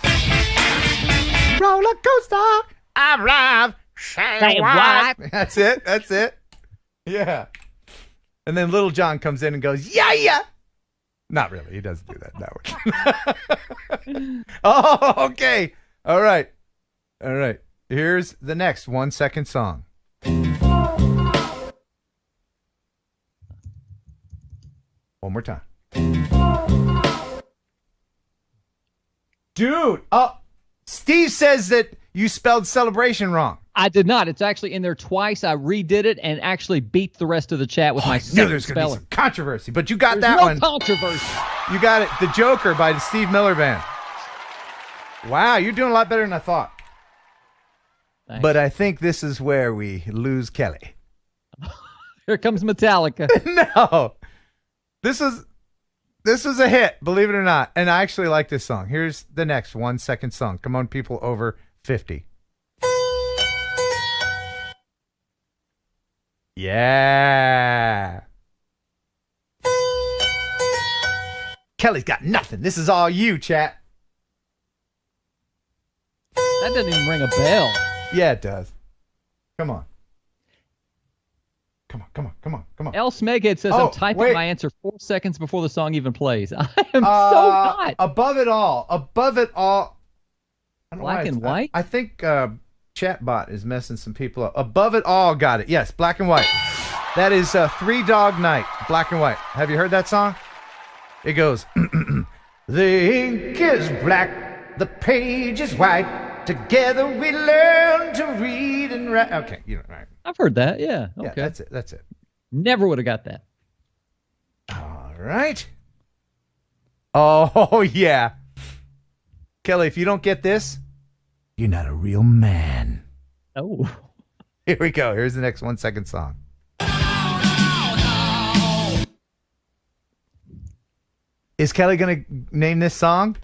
Roller coaster, I ride. Say what? That's it. That's it. Yeah. And then Little John comes in and goes, yeah, yeah. Not really. He doesn't do that. No. Oh, okay. All right. All right. Here's the next 1 second song. One more time. Dude. Steve says that you spelled celebration wrong. I did not. It's actually in there twice. I redid it and actually beat the rest of the chat with my second there's spelling. Gonna be some controversy, but you got that no one. Controversy. You got it. The Joker by the Steve Miller Band. Wow, you're doing a lot better than I thought. Thanks. But I think this is where we lose Kelly. Here comes Metallica. No. This was a hit, believe it or not. And I actually like this song. Here's the next 1 second song. Come on, people over 50. Yeah. Kelly's got nothing. This is all you, chat. That doesn't even ring a bell. Yeah, it does. Come on. Come on. El Smeghead says, I'm typing my answer 4 seconds before the song even plays. I am so not. Above it all. I don't know Black and white? I think Chatbot is messing some people up. Above it all, got it. Yes, Black and White. That is Three Dog Night, Black and White. Have you heard that song? It goes, the ink is black, the page is white. Together we learn to read and write. Okay, you know, right. I've heard that, yeah. Okay. Yeah, that's it. Never would have got that. All right. Oh, yeah. Kelly, if you don't get this, you're not a real man. Oh. Here we go. Here's the next 1 second song. Is Kelly going to name this song?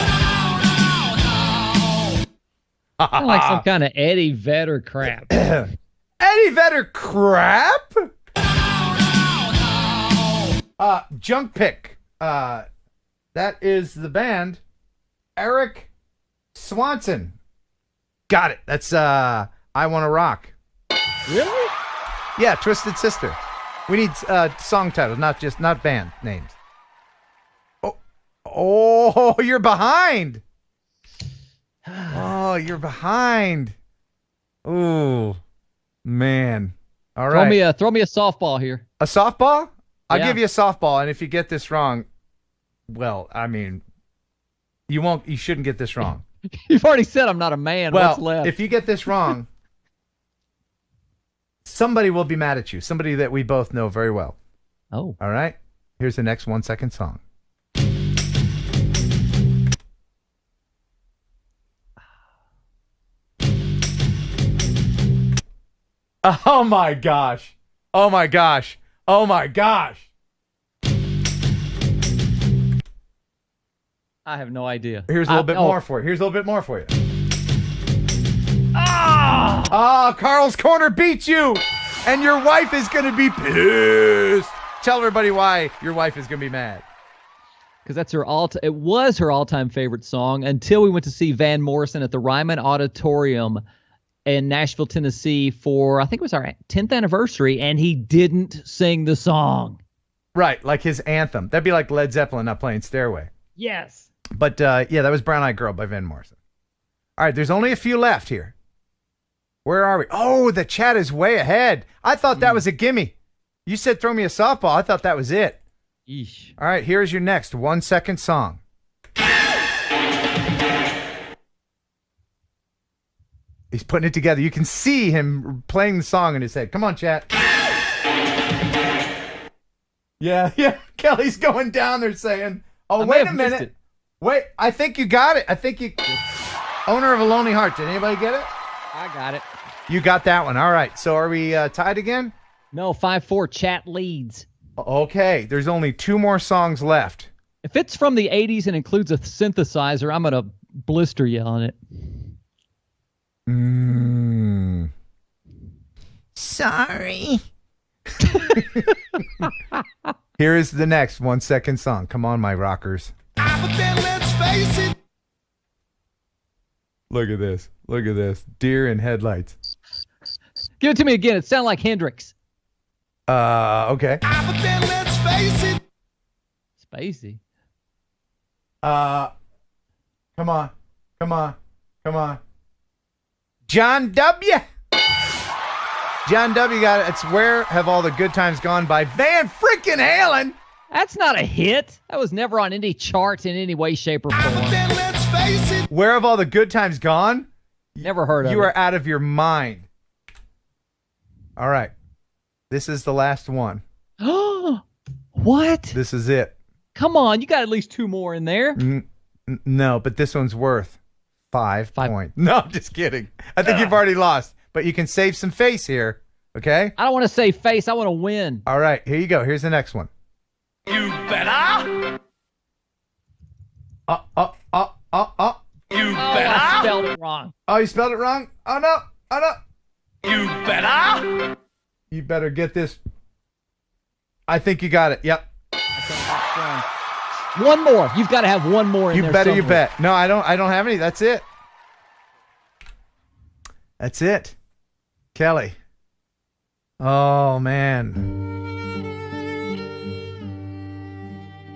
Sound like some kind of Eddie Vedder crap. Eddie Vedder crap? Junk Pick. That is the band. Eric Swanson. Got it. That's I Wanna Rock. Really? Yeah, Twisted Sister. We need song titles, not band names. Oh, you're behind. Oh, you're behind. Ooh, man. All right. Throw me a softball here. A softball? I'll Yeah. give you a softball, and if you get this wrong, well, I mean, you shouldn't get this wrong. You've already said I'm not a man. Well, What's left? if you get this wrong, somebody will be mad at you. Somebody that we both know very well. Oh. All right. Here's the next 1 second song. Oh my gosh. Oh my gosh. Oh my gosh. I have no idea. Here's a little bit more for you. Here's a little bit more for you. Carl's Corner beat you. And your wife is going to be pissed. Tell everybody why your wife is going to be mad. Because that's it was her all-time favorite song until we went to see Van Morrison at the Ryman Auditorium in Nashville, Tennessee for, I think it was our 10th anniversary, and he didn't sing the song. Right, like his anthem. That'd be like Led Zeppelin not playing Stairway. Yes. But, yeah, that was Brown Eyed Girl by Van Morrison. All right, there's only a few left here. Where are we? Oh, the chat is way ahead. I thought that was a gimme. You said throw me a softball. I thought that was it. Eesh. All right, here's your next 1 second song. He's putting it together. You can see him playing the song in his head. Come on, chat. Yeah. Kelly's going down there saying, wait a minute. Wait, I think you got it. Owner of a Lonely Heart. Did anybody get it? I got it. You got that one. All right. So are we tied again? No, 5-4. Chat leads. Okay. There's only 2 more songs left. If it's from the 80s and includes a synthesizer, I'm going to blister you on it. Sorry. Here is the next 1 second song. Come on, my rockers. But then let's face it. Look at this. Look at this. Deer in headlights. Give it to me again. It sounds like Hendrix. Okay. But then let's face it. Spacey. Come on. Come on. Come on. John W. John W. got it. It's Where Have All the Good Times Gone by Van freaking Halen. That's not a hit. That was never on any charts in any way, shape, or form. But then let's face it. Where Have All the Good Times Gone? Never heard of it. You are out of your mind. All right. This is the last one. What? This is it. Come on. You got at least 2 more in there. No, but this one's worth 5 points. No, I'm just kidding. I think you've already lost, but you can save some face here. Okay? I don't want to save face. I want to win. All right. Here you go. Here's the next one. You better. You better. I spelled it wrong. Oh, you spelled it wrong? Oh, no. Oh, no. You better. You better get this. I think you got it. Yep. One more. You've got to have one more in You there better, somewhere. you bet. No, I don't have any. That's it. That's it. Kelly. Oh, man.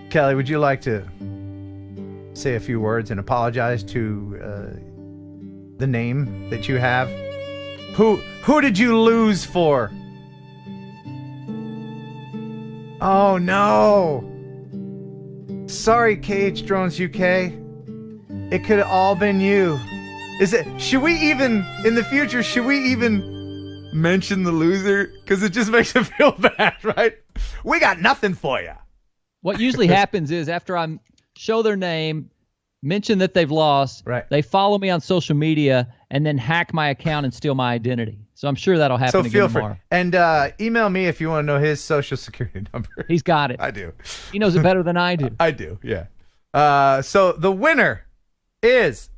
Kelly, would you like to say a few words and apologize to the name that you have? Who did you lose for? Oh, no. Sorry, KH Drones UK. It could have all been you. Should we even, in the future, mention the loser? Because it just makes it feel bad, right? We got nothing for you. What usually happens is after I show their name, mention that they've lost, right, they follow me on social media and then hack my account and steal my identity. So I'm sure that'll happen again tomorrow. And email me if you want to know his social security number. He's got it. I do. He knows it better than I do. I do, yeah. So the winner is...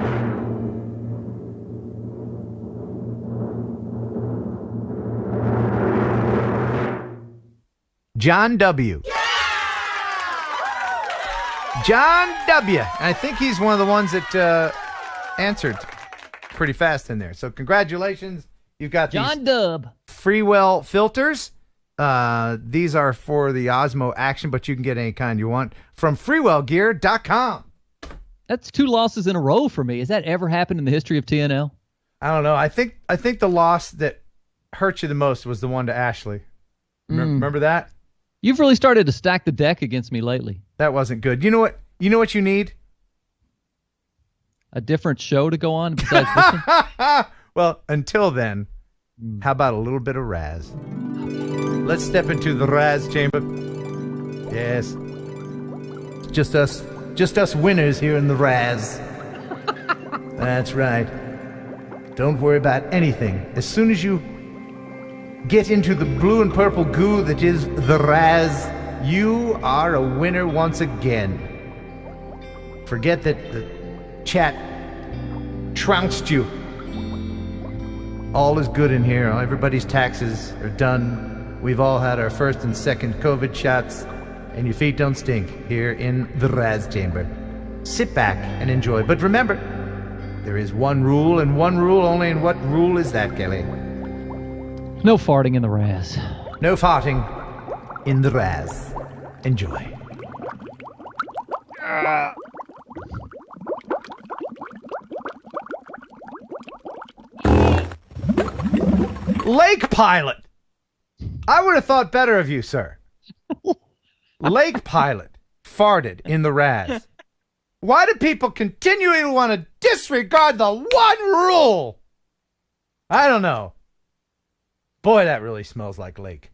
John W. Yeah! John W. And I think he's one of the ones that answered pretty fast in there. So congratulations. You've got John Dub. Freewell filters. These are for the Osmo Action, but you can get any kind you want from freewellgear.com. That's 2 losses in a row for me. Has that ever happened in the history of TNL? I don't know. I think the loss that hurt you the most was the one to Ashley. Remember that? You've really started to stack the deck against me lately. That wasn't good. You know what? You know what you need? A different show to go on besides this one? Well, until then, how about a little bit of Razz? Let's step into the Razz chamber. Yes. Just us winners here in the Razz. That's right. Don't worry about anything. As soon as you get into the blue and purple goo that is the Razz, you are a winner once again. Forget that the chat trounced you. All is good in here. Everybody's taxes are done. We've all had our first and second COVID shots, and your feet don't stink here in the Razz chamber. Sit back and enjoy. But remember, there is one rule, and one rule only, and what rule is that, Kelly? No farting in the Razz. No farting in the Razz. Enjoy. Lake Pilot. I would have thought better of you, sir. Lake Pilot farted in the Razz. Why do people continually want to disregard the one rule? I don't know. Boy, that really smells like lake.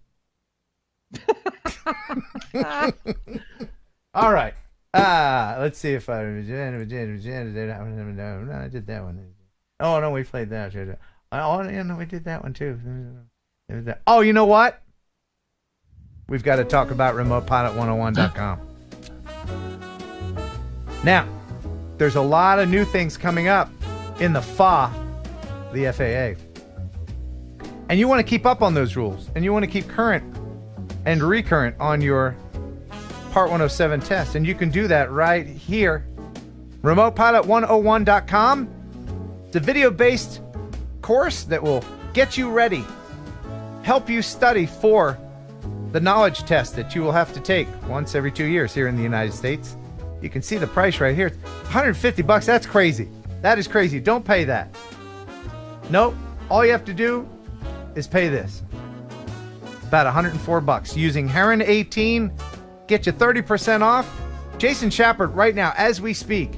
All right. Let's see if I did that one. Oh, no, we played that. Oh, yeah, no, we did that one too. Oh, you know what? We've got to talk about remotepilot101.com. Now, there's a lot of new things coming up in the FAA, the FAA. And you want to keep up on those rules, and you want to keep current and recurrent on your Part 107 test. And you can do that right here. RemotePilot101.com. It's a video-based course that will get you ready, help you study for the knowledge test that you will have to take once every 2 years here in the United States. You can see the price right here. $150. That's crazy. That is crazy. Don't pay that. Nope. All you have to do is pay this. About $104. Using Heron 18, get you 30% off. Jason Schappert, right now, as we speak,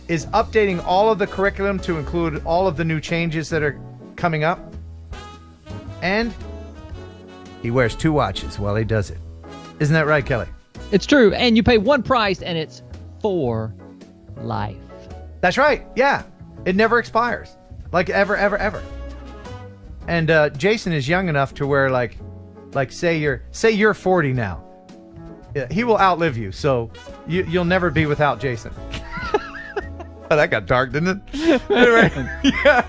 is updating all of the curriculum to include all of the new changes that are coming up. And he wears 2 watches while he does it. Isn't that right, Kelly? It's true. And you pay one price, and it's for life. That's right. Yeah. It never expires. Like ever, ever, ever. And Jason is young enough to where, like say you're 40 now. He will outlive you, so you'll never be without Jason. Oh, that got dark, didn't it? Anyway, yeah.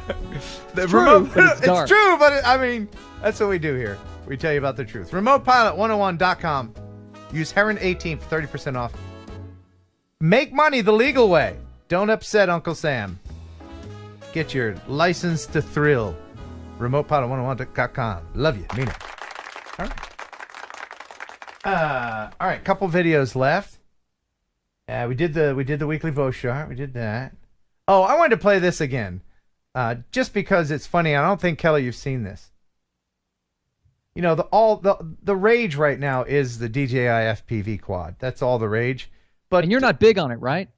It's true, it's true, but I mean, that's what we do here. We tell you about the truth. RemotePilot101.com. Use Heron 18 for 30% off. Make money the legal way. Don't upset Uncle Sam. Get your license to thrill. RemotePilot101.com. Love you. Mean it. All right. All right. Couple videos left. We did the weekly Beau chart. We did that. Oh, I wanted to play this again, just because it's funny. I don't think, Kelly, you've seen this. You know, the rage right now is the DJI FPV quad. That's all the rage. But and you're not big on it, right?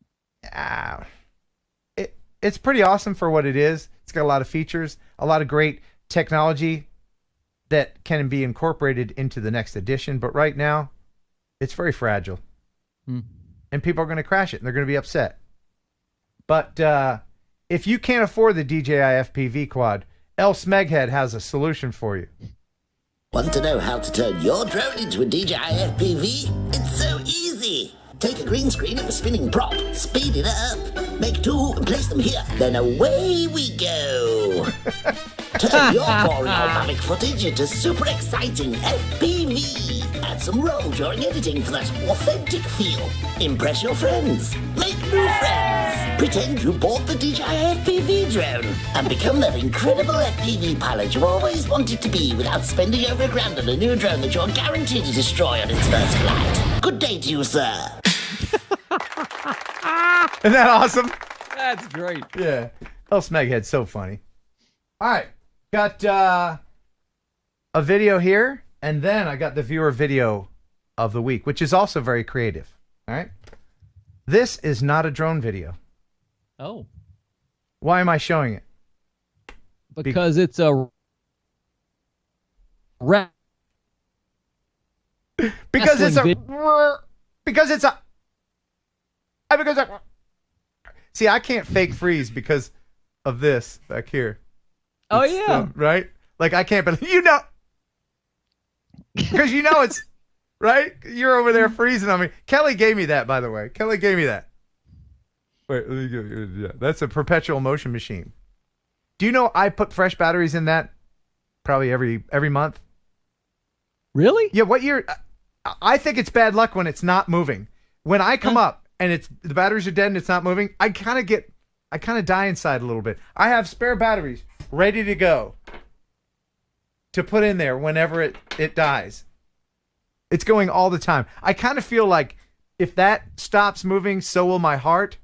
It's pretty awesome for what it is. It's got a lot of features, a lot of great technology that can be incorporated into the next edition. But right now, it's very fragile. And people are going to crash it, and they're going to be upset. But if you can't afford the DJI FPV quad, El Smeghead has a solution for you. Want to know how to turn your drone into a DJI FPV? It's so easy. Take a green screen of a spinning prop, speed it up, make 2 and place them here. Then away we go. Turn your boring organic footage into super exciting FPV. Add some roll during editing for that authentic feel. Impress your friends. Make new friends. Pretend you bought the DJI FPV drone and become that incredible FPV pilot you always wanted to be without spending over $1,000 on a new drone that you're guaranteed to destroy on its first flight. Good day to you, sir. Isn't that awesome? That's great. Yeah. El Smeghead's so funny. All right. Got a video here, and then I got the viewer video of the week, which is also very creative. All right. This is not a drone video. Oh. Why am I showing it? Because it's a because it's see, I can't fake freeze because of this back here. Oh, yeah. Right? Like, I can't, but you know, because you know it's, right? You're over there freezing on me. Kelly gave me that, by the way. Kelly gave me that. Wait, let me give you, yeah, that's a perpetual motion machine. Do you know I put fresh batteries in that probably every month? Really? Yeah, what year? I think it's bad luck when it's not moving. When I come up and the batteries are dead and it's not moving, I kind of die inside a little bit. I have spare batteries ready to go to put in there whenever it dies. It's going all the time. I kind of feel like if that stops moving, so will my heart.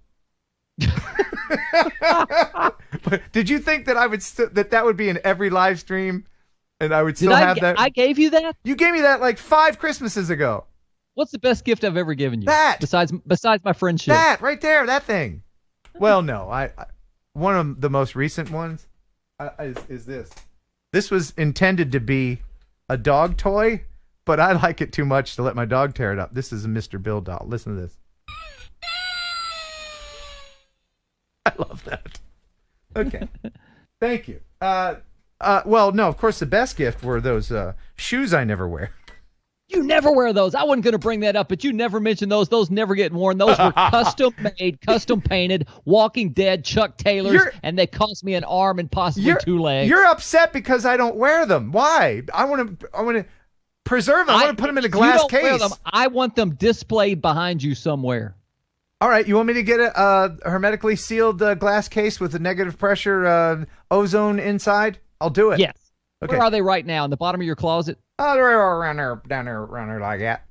But did you think that I would that would be in every live stream and I would still have that? I gave you that? You gave me that like 5 Christmases ago. What's the best gift I've ever given you? That. Besides my friendship. That right there, that thing. Well, no, I one of the most recent ones is this. This was intended to be a dog toy, but I like it too much to let my dog tear it up. This is a Mr. Bill doll. Listen to this. I love that. Okay. Thank you. Well, no, of course the best gift were those shoes I never wear. You never wear those. I wasn't going to bring that up, but you never mentioned those. Those never get worn. Those were custom made, custom painted, Walking Dead Chuck Taylors, and they cost me an arm and possibly 2 legs. You're upset because I don't wear them. Why? I want to preserve them. I want to put them in a glass case. Wear them. I want them displayed behind you somewhere. All right. You want me to get a hermetically sealed glass case with a negative pressure ozone inside? I'll do it. Yes. Okay. Where are they right now? In the bottom of your closet? Oh, they're around there, down there like that.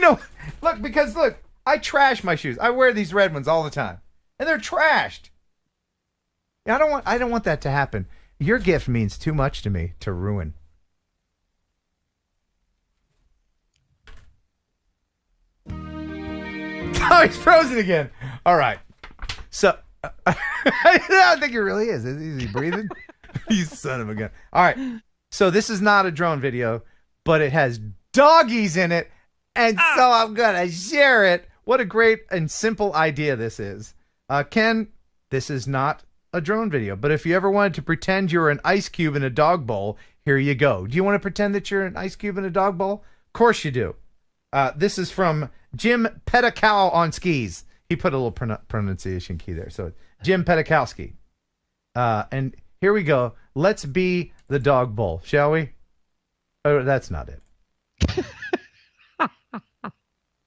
Look, I trash my shoes. I wear these red ones all the time, and they're trashed. I don't want that to happen. Your gift means too much to me to ruin. Oh, he's frozen again. All right. So, I don't think he really is. Is he breathing? You son of a gun. All right. So this is not a drone video, but it has doggies in it, and so I'm going to share it. What a great and simple idea this is. Ken, this is not a drone video, but if you ever wanted to pretend you're an ice cube in a dog bowl, here you go. Do you want to pretend that you're an ice cube in a dog bowl? Of course you do. This is from Jim Petticow on skis. He put a little pronunciation key there. So Jim Pettikowski. And here we go. Let's be the dog bowl, shall we? Oh, that's not it.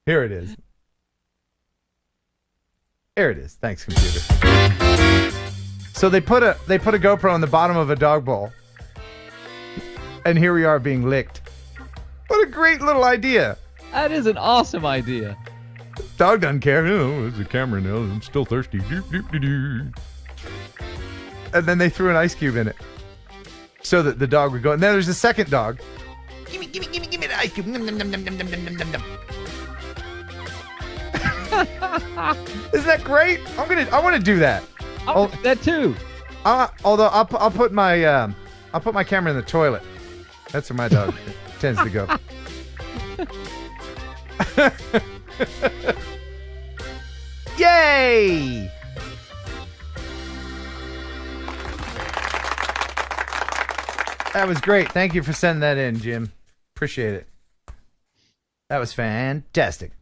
Here it is. There it is. Thanks, computer. So they put a GoPro on the bottom of a dog bowl, and here we are being licked. What a great little idea! That is an awesome idea. Dog doesn't care. Oh, there's a camera now. I'm still thirsty. And then they threw an ice cube in it, so that the dog would go. And then there's a second dog. Give me the ice cube. Nom, nom, nom, nom, nom, nom, nom, nom, nom. Isn't that great? I want to do that. I'll do that too. Although I'll put my camera in the toilet. That's where my dog tends to go. Yay! That was great. Thank you for sending that in, Jim. Appreciate it. That was fantastic.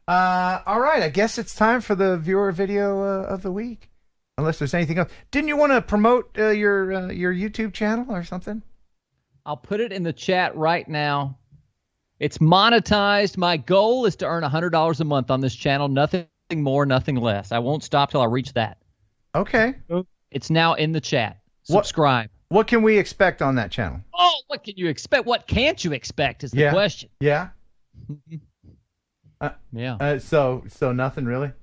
All right, I guess it's time for the viewer video of the week. Unless there's anything else. Didn't you want to promote your YouTube channel or something? I'll put it in the chat right now. It's monetized. My goal is to earn $100 a month on this channel. Nothing more, nothing less. I won't stop till I reach that. Okay. It's now in the chat. Subscribe. What can we expect on that channel? Oh, what can you expect? What can't you expect is the question. Yeah. Yeah. So nothing really?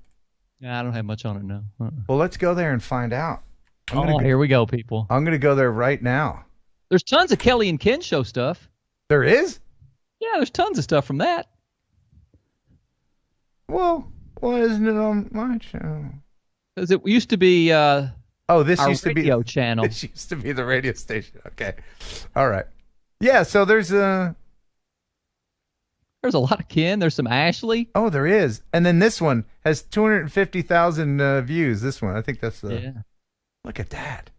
Yeah, I don't have much on it now. Well, let's go there and find out. Here we go, people. I'm going to go there right now. There's tons of Kelly and Ken show stuff. There is? Yeah, there's tons of stuff from that. Well, why isn't it on my channel? Because it used to be this used to be radio channel. This used to be the radio station. Okay. All right. Yeah, so there's a lot of Ken. There's some Ashley. Oh, there is. And then this one has 250,000 views. This one, I think that's Look at that.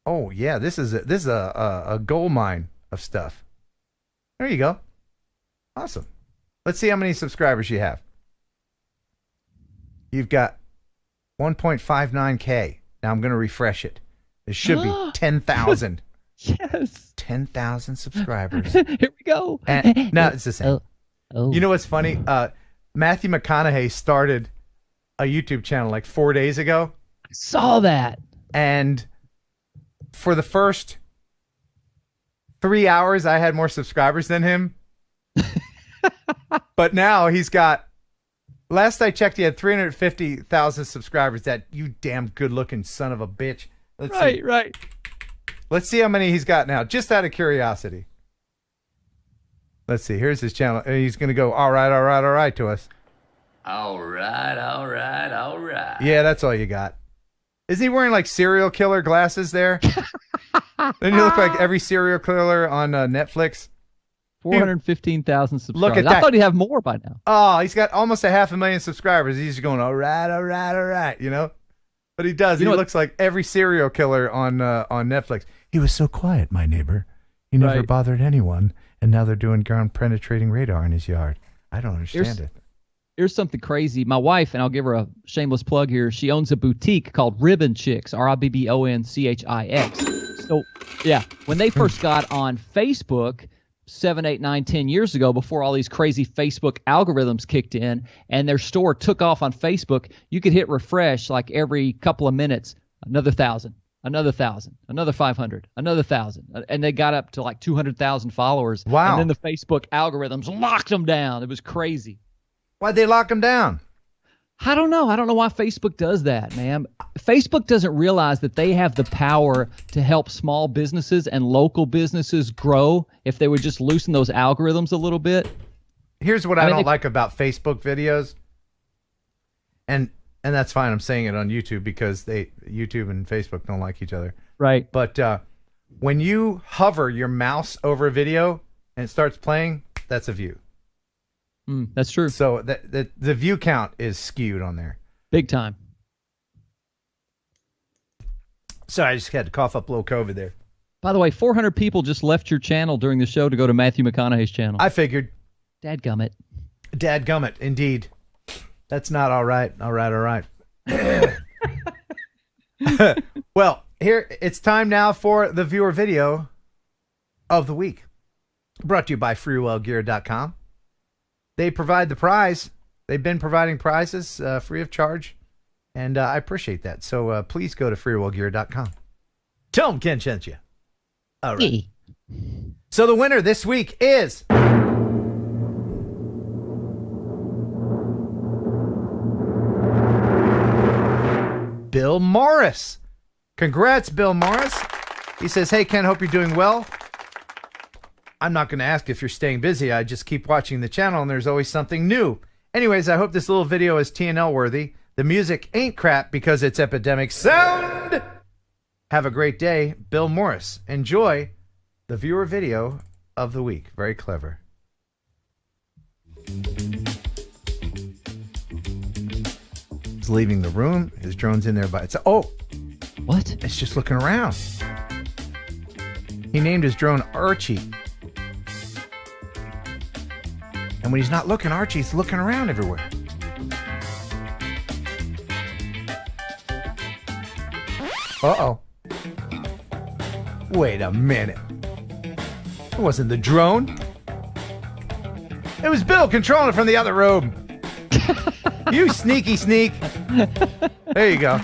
Oh yeah, this is a gold mine of stuff. There you go. Awesome. Let's see how many subscribers you have. You've got 1.59K. Now I'm going to refresh it. It should be 10,000. Yes. 10,000 subscribers. Here we go. And, no, it's the same. You know what's funny? Matthew McConaughey started a YouTube channel like 4 days ago. I saw that. And for the first 3 hours, I had more subscribers than him. But now he's got, last I checked, he had 350,000 subscribers. That you damn good-looking son of a bitch. Let's see. Right. Let's see how many he's got now, just out of curiosity. Let's see. Here's his channel. He's going to go, all right to us. All right. Yeah, that's all you got. Isn't he wearing like serial killer glasses there? Then you look like every serial killer on Netflix. 415,000 subscribers. Look at that. I thought he'd have more by now. Oh, he's got almost 500,000 subscribers. He's just going, all right, you know? But he does. He looks like every serial killer on Netflix. He was so quiet, my neighbor. He never bothered anyone. And now they're doing ground-penetrating radar in his yard. I don't understand it. Here's something crazy. My wife, and I'll give her a shameless plug here, she owns a boutique called Ribbon Chicks, RIBBONCHIX. So, yeah, when they first got on Facebook 7, 8, 9, 10 years ago, before all these crazy Facebook algorithms kicked in and their store took off on Facebook, you could hit refresh like every couple of minutes, another 1,000, another 1,000, another 500, another 1,000. And they got up to like 200,000 followers. Wow. And then the Facebook algorithms locked them down. It was crazy. Why'd they lock them down? I don't know. I don't know why Facebook does that, man. Facebook doesn't realize that they have the power to help small businesses and local businesses grow if they would just loosen those algorithms a little bit. Here's what I don't like about Facebook videos. And that's fine. I'm saying it on YouTube because YouTube and Facebook don't like each other. Right. But when you hover your mouse over a video and it starts playing, that's a view. That's true. So the view count is skewed on there. Big time. Sorry, I just had to cough up a little COVID there. By the way, 400 people just left your channel during the show to go to Matthew McConaughey's channel. I figured. Dadgummit. Dadgummit, indeed. That's not all right. All right. Well, here it's time now for the viewer video of the week. Brought to you by freewellgear.com. They provide the prize. They've been providing prizes free of charge, and I appreciate that. So please go to freewellgear.com. Tell them Ken sent you. All right. So the winner this week is Bill Morris. Congrats, Bill Morris. He says, hey, Ken, hope you're doing well. I'm not going to ask if you're staying busy. I just keep watching the channel, and there's always something new. Anyways, I hope this little video is TNL worthy. The music ain't crap because it's epidemic sound. Have a great day, Bill Morris. Enjoy the viewer video of the week. Very clever. He's leaving the room. His drone's in there by itself. Oh, what? It's just looking around. He named his drone Archie. And when he's not looking, Archie's looking around everywhere. Uh-oh. Wait a minute. It wasn't the drone. It was Bill controlling it from the other room. You sneaky sneak. There you go.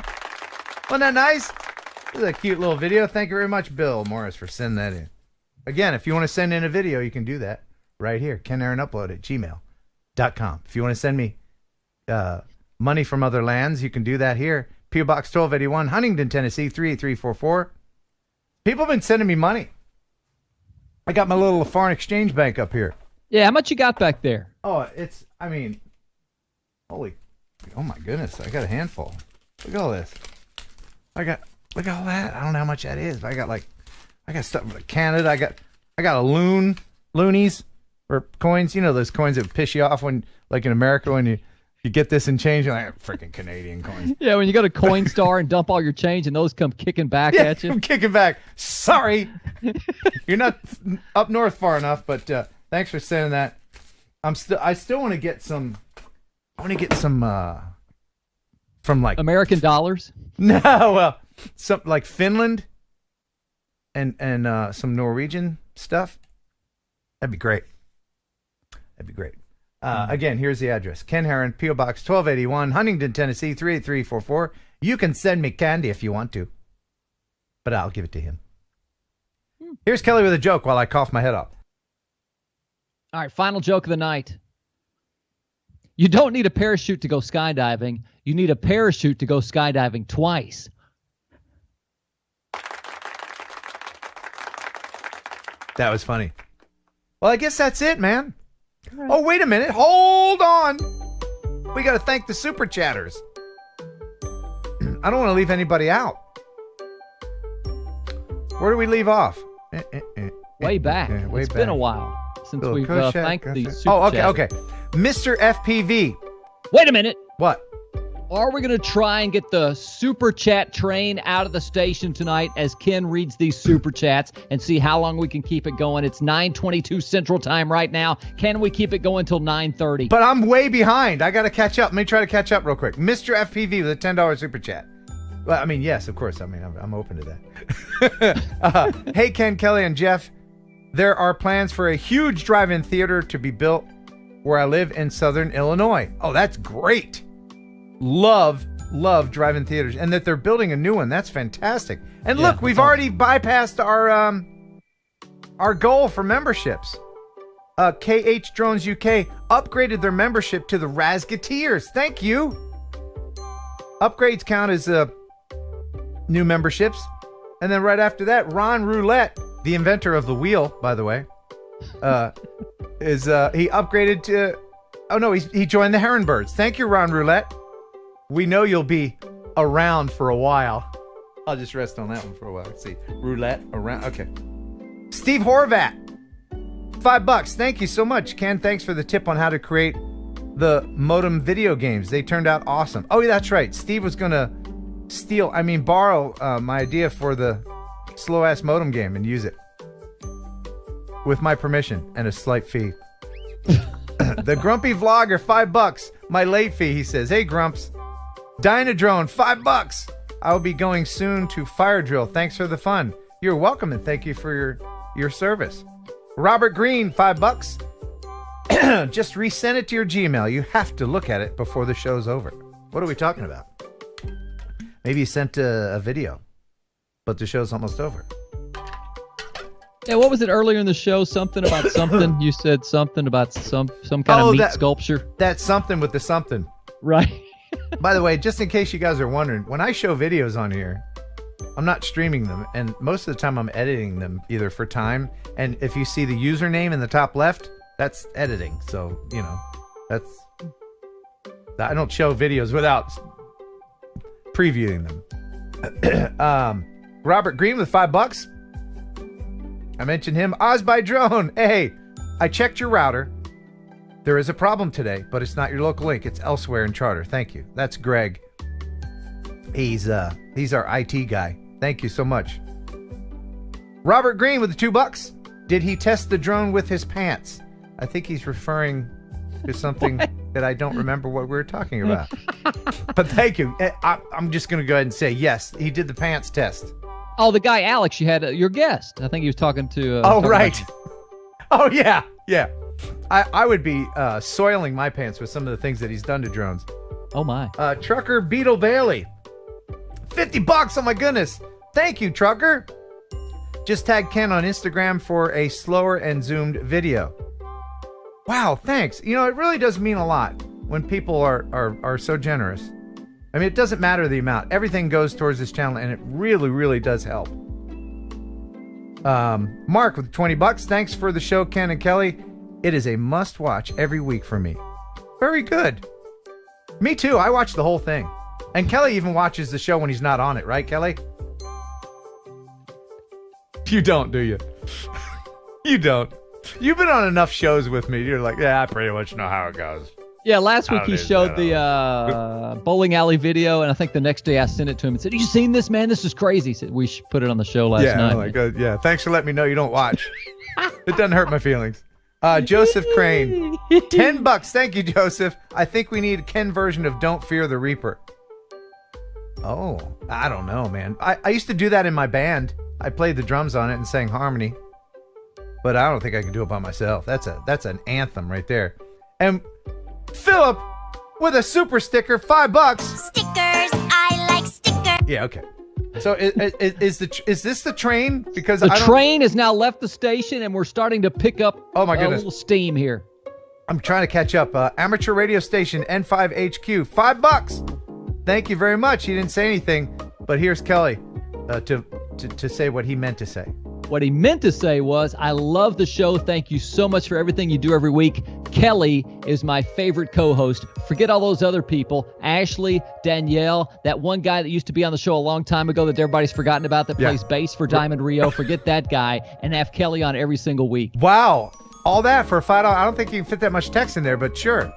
Wasn't that nice? This is a cute little video. Thank you very much, Bill Morris, for sending that in. Again, if you want to send in a video, you can do that right here. KenHeronUpload@gmail.com. If you want to send me money from other lands, you can do that here. P.O. Box 1281, Huntington, Tennessee, 38344. People have been sending me money. I got my little foreign exchange bank up here. Yeah, how much you got back there? Oh, oh my goodness, I got a handful. Look at all this. Look at all that. I don't know how much that is, but I got stuff from Canada. I got a loonies or coins. You know those coins that piss you off when, like in America, when you get this in change, you're like, freaking Canadian coins. Yeah, when you go to Coinstar and dump all your change and those come kicking back at you. I'm kicking back. Sorry. You're not up north far enough, but thanks for saying that. I still want to get some. I want to get some from like American dollars. No, well, some like Finland and some Norwegian stuff. That'd be great. Again, here's the address. Ken Heron, P.O. Box 1281, Huntington, Tennessee, 38344. You can send me candy if you want to, but I'll give it to him. Here's Kelly with a joke while I cough my head up. All right, final joke of the night. You don't need a parachute to go skydiving. You need a parachute to go skydiving twice. That was funny. Well, I guess that's it, man. Right. Oh, wait a minute. Hold on. We got to thank the super chatters. I don't want to leave anybody out. Where do we leave off? Way back. It's been a while since we've thanked the super chatters. Okay. Mr. FPV. Wait a minute. What? Are we going to try and get the super chat train out of the station tonight as Ken reads these super chats and see how long we can keep it going? It's 9:22 Central Time right now. Can we keep it going till 9:30? But I'm way behind. I got to catch up. Let me try to catch up real quick. Mr. FPV with a $10 super chat. Well, I mean, yes, of course. I mean, I'm open to that. Hey, Ken, Kelly, and Jeff. There are plans for a huge drive-in theater to be built where I live in Southern Illinois. Oh, that's great. Love drive-in theaters, and that they're building a new one. That's fantastic. And look, we've already bypassed our goal for memberships. KH Drones UK upgraded their membership to the Razgateers. Thank you. Upgrades count as new memberships. And then right after that, Ron Roulette, the inventor of the wheel, by the way, he upgraded to... Oh, no, he joined the Heron Birds. Thank you, Ron Roulette. We know you'll be around for a while. I'll just rest on that one for a while. Let's see. Roulette, around. Okay. Steve Horvat, $5. Thank you so much, Ken. Thanks for the tip on how to create the modem video games. They turned out awesome. Oh, yeah, that's right. Steve was going to borrow my idea for the slow-ass modem game and use it. With my permission and a slight fee. The Grumpy Vlogger, $5. My late fee, he says. Hey, Grumps. Dynadrone, $5. I will be going soon to Fire Drill. Thanks for the fun. You're welcome, and thank you for your service. Robert Green, $5. Just resend it to your Gmail. You have to look at it before the show's over. What are we talking about? Maybe you sent a video, but the show's almost over. Yeah, what was it earlier in the show? Something about something. You said something about some kind of meat sculpture. That's something with the something. Right. By the way, just in case you guys are wondering, when I show videos on here, I'm not streaming them, and most of the time I'm editing them either for time, and if you see the username in the top left, that's editing. So, you know, I don't show videos without previewing them. Robert Green with $5. I mentioned him. Oz by Drone. Hey, I checked your router. There is a problem today, but it's not your local link. It's elsewhere in Charter. Thank you. That's Greg. He's our IT guy. Thank you so much. Robert Green with the $2. Did he test the drone with his pants? I think he's referring to something that I don't remember what we were talking about. But thank you. I'm just going to go ahead and say yes, he did the pants test. Oh, the guy Alex, you had your guest. I think he was talking to. Right. Oh yeah. I would be soiling my pants with some of the things that he's done to drones. Oh my. Trucker Beetle Bailey, $50. Oh my goodness. Thank you, Trucker. Just tag Ken on Instagram for a slower and zoomed video. Wow, thanks. You know, it really does mean a lot when people are so generous. I mean, it doesn't matter the amount. Everything goes towards this channel, and it really, really does help. Mark with $20. Thanks for the show, Ken and Kelly. It is a must-watch every week for me. Very good. Me too. I watch the whole thing. And Kelly even watches the show when he's not on it, right, Kelly? You don't, do you? You don't. You've been on enough shows with me. You're like, yeah, I pretty much know how it goes. Yeah, last week he showed the bowling alley video, and I think the next day I sent it to him and said, "Have you seen this, man? This is crazy." He said, we should put it on the show last night. Yeah, thanks for letting me know you don't watch. It doesn't hurt my feelings. Joseph Crane, $10. Thank you, Joseph. I think we need a Ken version of Don't Fear the Reaper. Oh, I don't know, man. I used to do that in my band. I played the drums on it and sang harmony. But I don't think I can do it by myself. That's an anthem right there. And Philip with a super sticker, $5. Stickers, I like stickers. Yeah, okay. So is this the train? Because the train has now left the station, and we're starting to pick up. Oh my goodness, a little steam here. I'm trying to catch up. Amateur radio station N5HQ, $5. Thank you very much. He didn't say anything, but here's Kelly to say what he meant to say. What he meant to say was, I love the show. Thank you so much for everything you do every week. Kelly is my favorite co-host. Forget all those other people. Ashley, Danielle, that one guy that used to be on the show a long time ago that everybody's forgotten about that plays bass for Diamond Rio. Forget that guy and have Kelly on every single week. Wow. All that for $5. I don't think you can fit that much text in there, but sure.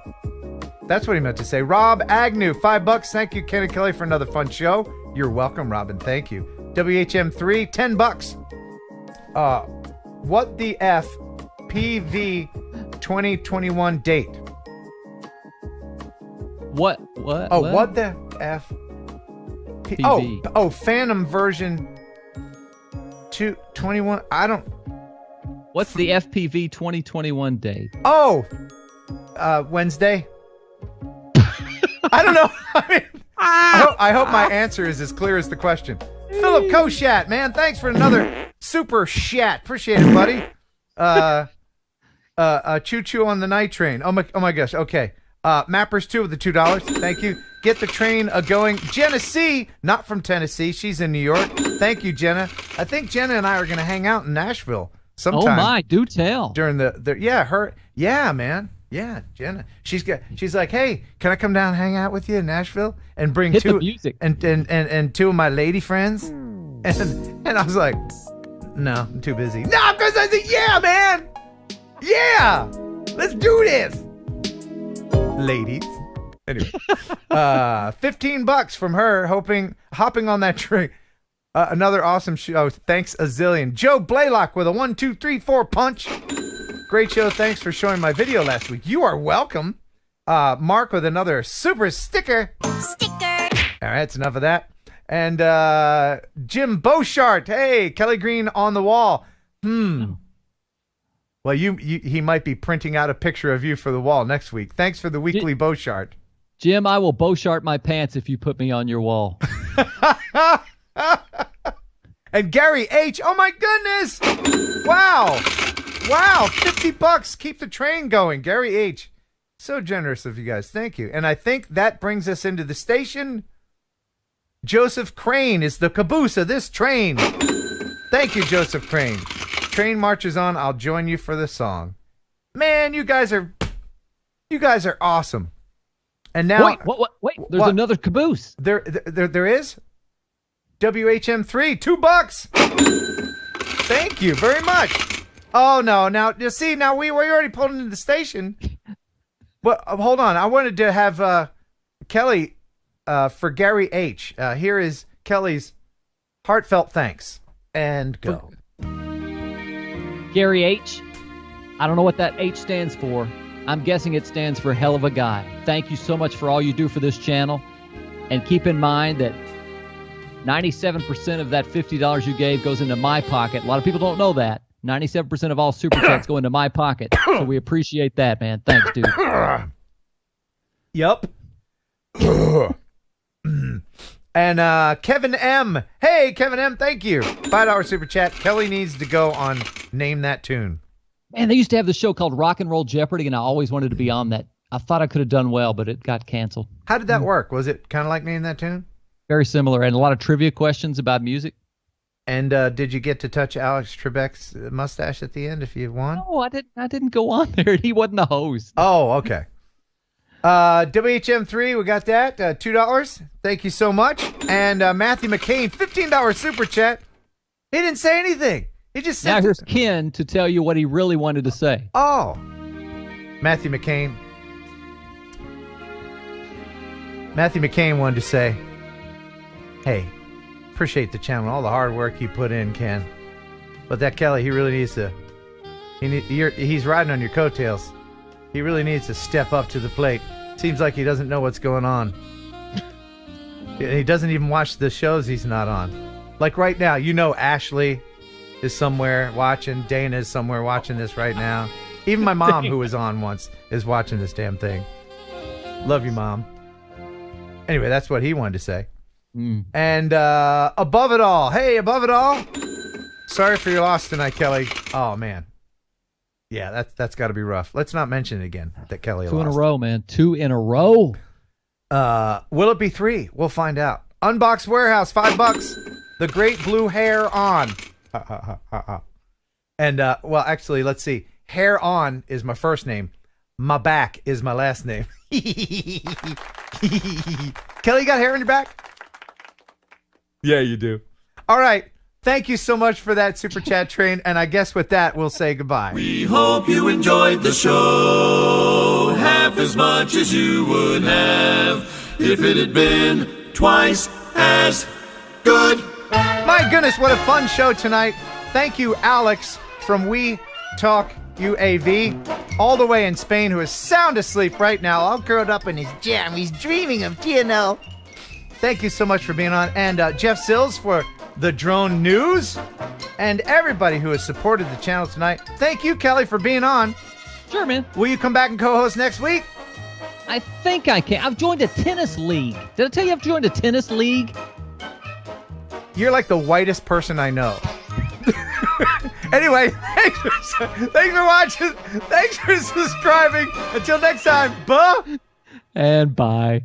That's what he meant to say. Rob Agnew, $5. Thank you, Ken and Kelly, for another fun show. You're welcome, Robin. Thank you. WHM3, $10. What the F PV 2021 date? What? Oh, what the F? Phantom version 221. I don't. What's the FPV 2021 date? Oh, Wednesday. I don't know. I hope my answer is as clear as the question. Philip Koshat, man, thanks for another super chat. Appreciate it, buddy. Choo choo on the night train. Oh my gosh. Okay. Mappers 2 with the $2. Thank you. Get the train going. Jenna C, not from Tennessee. She's in New York. Thank you, Jenna. I think Jenna and I are going to hang out in Nashville sometime. Oh my, do tell. During man. Yeah, Jenna. She's like, hey, can I come down and hang out with you in Nashville and bring Hit two the music. and two of my lady friends? And I was like, no, I'm too busy. No, because I said, yeah, man. Yeah, let's do this, ladies. Anyway, $15 from her, hopping on that train. Another awesome show. Thanks a zillion. Joe Blaylock with a 1, 2, 3, 4 punch. Great show. Thanks for showing my video last week. You are welcome. Mark with another super sticker. All right, that's enough of that. And Jim Beauchart. Hey, Kelly Green on the wall. Well, he might be printing out a picture of you for the wall next week. Thanks for the weekly Beauchart. Jim, I will Beauchart my pants if you put me on your wall. And Gary H. Oh my goodness! Wow, $50. Keep the train going, Gary H. So generous of you guys. Thank you. And I think that brings us into the station. Joseph Crane is the caboose of this train. Thank you, Joseph Crane. Train marches on. I'll join you for the song. Man, you guys are awesome. And now, wait. There's another caboose. There is. WHM3, $2. Thank you very much. Oh no! Now you see. Now we already pulled into the station. But hold on. I wanted to have Kelly for Gary H. Here is Kelly's heartfelt thanks. And go. Gary H. I don't know what that H stands for. I'm guessing it stands for hell of a guy. Thank you so much for all you do for this channel. And keep in mind that 97% of that $50 you gave goes into my pocket. A lot of people don't know that. 97% of all super chats go into my pocket. So we appreciate that, man. Thanks, dude. Yup. And Kevin M. Hey, Kevin M. Thank you. $5 super chat. Kelly needs to go on Name That Tune. Man, they used to have this show called Rock and Roll Jeopardy, and I always wanted to be on that. I thought I could have done well, but it got canceled. How did that work? Was it kind of like Name That Tune? Very similar, and a lot of trivia questions about music. And did you get to touch Alex Trebek's mustache at the end if you won? No, I didn't go on there. He wasn't the host. Oh, okay. WHM3, we got that. $2. Thank you so much. And Matthew McCain, $15 super chat. He didn't say anything. He just said. Now here's Ken to tell you what he really wanted to say. Oh. Matthew McCain. Matthew McCain wanted to say, hey, appreciate the channel, all the hard work you put in, Ken. But that Kelly, he really needs to. He's riding on your coattails. He really needs to step up to the plate. Seems like he doesn't know what's going on. He doesn't even watch the shows he's not on. Like right now, Ashley is somewhere watching. Dana is somewhere watching this right now. Even my mom, who was on once, is watching this damn thing. Love you, Mom. Anyway, that's what he wanted to say. And above it all. Hey, above it all. Sorry for your loss tonight, Kelly. Oh, man. Yeah, that's got to be rough. Let's not mention it again that Kelly lost. 2 in a row, man. 2 in a row. Will it be 3? We'll find out. Unboxed Warehouse, $5. The Great Blue Hair On. And, well, actually, let's see. Hair On is my first name. My back is my last name. Kelly, you got hair in your back? Yeah, you do. All right. Thank you so much for that super chat train. And I guess with that, we'll say goodbye. We hope you enjoyed the show. Have half as much as you would have if it had been twice as good. My goodness, what a fun show tonight. Thank you, Alex from WetalkUAV, all the way in Spain, who is sound asleep right now, all curled up in his jam. He's dreaming of TNL. Thank you so much for being on. And Jeff Sills for the drone news. And everybody who has supported the channel tonight. Thank you, Kelly, for being on. Sure, man. Will you come back and co-host next week? I think I can. I've joined a tennis league. Did I tell you I've joined a tennis league? You're like the whitest person I know. Anyway, thanks for watching. Thanks for subscribing. Until next time, buh. And bye.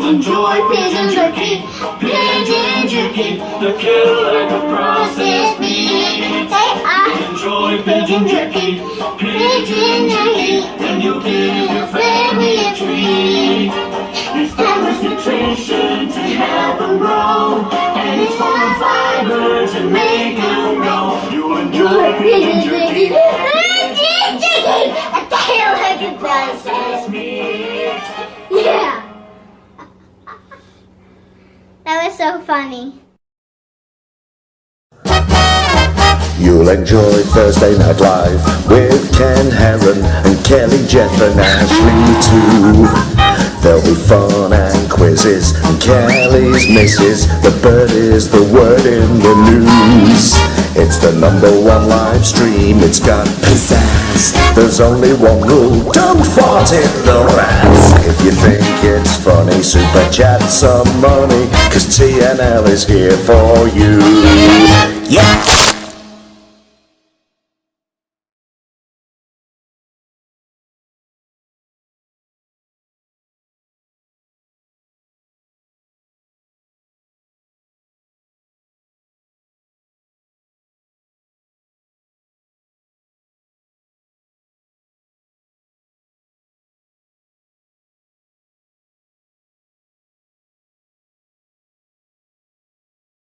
enjoy pigeon jerky. Pigeon jerky, the killer can process meat. Say I enjoy pigeon jerky. Pigeon jerky, when you give your family a treat. It's balanced nutrition to help them grow, and it's full of fiber to make them grow. You enjoy pigeon jerky. Pigeon jerky, a tail like a processed meat. Yeah. That was so funny. You'll enjoy Thursday Night Live with Ken Heron and Kelly, Jeff and Ashley too. There'll be fun and quizzes and Kelly's misses. The bird is the word in the news. It's the #1 live stream, it's got pizzazz. There's only one rule, don't fart in the Razz. If you think it's funny, super chat some money, 'cause TNL is here for you. Yeah!